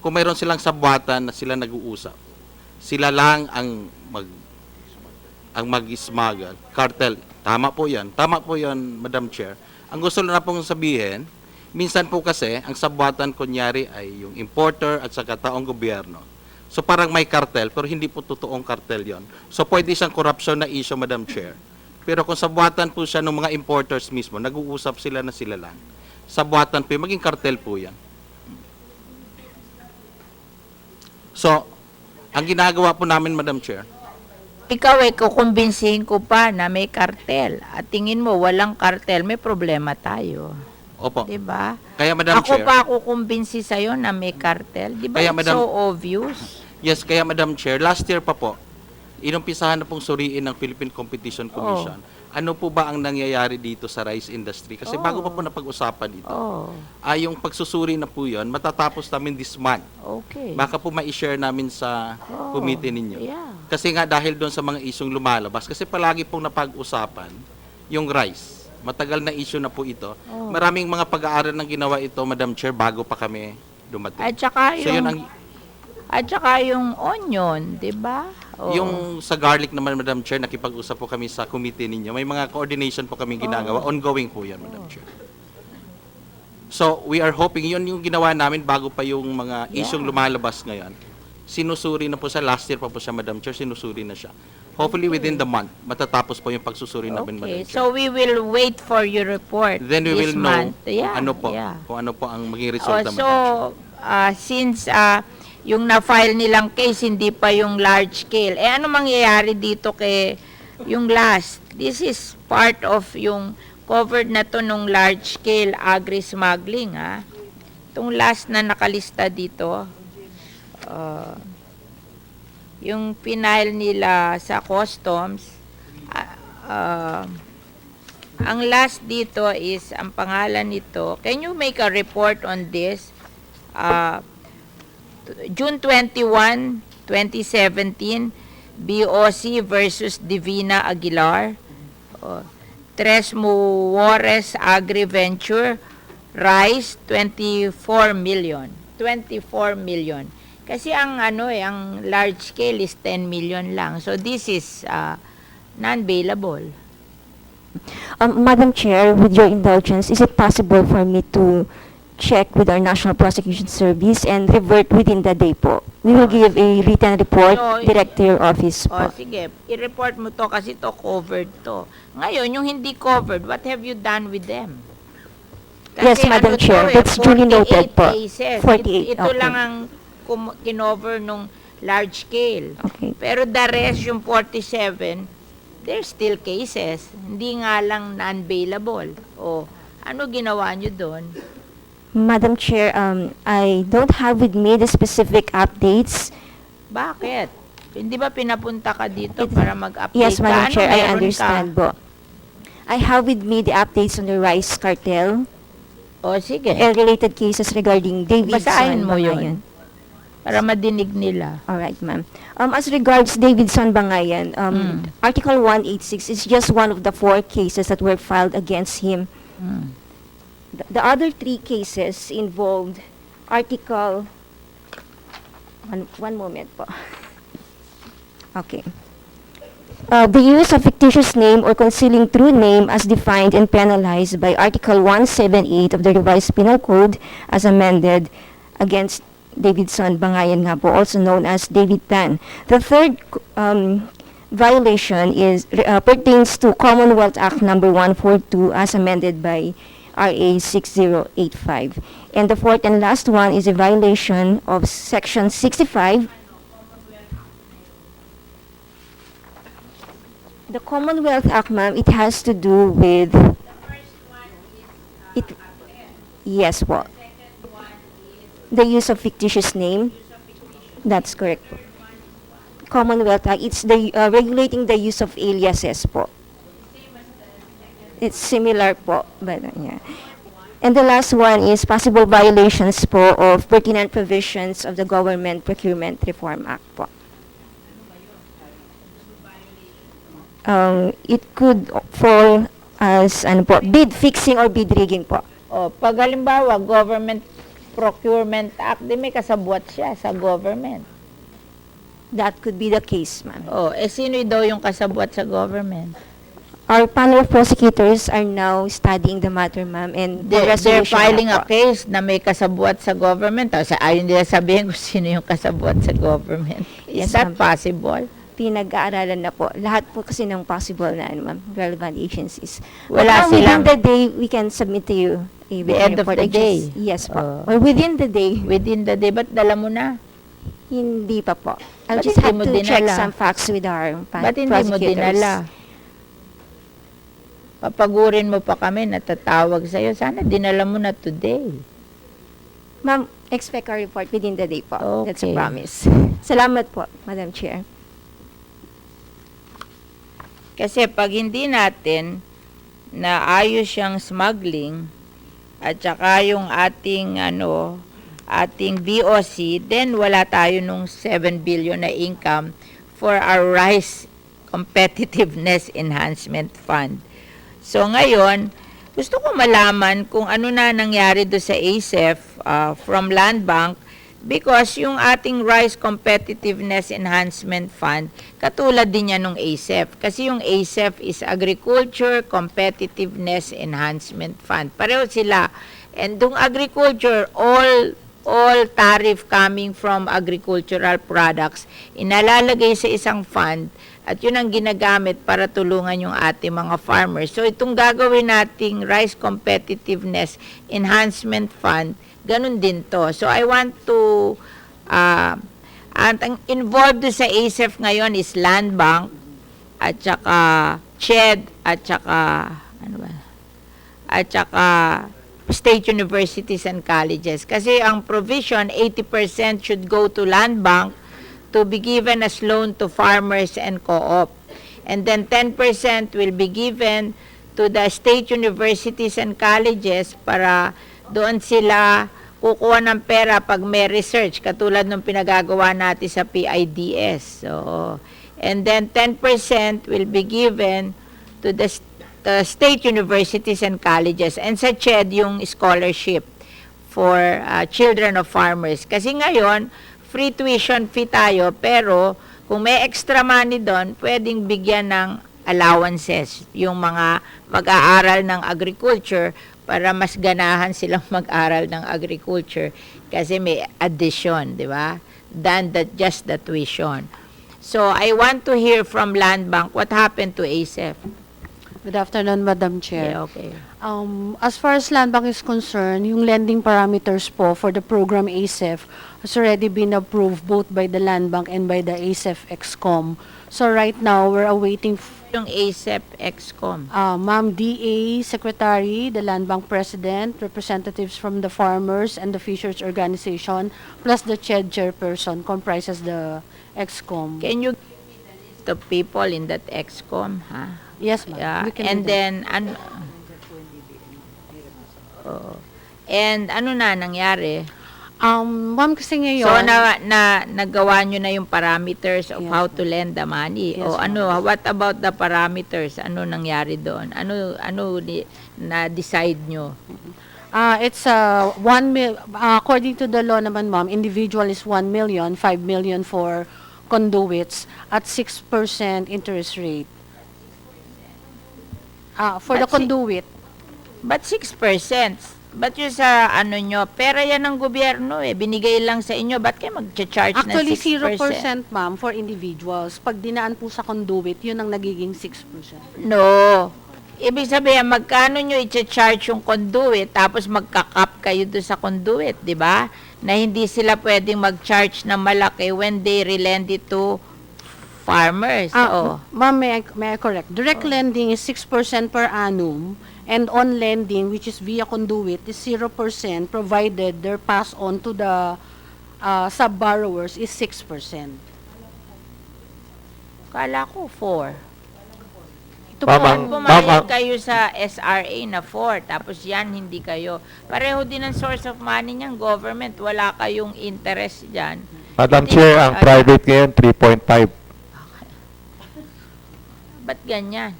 kung mayroon silang sabwatan na sila nag-uusap, sila lang ang mag-smuggle. Cartel. Tama po yan. Tama po yan, Madam Chair. Ang gusto na pong sabihin, minsan po kasi, ang sabwatan kunyari ay yung importer at saka taong gobyerno. So parang may cartel, pero hindi po totoong cartel yon. So pwede siyang corruption na issue, Madam Chair. Pero kung sabwatan po siya ng mga importers mismo, nag-uusap sila na sila lang. Sabwatan po, maging cartel po yan. So, ang ginagawa po namin, Madam Chair, Ikaw ay kukumbinsihin ko pa na may kartel. At tingin mo, walang kartel, may problema tayo. opo. Diba? Kaya, Madam Ako Chair, pa kukumbinsi sa'yo na may kartel. Diba Kaya, it's Madam- so obvious? yes, kaya Madam Chair, last year pa po, inumpisahan na pong suriin ng Philippine Competition Commission. Ano po ba ang nangyayari dito sa rice industry? Kasi bago pa po napag-usapan ito, yung pagsusuri na po yun, matatapos namin this month. Okay. Baka po ma-share namin sa committee ninyo. Yeah. Kasi nga dahil doon sa mga isyong lumalabas, kasi palagi pong napag-usapan yung rice. Matagal na issue na po ito. Maraming mga pag-aaral ng ginawa ito, Madam Chair, bago pa kami dumating. At saka So yun yung, yung onion, di ba? Yung sa garlic naman, Madam Chair, nakipag-usap po kami sa committee ninyo. May mga coordination po kami ginagawa. Ongoing po yan, Madam Chair. So, we are hoping, yun yung ginawa namin bago pa yung mga isyong lumalabas ngayon. Sinusuri na po sa last year pa po siya, Madam Chair, sinusuri na siya. Hopefully within the month, matatapos po yung pagsusuri namin, Madam Chair. So we will wait for your report Then we this will know month. Yeah, kung ano po ang maging result naman. So, since yung na-file nilang case, hindi pa yung large scale. Ano mangyayari dito kay yung last? This is part of yung covered na to nung large scale agri-smuggling, ha? Itong last na nakalista dito, yung pinile nila sa customs, ang last dito is, ang pangalan nito, can you make a report on this? June 21, 2017, BOC versus Divina Aguilar. Tres Muores Agri-Venture, rice, 24 million. 24 million. Kasi ang ang large scale is 10 million lang. So this is non-bailable. Madam Chair, with your indulgence, is it possible for me to check with our National Prosecution Service and revert within the day po? We will give a written report So, direct to your office po. Sige, i-report mo to kasi to covered to. Ngayon, yung hindi covered, what have you done with them? Yes, Madam Chair, that's duly noted po. 48 cases. 48, Ito okay. lang ang kinover nung large scale. Okay. Pero the rest, yung 47, there's still cases. Hindi nga lang non-bailable. Ano ginawa nyo doon? Madam Chair, I don't have with me the specific updates. Bakit? Hindi ba pinapunta ka dito para mag-update Yes, ka? Madam Chair, I meron understand ka? po. I have with me the updates on the rice cartel Sige. and related cases regarding Davidson. Basahin mo Bangayan. yun. Para madinig nila. All right, ma'am. As regards Davidson Bangayan, Article 186 is just one of the 4 cases that were filed against him. The other 3 cases involved Article... One moment po. Okay. The use of fictitious name or concealing true name as defined and penalized by Article 178 of the Revised Penal Code as amended against Davidson Bangayan nga po, also known as David Tan. The third violation pertains to Commonwealth Act number 142 as amended by RA 6085. And the fourth and last one is a violation of Section 65. The Commonwealth Act, ma'am, it has to do with it. Yes, po. The use of fictitious name. That's correct. Po. Commonwealth Act, it's the regulating the use of aliases, po. It's similar, po, but yeah. And the last one is possible violations, po, of pertinent provisions of the Government Procurement Reform Act, po. It could fall as ano po, bid fixing or bid rigging po. O, pag halimbawa, Government Procurement Act, di may kasabwat siya sa government. That could be the case, ma'am. O, sino daw yung kasabwat sa government? Our panel of prosecutors are now studying the matter, ma'am, and They're resolution filing na a po. case na may kasabwat sa government. Tapos ayaw nila sabihin kung sino yung kasabwat sa government. Is Yes, that ma'am. possible? Pinag-aaralan na po. Lahat po kasi ng possible na, ano, ma'am, relevant agencies. Wala But, silang- within the day, we can submit to you a The end of report. the day? Yes po. Oh. Or within the day. Within the day, ba't dala mo na? Hindi pa po. I'll Ba't just hindi have mo to check dinala? some facts with our Ba't hindi mo prosecutors. dinala? Papagurin mo pa kami, natatawag sa'yo. Sana dinala mo na today. Ma'am, expect our report within the day po. That's a Okay. promise. Salamat po, Madam Chair. Kasi pag hindi natin naayos yung smuggling at saka yung ating ating BOC, then wala tayo nung 7 billion na income for our rice competitiveness enhancement fund. So ngayon, gusto ko malaman kung ano na nangyari do sa ACEF from Land Bank, because yung ating Rice Competitiveness Enhancement Fund, katulad din yan ng ACEF. Kasi yung ACEF is Agriculture Competitiveness Enhancement Fund. Pareho sila. And yung agriculture, all tariff coming from agricultural products, inalalagay sa isang fund at yun ang ginagamit para tulungan yung ating mga farmers. So itong gagawin nating Rice Competitiveness Enhancement Fund, ganun din to. So I want to, ang involved sa ACEF ngayon is Land Bank, at saka CHED, at saka, at saka state universities and colleges. Kasi ang provision, 80% should go to Land Bank to be given as loan to farmers and co-op. And then 10% will be given to the state universities and colleges para doon sila kukuha ng pera pag may research, katulad ng pinagagawa natin sa PIDS. So, and then 10% will be given to the state universities and colleges. And sa CHED, yung scholarship for children of farmers. Kasi ngayon, free tuition fee tayo, pero kung may extra money doon, pwedeng bigyan ng allowances yung mga mag-aaral ng agriculture para mas ganahan silang mag-aral ng agriculture kasi may addition, di ba? Than just the tuition. So, I want to hear from Land Bank what happened to ACEF. Good afternoon, Madam Chair. Yeah, okay. As far as Land Bank is concerned, yung lending parameters po for the program ACEF has already been approved both by the Land Bank and by the ACEF EXCOM. So right now, we're awaiting yung ACEF EXCOM. Ma'am, DA Secretary, the Land Bank President, representatives from the farmers and the fishers organization, plus the CHED chairperson comprises the EXCOM. Can you give me the list of people in that EXCOM, ha? Yes, ma'am. Yeah. We can And do that. then, and ano na nangyari? Ma'am, kasi ngayon... So, nagawa nyo na yung parameters of how to lend the money? Yes, O ano, what about the parameters? Ano nangyari doon? Ano na-decide nyo? It's 1 mil, according to the law naman, ma'am, individual is 1 million, 5 million for conduits at 6% interest rate. For the But conduit. But 6%? Ba't yung sa ano nyo, pera yan ng gobyerno binigay lang sa inyo, ba't kayo mag-charge na 6%? Actually, 0%, ma'am, for individuals. Pag dinaan po sa conduit, yun ang nagiging 6%. No. Ibig sabihin, magkano nyo i-charge yung conduit, tapos magka-cap kayo doon sa conduit, di ba? Na hindi sila pwedeng mag-charge na malaki when they relend it to farmers. Oh. Ma'am, may I correct? Direct lending is 6% per annum, and on lending, which is via conduit, is 0% provided they're passed on to the sub-borrowers is 6%. Kala ko 4. Ito po, Pumayag kayo sa SRA na 4, tapos yan hindi kayo. Pareho din ang source of money niyang government. Wala kayong interest dyan. Madam Hindi Chair, ang private ngayon 3.5. Ba't ganyan?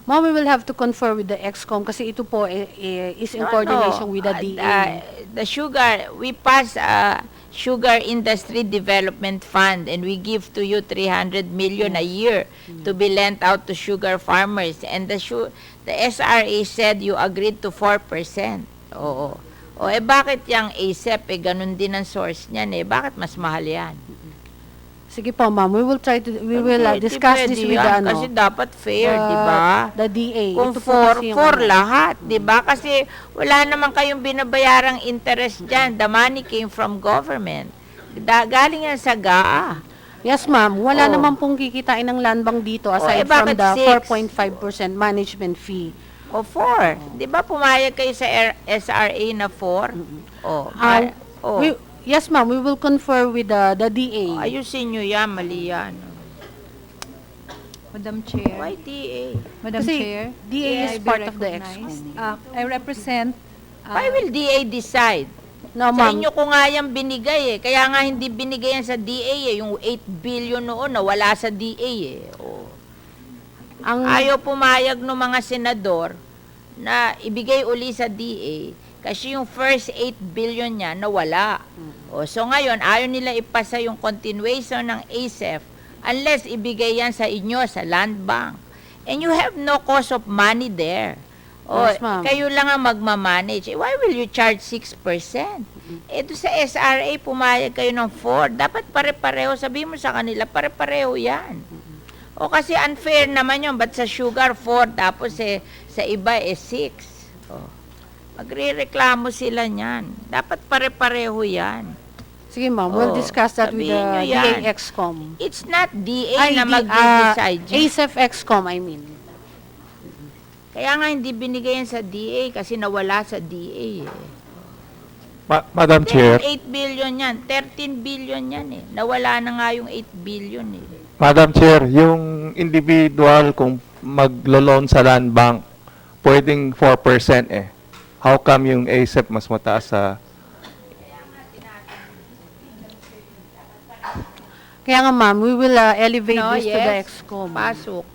Ma'am, we will have to confer with the EXCOM kasi ito po is in coordination with the DA. The sugar, we pass Sugar Industry Development Fund and we give to you 300 million a year to be lent out to sugar farmers. And the SRA said you agreed to 4%. Oo. O bakit yung ACEF, ganun din ang source niyan Bakit mas mahal yan? Sige po, ma'am. We will discuss this with the Kasi dapat fair, di ba? The DA. Kung Ito po kasi for lahat, di ba? Kasi wala naman kayong binabayarang interest dyan. The money came from government. Galing yan sa GAA. Yes, ma'am. Wala naman pong kikitain ng land bank dito aside from the 4.5% management fee. O 4. Di ba pumayag kayo sa SRA na 4? Yes, ma'am. We will confer with the DA. Ayusin nyo yan, mali yan. Madam Chair. Why DA? Madam Kasi Chair. DA is may I be part of the recognized? EXCOM. I represent. Why will DA decide? No, Sa ma'am. inyo ko nga yan binigay Kaya nga hindi binigay yan sa DA Yung 8 billion noon na wala sa DA Ayaw pumayag ng mga senador na ibigay uli sa DA kasi yung first 8 billion niya nawala. So ngayon, ayaw nila ipasa yung continuation ng ACEF unless ibigay yan sa inyo, sa land bank. And you have no cost of money there. Yes, ma'am. Kayo lang ang magmamanage. Why will you charge 6%? Ito sa SRA, pumayag kayo ng 4. Dapat pare-pareho. Sabihin mo sa kanila, pare-pareho yan. O kasi unfair naman yun. Ba't sa sugar 4, tapos sa iba 6. Magre-reklamo sila niyan. Dapat pare-pareho yan. Sige, ma'am. We'll discuss that with the DA EXCOM. It's not DA na mag-decide. ACEF EXCOM, I mean. Kaya nga hindi binigay yan sa DA kasi nawala sa DA Madam Chair. 8 billion yan. 13 billion yan Nawala na nga yung 8 billion Madam Chair, yung individual kung maglo-loan sa land bank, pwedeng 4% How come yung ACEF mas mataas sa... Kaya nga, ma'am, we will elevate this to the EXCOM. Pasok.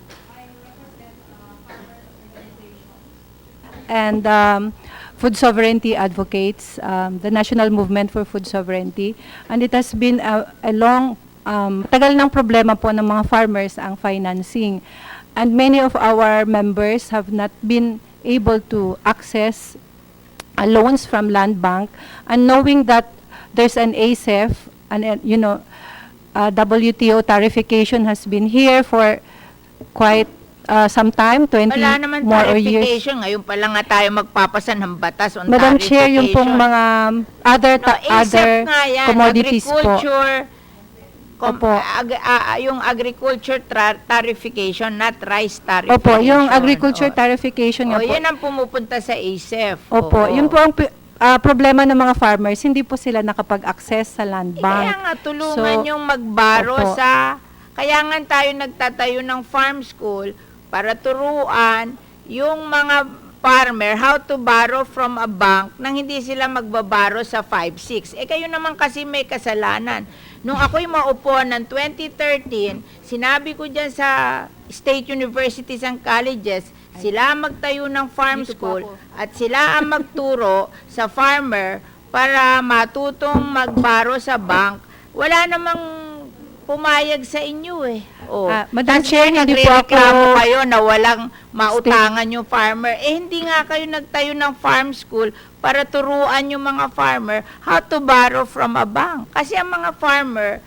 And food sovereignty advocates the National Movement for Food Sovereignty. And it has been a long, tagal ng problema po ng mga farmers ang financing. And many of our members have not been able to access loans from land bank, and knowing that there's an ACEF and WTO tariffication has been here for quite some time, 20 Wala naman more or years. tarification. Ngayon pa lang nga tayo magpapasa ng batas on Madam Chair, yung pong mga other ACEF nga yan, commodities po. agriculture, Opo. Yung agriculture tarification, not rice tarification. Opo, yung agriculture tarification nga po. Yan ang pumupunta sa ACEF. Opo, yun po ang problema ng mga farmers, hindi po sila nakapag-access sa land bank. Kaya nga, tulungan yung magbaro opo. Kaya nga tayo nagtatayo ng farm school para turuan yung mga farmer how to borrow from a bank nang hindi sila magbabaro sa 5-6. Kayo naman kasi may kasalanan. Nung ako'y maupo ng 2013, sinabi ko dyan sa state universities and colleges, sila magtayo ng farm school at sila ang magturo sa farmer para matutong magbaro sa bank. Wala namang pumayag sa inyo Madam Tas Chair, hindi po ako kayo na walang mautangan yung farmer. Hindi nga kayo nagtayo ng farm school para turuan yung mga farmer how to borrow from a bank. Kasi ang mga farmer,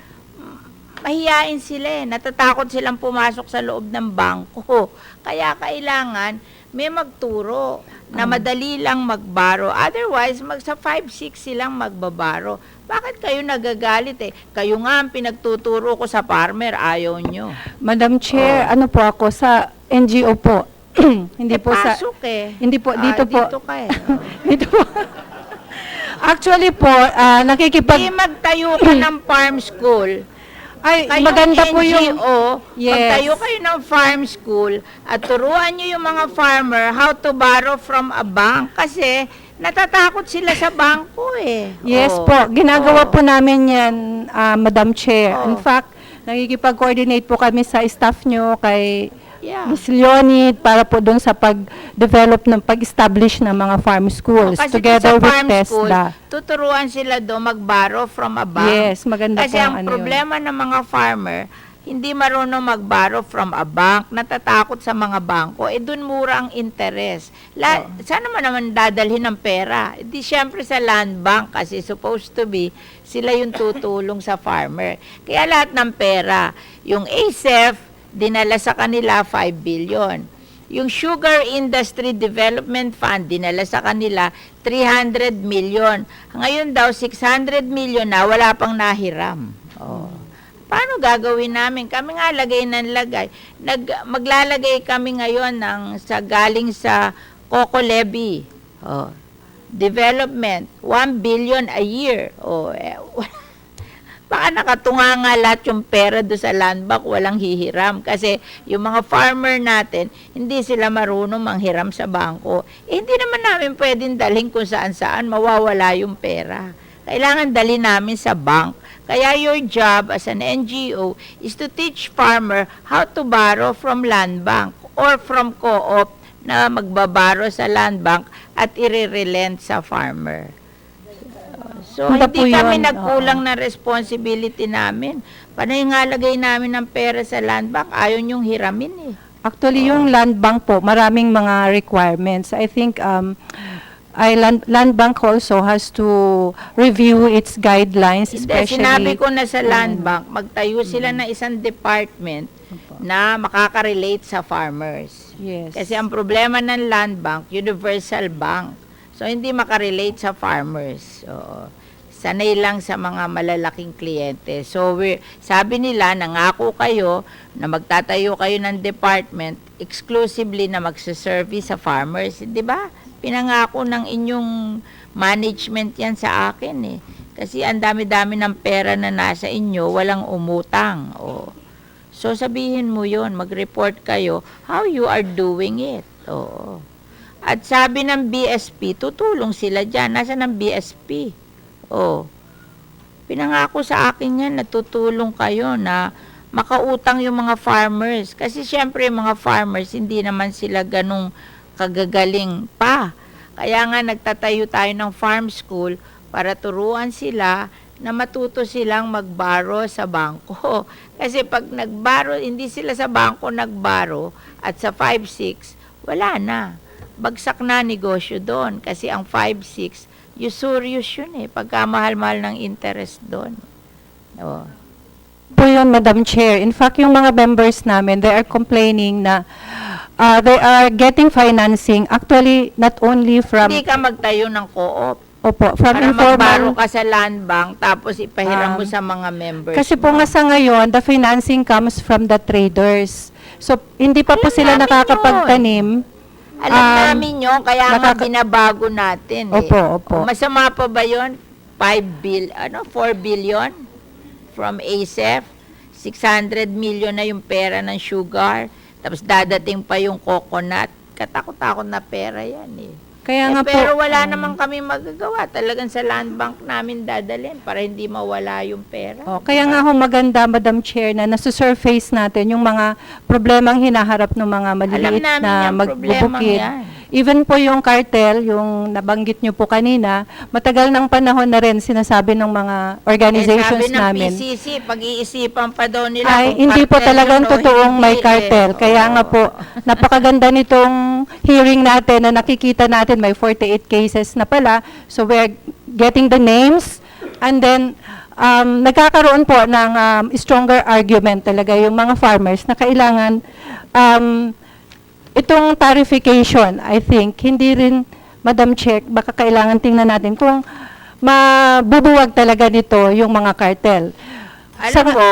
mahiyain sila natatakot silang pumasok sa loob ng bangko. Kaya kailangan may magturo na madali lang magbaro. Otherwise, sa 5-6 silang magbabaro. Bakit kayo nagagalit Kayo nga ang pinagtuturo ko sa farmer, ayaw nyo. Madam Chair, ano po ako sa NGO po. Hindi po sa pasok Hindi po dito po. Dito ka Dito po. Actually po, Hindi magtayo ka ng farm school. Ay, Kayong maganda po NGO, yung magtayo kayo ng farm school at turuan nyo yung mga farmer how to borrow from a bank kasi natatakot sila sa bangko Yes po, ginagawa po namin yan, Madam Chair. In fact, nakikipag-coordinate po kami sa staff nyo kay Ms. Leonid para po doon sa pag-develop pag-establish ng mga farm schools Kasi together sa with farm school, TESDA. tuturuan sila doon mag-borrow from a bank. Yes, maganda Kasi po ang problema ng mga farmer, hindi marunong mag-borrow from a bank, natatakot sa mga bangko, doon mura ang interest. Sana mo naman dadalhin ng pera? Di syempre sa land bank kasi supposed to be sila yung tutulong sa farmer. Kaya lahat ng pera, yung ACEF, dinala sa kanila 5 billion. Yung Sugar Industry Development Fund, dinala sa kanila 300 million. Ngayon daw, 600 million na, wala pang nahiram. Paano gagawin namin? Kami nga lagay ng lagay. Maglalagay kami ngayon galing sa Coco Levy. Development, 1 billion a year. Baka nakatunga nga lahat yung pera do sa land bank, walang hihiram. Kasi yung mga farmer natin, hindi sila marunong manghiram sa bangko. Hindi naman namin pwedeng dalhin kung saan-saan, mawawala yung pera. Kailangan dalhin namin sa bank. Kaya your job as an NGO is to teach farmer how to borrow from land bank or from co-op na magbabaro sa land bank at i-relent sa farmer. So, hindi kami nagkulang na responsibility namin. Panay nga lagay namin ng pera sa land bank, ayaw niyong hiramin Actually, yung land bank po, maraming mga requirements. I think land bank also has to review its guidelines, especially... Sinabi ko na sa land bank, magtayo sila na isang department na makaka-relate sa farmers. Yes. Kasi ang problema ng land bank, universal bank. So, hindi makarelate sa farmers. Sanay lang sa mga malalaking kliyente. So, sabi nila, nangako kayo na magtatayo kayo ng department exclusively na magsaservice sa farmers. Di ba? Pinangako ng inyong management yan sa akin Kasi ang dami-dami ng pera na nasa inyo, walang umutang. So, sabihin mo yon, mag-report kayo how you are doing it. At sabi ng BSP, tutulong sila dyan. Nasaan ang BSP? Pinangako sa akin yan, natutulong kayo na makautang yung mga farmers. Kasi syempre yung mga farmers, hindi naman sila ganong kagagaling pa. Kaya nga nagtatayo tayo ng farm school para turuan sila na matuto silang magbaro sa bangko. Kasi pag nagbaro, hindi sila sa bangko nagbaro at sa 5-6, wala na. Bagsak na negosyo doon kasi ang 5-6, usurious yun pagka mahal-mahal ng interest doon. Po yun, Madam Chair. In fact, yung mga members namin, they are complaining na they are getting financing actually not only from... Hindi ka magtayo ng co-op. Opo, from para informal... magbaro ka sa land bank tapos ipahiram mo sa mga members. Kasi po nga sa ngayon, the financing comes from the traders. So, hindi pa po sila nakakapagtanim. Alam namin yun, kaya nga binabago natin. Opo. Masama pa ba yun? 4 billion from ACEF, 600 million na yung pera ng sugar, tapos dadating pa yung coconut. Katakot-takot na pera yan Kaya nga pero po, wala namang kami magagawa. Talagang sa land bank namin dadalhin para hindi mawala yung pera. Kaya nga maganda, Madam Chair, na nasusurface natin yung mga problemang hinaharap ng mga maliliit na magbubukid. Even po yung cartel, yung nabanggit nyo po kanina, matagal ng panahon na rin sinasabi ng mga organizations namin. Sabi ng PCC, pag-iisipan pa daw nila ay, hindi po talagang totoong may cartel. Kaya nga po, napakaganda nitong hearing natin na nakikita natin may 48 cases na pala. So we're getting the names and then nagkakaroon po ng stronger argument talaga yung mga farmers na kailangan itong tariffication, I think, hindi rin, Madam Chair, baka kailangan tingnan natin kung mabubuwag talaga nito yung mga cartel. Alam mo,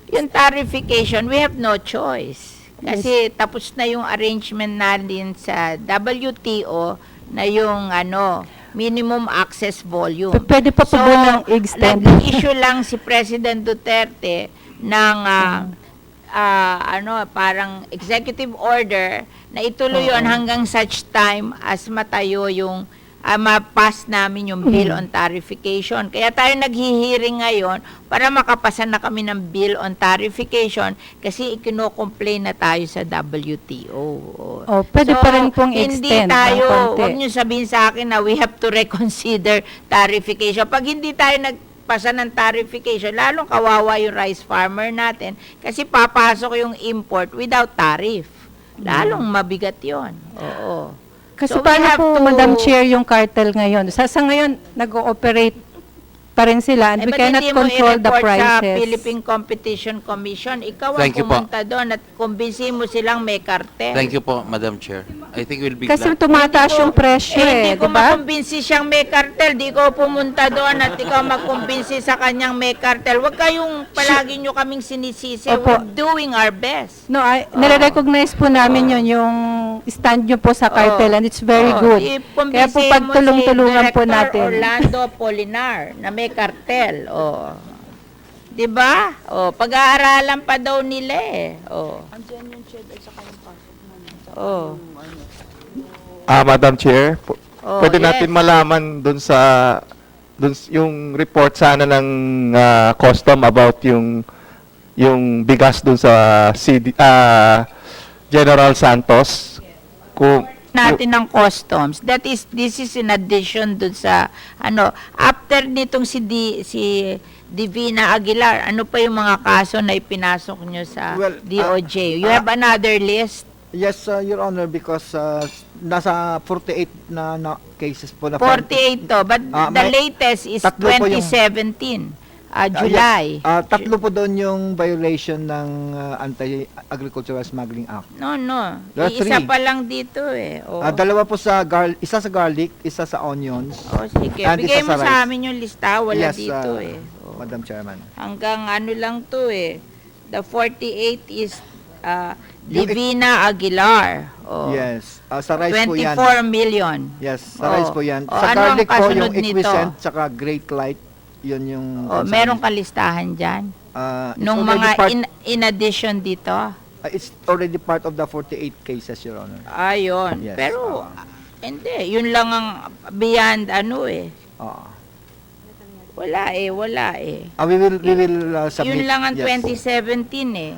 yung tariffication, we have no choice. Kasi tapos na yung arrangement natin sa WTO na yung minimum access volume. Pwede pa po ba ng extend? Nag-issue lang si President Duterte ng parang executive order na ituloy yun hanggang such time as matayo yung ma-pass namin yung bill on tariffication. Kaya tayo naghihiring ngayon para makapasa na kami ng bill on tariffication kasi ikino-complain na tayo sa WTO. Pwede pa rin pong extend. Hindi tayo, huwag niyo sabihin sa akin na we have to reconsider tariffication. Pag hindi tayo nagpasa ng tariffication, lalong kawawa yung rice farmer natin kasi papasok yung import without tariff. Lalong mabigat yon. Oo. Kasi So, we paano have po, to- Madam Chair, yung cartel ngayon? Sa ngayon, nag-ooperate pa rin sila and we ba't cannot hindi mo control the i-report sa prices. Philippine Competition Commission? Ikaw ang Thank you po. pumunta doon at kumbinsin mo silang may kartel. Thank you po, Madam Chair. I think we'll be Kasi glad. tumataas yung presyo Hindi ko di ba? makumbinsi siyang may kartel. Di ko pumunta doon at ikaw makumbinsi sa kanyang may kartel. Huwag kayong palagi nyo kaming sinisisi. Opo. We're doing our best. No, nare-recognize po namin yun, yung stand nyo po sa cartel and it's very good. Kaya po Ikumbinsi mo pagtulong-tulungan po Director natin. Orlando Polinar na may kartel. Di ba? Pag-aaralan pa daw nila eh. Madam Chair, pwede yes. natin malaman yung report sana ng custom about yung bigas dun sa General Santos. Kung Natin ng customs. This is in addition dun sa after nitong si Divina Aguilar, ano pa yung mga kaso na ipinasok nyo sa DOJ? You have another list? Yes, Your Honor, because nasa 48 na cases po na 48 to, but the latest is tatlo po yung- 2017, July. Tatlo po doon yung violation ng Anti-Agricultural Smuggling Act. No. There are Isa three. pa lang dito eh. Dalawa po isa sa garlic, isa sa onions. Sige, and bigay isa mo sa sa rice. amin yung lista. Wala Yes, dito eh. Madam Chairman. Hanggang lang to eh. The 48 is Divina Aguilar. Yes. Sa rice po yan. 24 million. Yes, sa rice po yan. Oh, Sa ano ang garlic po kasunod yung nito? Equisent tsaka Great Light. Yun yung... Meron kalistahan dyan? it's Nung already mga in addition dito? it's already part of the 48 cases, Your Honor. Ayun. Yes. Pero, hindi. Yun lang ang beyond Wala eh. We will submit. Yun lang ang yes. 2017 eh.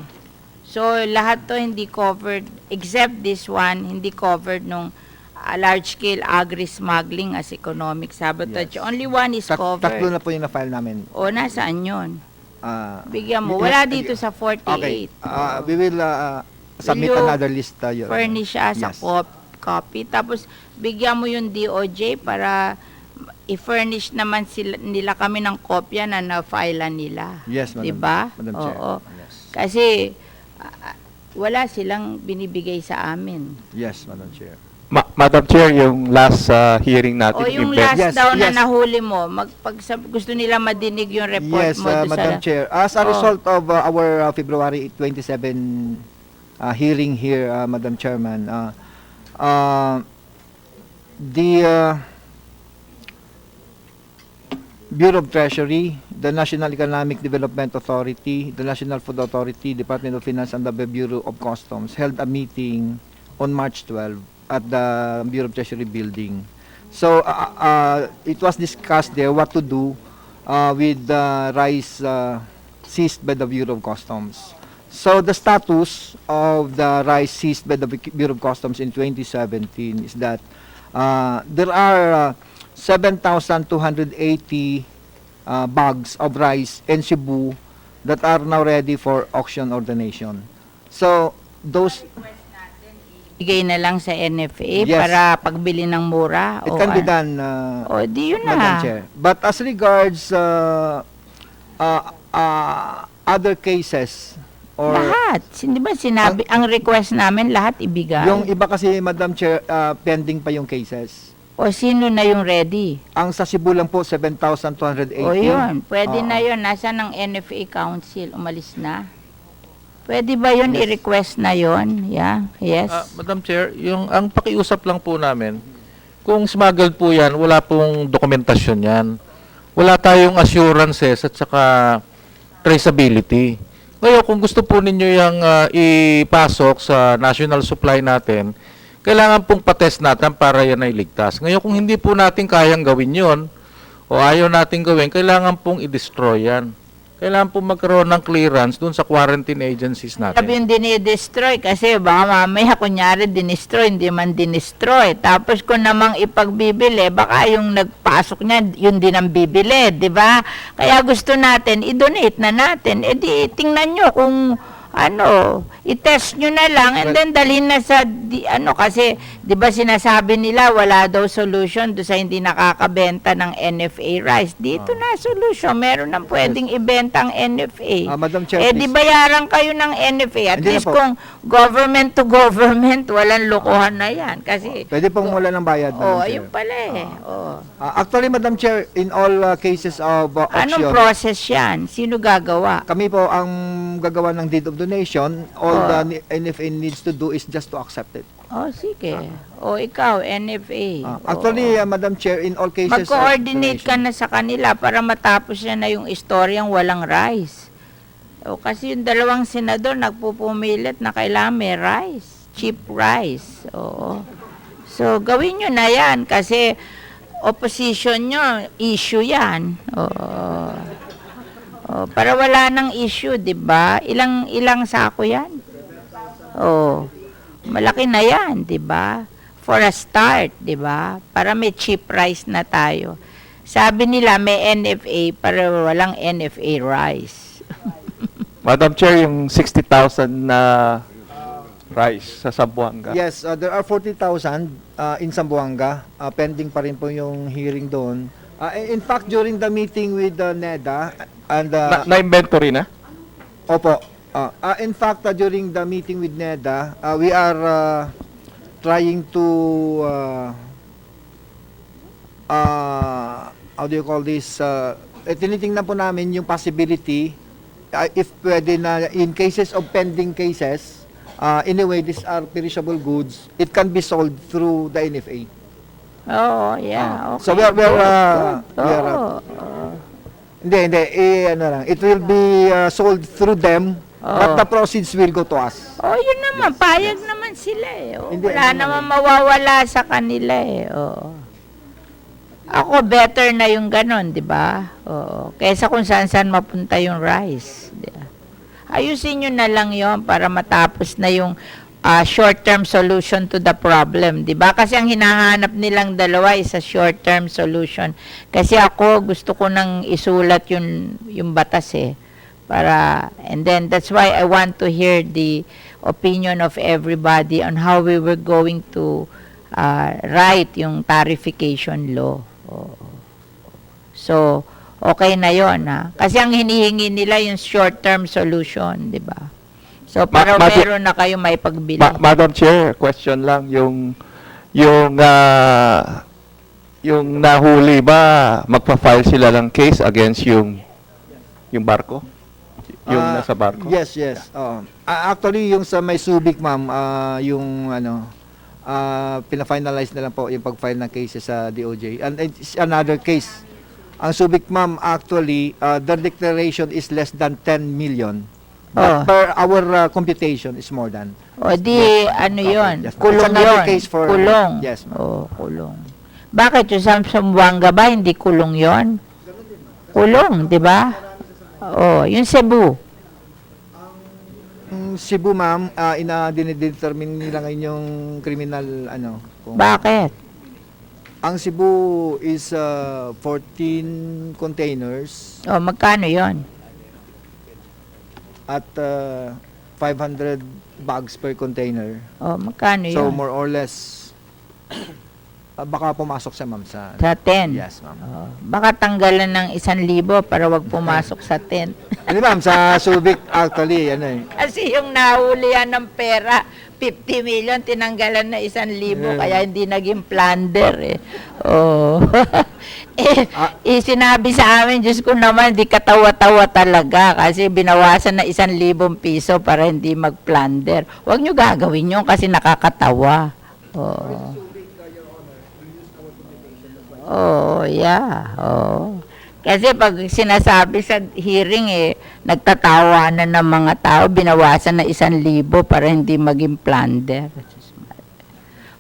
So, lahat to hindi covered, except this one, hindi covered nung large-scale agri-smuggling as economic sabotage. Yes. Only one is covered. Tatlo na po yung na-file namin. Nasaan yun? Bigyan mo. y- Wala y- dito sa 48. Okay. We will submit Will you another list, Your Honor. Furnish us a Yes. copy. Tapos, bigyan mo yung DOJ para i-furnish naman nila kami ng kopya na na-file nila. Yes, Madam. Diba? Madam Chair. Oo. Yes. Kasi, wala silang binibigay sa amin. Yes, Madam Chair. Madam Chair, yung last hearing natin. Yung event- last daw na nahuli mo, gusto nila madinig yung report Yes, mo. doon Madam sa, Chair. As a result of our February 27 hearing here, Madam Chairman, the Bureau of Treasury, the National Economic Development Authority, the National Food Authority, Department of Finance, and the Bureau of Customs held a meeting on March 12 at the Bureau of Treasury building. So it was discussed there what to do with the rice seized by the Bureau of Customs. So the status of the rice seized by the Bureau of Customs in 2017 is that there are 7,280 bags of rice in Cebu that are now ready for auction or donation. So those Bigay na lang sa NFA Yes. para pagbili ng mura. it can be done, di yun Madam na. Chair. But as regards other cases or Lahat. Hindi ba sinabi, ang request namin lahat ibigay? yung iba kasi, Madam Chair, pending pa yung cases. O sino na yung ready? Ang sa Cebu lang po, 7,280. O yun, pwede Oo. na yun. Nasa ng NFA Council, umalis na. Pwede ba yun, i-request na yun? Yeah, yes. Madam Chair, ang pakiusap lang po namin, kung smuggled po yan, wala pong dokumentasyon yan. Wala tayong assurances at saka traceability. Ngayon, kung gusto po ninyo yung ipasok sa national supply natin, kailangan pong patest natin para yan ay ligtas. Ngayon, kung hindi po natin kayang gawin yon o ayaw natin gawin, kailangan pong i-destroy yan. Kailangan pong magkaroon ng clearance dun sa quarantine agencies natin. Sabi yung dinidestroy kasi baka mamaya kunyari dinestroy, hindi man dinestroy. Tapos kung namang ipagbibili, baka yung nagpasok niya, yun din ang bibili, di ba? Kaya gusto natin, i-donate na natin. E di tingnan nyo kung i-test nyo na lang and then dalhin na sa, kasi, di ba sinasabi nila, wala daw solution do sa hindi nakakabenta ng NFA rice. Dito na solution. Meron nang pwedeng ibenta ang NFA. Madam Chair, Di bayaran kayo ng NFA. At Hindi na least po. kung government to government, walang lokohan na yan. Kasi, Pwede pong wala ng bayad, Madam Chair. ayun pala eh. Actually, Madam Chair, in all cases of Anong auction, process yan? Sino gagawa? kami po ang gagawa ng deed of donation. All the NFA needs to do is just to accept it. Sige. Ikaw, NFA. Actually, Madam Chair, in all cases Mag-coordinate ka na sa kanila para matapos na yung istoryang walang rice. Kasi yung dalawang senador nagpupumilit na kailangan may rice. Cheap rice. Oo. So, gawin nyo na yan kasi opposition nyo, issue yan. Para wala nang issue, di ba? Ilang sako yan? Malaki na yan, di ba? For a start, di ba? Para may cheap rice na tayo. Sabi nila may NFA para walang NFA rice. Madam Chair, yung 60,000 na rice sa Zamboanga. Yes, there are 40,000 in Zamboanga. Pending pa rin po yung hearing doon. In fact, during the meeting with NEDA and Na-inventory na? Opo. In fact, during the meeting with NEDA, we are trying to how do you call this? Tinitingnan po namin yung possibility if pwede na in cases of pending cases. Anyway, these are perishable goods. It can be sold through the NFA. Okay. So we are hindi, it will be sold through them, but the proceeds will go to us. Yun naman, payag naman sila eh. Hindi, Wala naman mawawala sa kanila eh. Ako, better na yung ganon, di ba? Kaysa kung saan mapunta yung rice. Diba? Ayusin nyo na lang yon para matapos na yung short-term solution to the problem, 'di ba? Kasi ang hinahanap nilang dalawa is a short-term solution. Kasi ako gusto ko nang isulat yung batas eh and then that's why I want to hear the opinion of everybody on how we were going to write yung tariffication law. So, okay na 'yon ha. Kasi ang hinihingi nila yung short-term solution, 'di ba? So, para meron na kayo may pagbili. Madam Chair, question lang. Yung nahuli ba, magpa-file sila ng case against yung barko? Yung nasa barko? Yes. Actually, yung sa may Subic, ma'am, pina-finalize na lang po yung pag-file ng cases sa DOJ. And it's another case. Ang Subic, ma'am, actually, their declaration is less than 10 million. But per our computation is more than. Yun? Yes. Kulong It's another yun? case for, kulong? Yes, ma'am. Kulong. Bakit yung Zamboanga ba, hindi kulong yon? Kulong, di ba? Yung Cebu. Cebu, ma'am, dinidetermine nila ngayon yung criminal, Bakit? Ang Cebu is 14 containers. Magkano yon? At 500 bags per container. Magkano yun? So more or less baka pumasok siya, ma'am, sa... Sa 10? Yes, ma'am. Baka tanggalan ng 1,000 para wag pumasok sa 10. Ano, ma'am, sa Subic, actually, ano eh. Kasi yung nahulihan ng pera, 50 million, tinanggalan na 1,000, kaya hindi naging plunder eh. Oh. Sinabi sa amin, Diyos ko naman, di katawa-tawa talaga kasi binawasan na 1,000 piso para hindi mag-plunder. Huwag nyo gagawin yun kasi nakakatawa. Oh. Oh, yeah. Oh. Kasi pag sinasabi sa hearing nagtatawanan ng mga tao, binawasan na 1,000 para hindi maging plunder.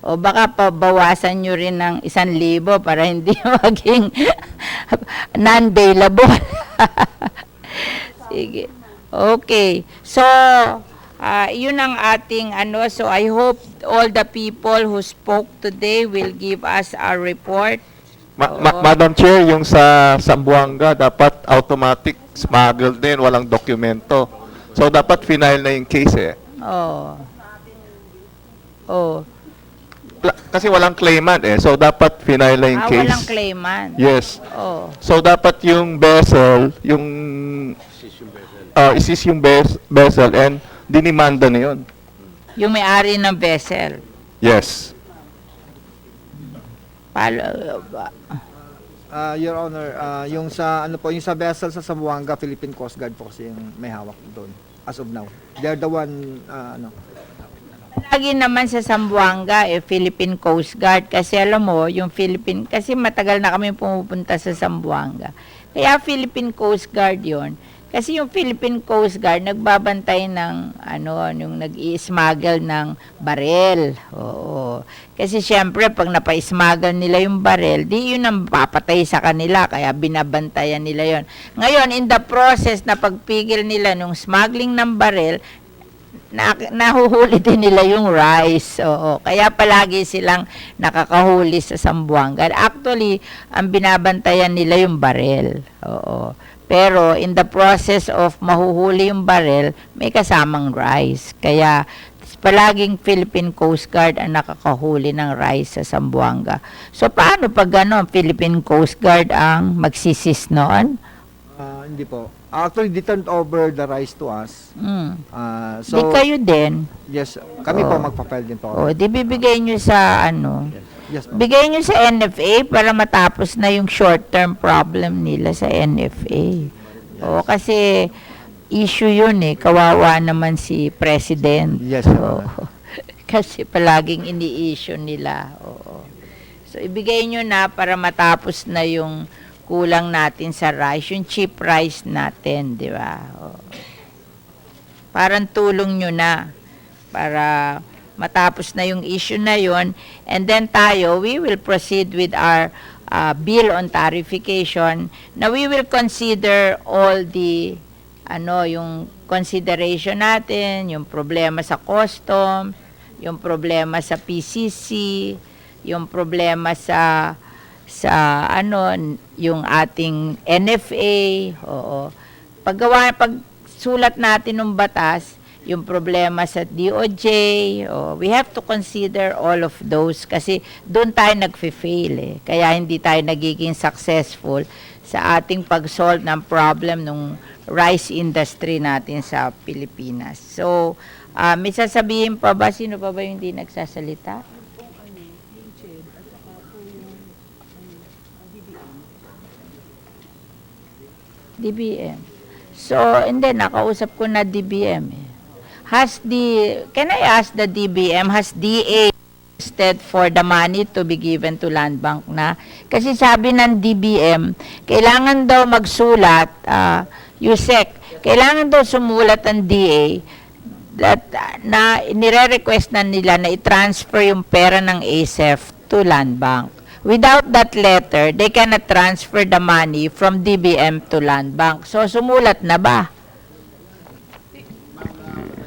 O baka pabawasan nyo rin ng 1,000 para hindi maging non-bailable. Sige. Okay. So, yun ang ating so I hope all the people who spoke today will give us a report. Madam Chair, yung sa Zamboanga, dapat automatic smuggle din, walang dokumento. So, dapat final na yung case Oh. Oh. Kasi walang claimant So, dapat final na yung case. Walang claimant. Yes. Oh. So, dapat yung vessel, isis yung vessel and dinimanda na yun. Yung may-ari ng vessel. Yes. Your Honor, yung sa yung sa vessel sa Zamboanga, Philippine Coast Guard po kasi yung may hawak doon as of now. They're the one Lagi naman sa Zamboanga Philippine Coast Guard kasi alam mo, yung kasi matagal na kami pumupunta sa Zamboanga. Kaya Philippine Coast Guard 'yon. Kasi yung Philippine Coast Guard nagbabantay ng yung nag-i-smuggle ng barel. Oo. Kasi syempre pag napa-smuggle nila yung barel, di yun ang papatay sa kanila kaya binabantayan nila yon. Ngayon in the process na pagpigil nila nung smuggling ng barel, nahuhuli din nila yung rice. Oo. Kaya palagi silang nakakahuli sa Zamboanga. Actually, ang binabantayan nila yung barel. Oo. Pero in the process of mahuhuli yung barrel, may kasamang rice. Kaya palaging Philippine Coast Guard ang nakakahuli ng rice sa Zamboanga. So paano pag Philippine Coast Guard ang magsisis noon? Hindi po. Actually, they turned over the rice to us. Di kayo din? Yes, kami po magpa-file din po. Di bibigay nyo sa Yes, bigay nyo sa NFA para matapos na yung short-term problem nila sa NFA. Kasi issue yun kawawa naman si President. Yes, kasi palaging ini-issue nila. So ibigay nyo na para matapos na yung kulang natin sa rice, yung cheap rice natin, di ba? Parang tulong nyo na para matapos na yung issue na yon, and then we will proceed with our bill on tariffication. Now we will consider all the yung consideration natin, yung problema sa custom, yung problema sa PCC, yung problema sa yung ating NFA. Pag sulat natin ng batas, yung problema sa DOJ, we have to consider all of those kasi doon tayo nagfe-fail Kaya hindi tayo nagiging successful sa ating pag-solve ng problem ng rice industry natin sa Pilipinas. So, may sasabihin pa ba? Sino pa ba yung hindi nagsasalita? DBM. So, hindi, nakausap ko na DBM can I ask the DBM, has DA requested for the money to be given to Land Bank na? Kasi sabi ng DBM, kailangan daw magsulat, USEC, kailangan daw sumulat ang DA na nire-request na nila na i-transfer yung pera ng ACEF to Land Bank. Without that letter, they cannot transfer the money from DBM to Land Bank. So, sumulat na ba?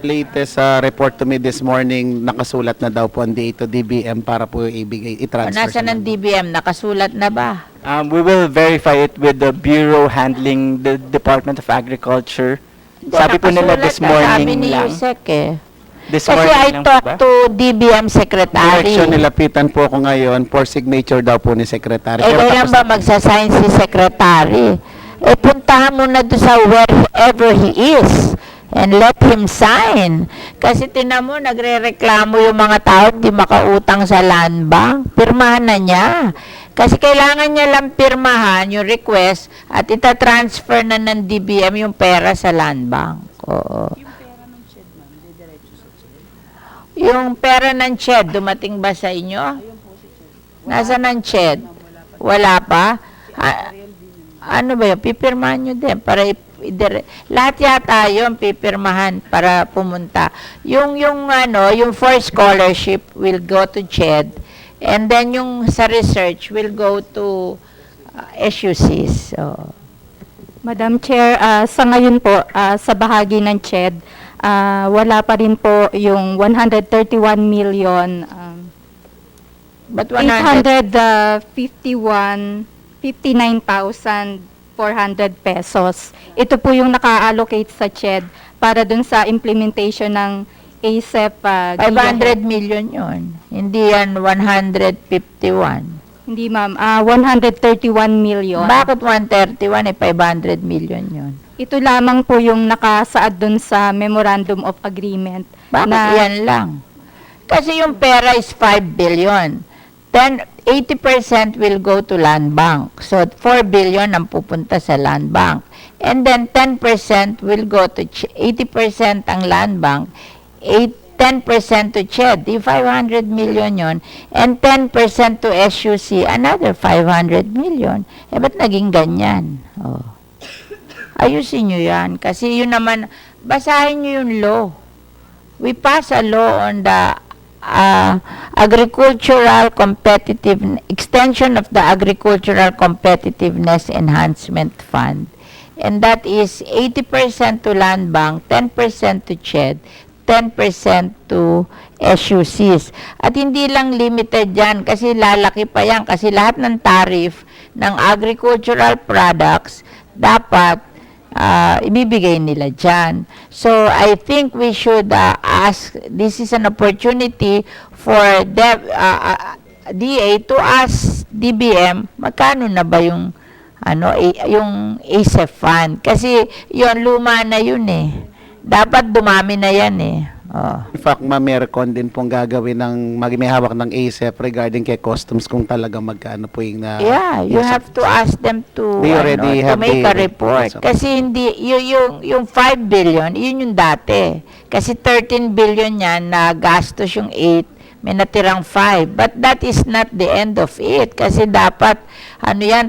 Latest report to me this morning, nakasulat na daw po ang DA to DBM para po i-transfer. Nasaan ang DBM? Nakasulat na ba? We will verify it with the bureau handling the Department of Agriculture. Sabi po nila this morning sabi ni lang. Yusek This Kasi morning I lang po talked ba? to DBM Secretary. Direction, nilapitan po ako ngayon for signature daw po ni Secretary. Eh, Pero kailan tapos ba na- magsasign si Secretary? Eh, puntahan mo na doon sa wherever he is and let him sign. Kasi tinan mo, nagre-reklamo yung mga tao, di makautang sa land bank. Pirmahan na niya. Kasi kailangan niya lang pirmahan yung request at itatransfer na ng DBM yung pera sa land bank. Oo. Yung pera ng CHED, dumating ba sa inyo? Nasaan ang CHED? Wala pa? Ano ba yun? Pipirmahan nyo din para lahat yata yun pipirmahan para pumunta. Yung for scholarship will go to CHED and then yung sa research will go to SUCs. So, Madam Chair, sa ngayon po, sa bahagi ng CHED, wala pa rin po yung 131 million, but 859,400 pesos. Ito po yung naka-allocate sa CHED para dun sa implementation ng ACEF. 500 million yun. Hindi yan 151. Hindi ma'am, 131 million. Bakit 131 500 million yun? Ito lamang po yung nakasaad dun sa Memorandum of Agreement. Bakit yan lang? Kasi yung pera is 5 billion. 80% will go to land bank. So, 4 billion ang pupunta sa land bank. And then, 10% will go to 80% ang land bank, 10% to CHED, di 500 million yon, and 10% to SUC, another 500 million. Eh, ba't naging ganyan? Oh. Ayusin nyo yan. Kasi yun naman, basahin nyo yung law. We pass a law on the agricultural extension of the agricultural competitiveness enhancement fund, and that is 80% to land bank, 10% to CHED, 10% to SUCs. At hindi lang limited yan kasi lalaki pa yan kasi lahat ng tariff ng agricultural products dapat ibibigay nila dyan. So, I think we should ask, this is an opportunity for DA to ask DBM, magkano na ba yung yung ACEF fund? Kasi yun, luma na yun eh. Dapat dumami na yan eh. Oh. In fact, Mamercon din pong gagawin ng may hawak ng ACEF regarding kay customs kung talaga magkano po yung yeah, you have to ask them to make a report. Kasi hindi, yung 5 billion, yun yung dati. Kasi 13 billion yan na gastos yung 8, may natirang 5. But that is not the end of it. Kasi dapat,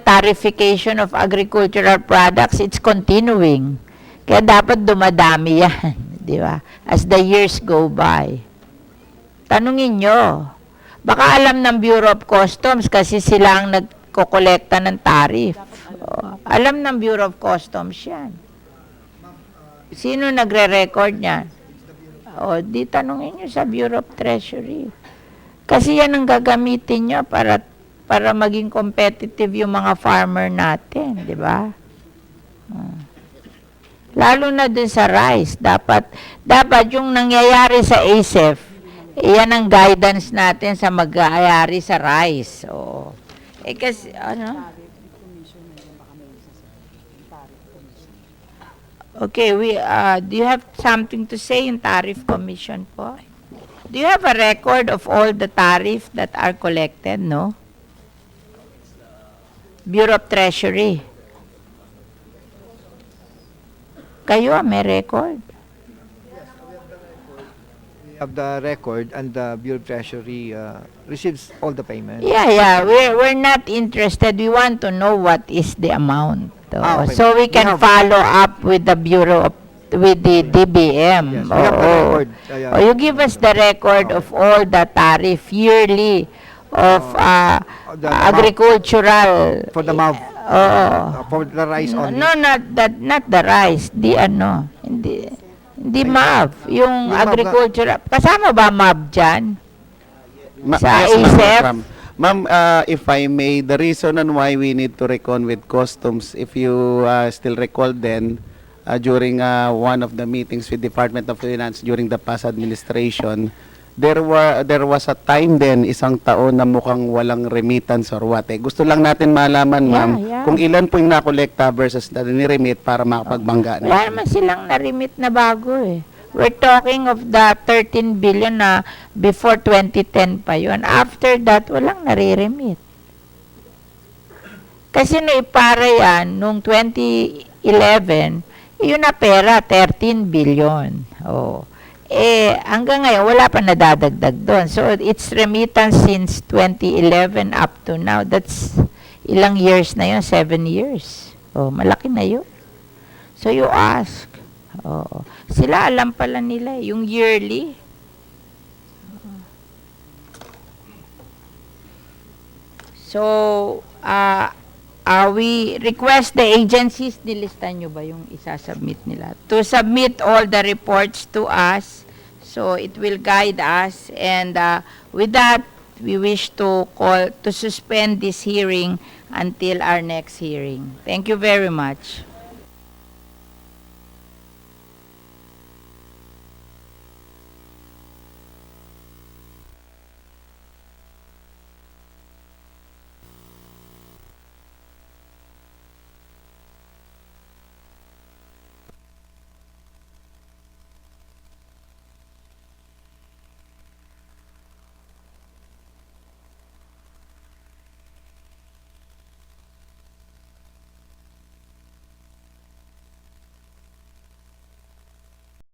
tariffication of agricultural products, it's continuing. Kaya dapat dumadami yan. Di ba? As the years go by. Tanungin nyo. Baka alam ng Bureau of Customs kasi sila ang nagkokolekta ng tariff. Alam ng Bureau of Customs yan. Sino nagre-record niyan? Di tanungin nyo sa Bureau of Treasury. Kasi yan ang gagamitin nyo para maging competitive yung mga farmer natin. Di ba? Lalo na dun sa rice, dapat yung nangyayari sa ACEF, yan ang guidance natin sa mag-aayari sa rice. Kasi, Okay, do you have something to say in Tariff Commission po? Do you have a record of all the tariff that are collected, no? Bureau of Treasury. Kayo, may record? We have the record and the Bureau of Treasury receives all the payments. Yeah. We're not interested. We want to know what is the amount. Okay. So we can follow up with the with the DBM. Yes, we have the record. You give us the record of all the tariff yearly of agricultural. For the MAV. For the rice only. No, not the rice. Hindi MAV. Yung agricultural. Kasama ba MAV dyan? Sa ACEF? Ma'am, if I may, the reason on why we need to recon with customs, if you still recall then, during one of the meetings with Department of Finance during the past administration, there was a time din, isang taon na mukhang walang remittance or what. Gusto lang natin malaman, ma'am, kung ilan po yung nakolekta versus na niremit para makapagbangga na. Wala naman silang na-remit na bago eh. We're talking of the 13 billion na before 2010 pa yun. After that, walang nare-remit. Kasi naipara yan, nung 2011, yun na pera, 13 billion. Oh. Hanggang ngayon, wala pa nadadagdag doon. So, it's remittance since 2011 up to now. That's ilang years na yun? 7 years. Oh, malaki na yun. So, you ask. Oh, sila alam pala nila, yung yearly. So, we request the agencies, nilistan nyo ba yung isasubmit nila? To submit all the reports to us, so it will guide us. And with that, we wish to suspend this hearing until our next hearing. Thank you very much.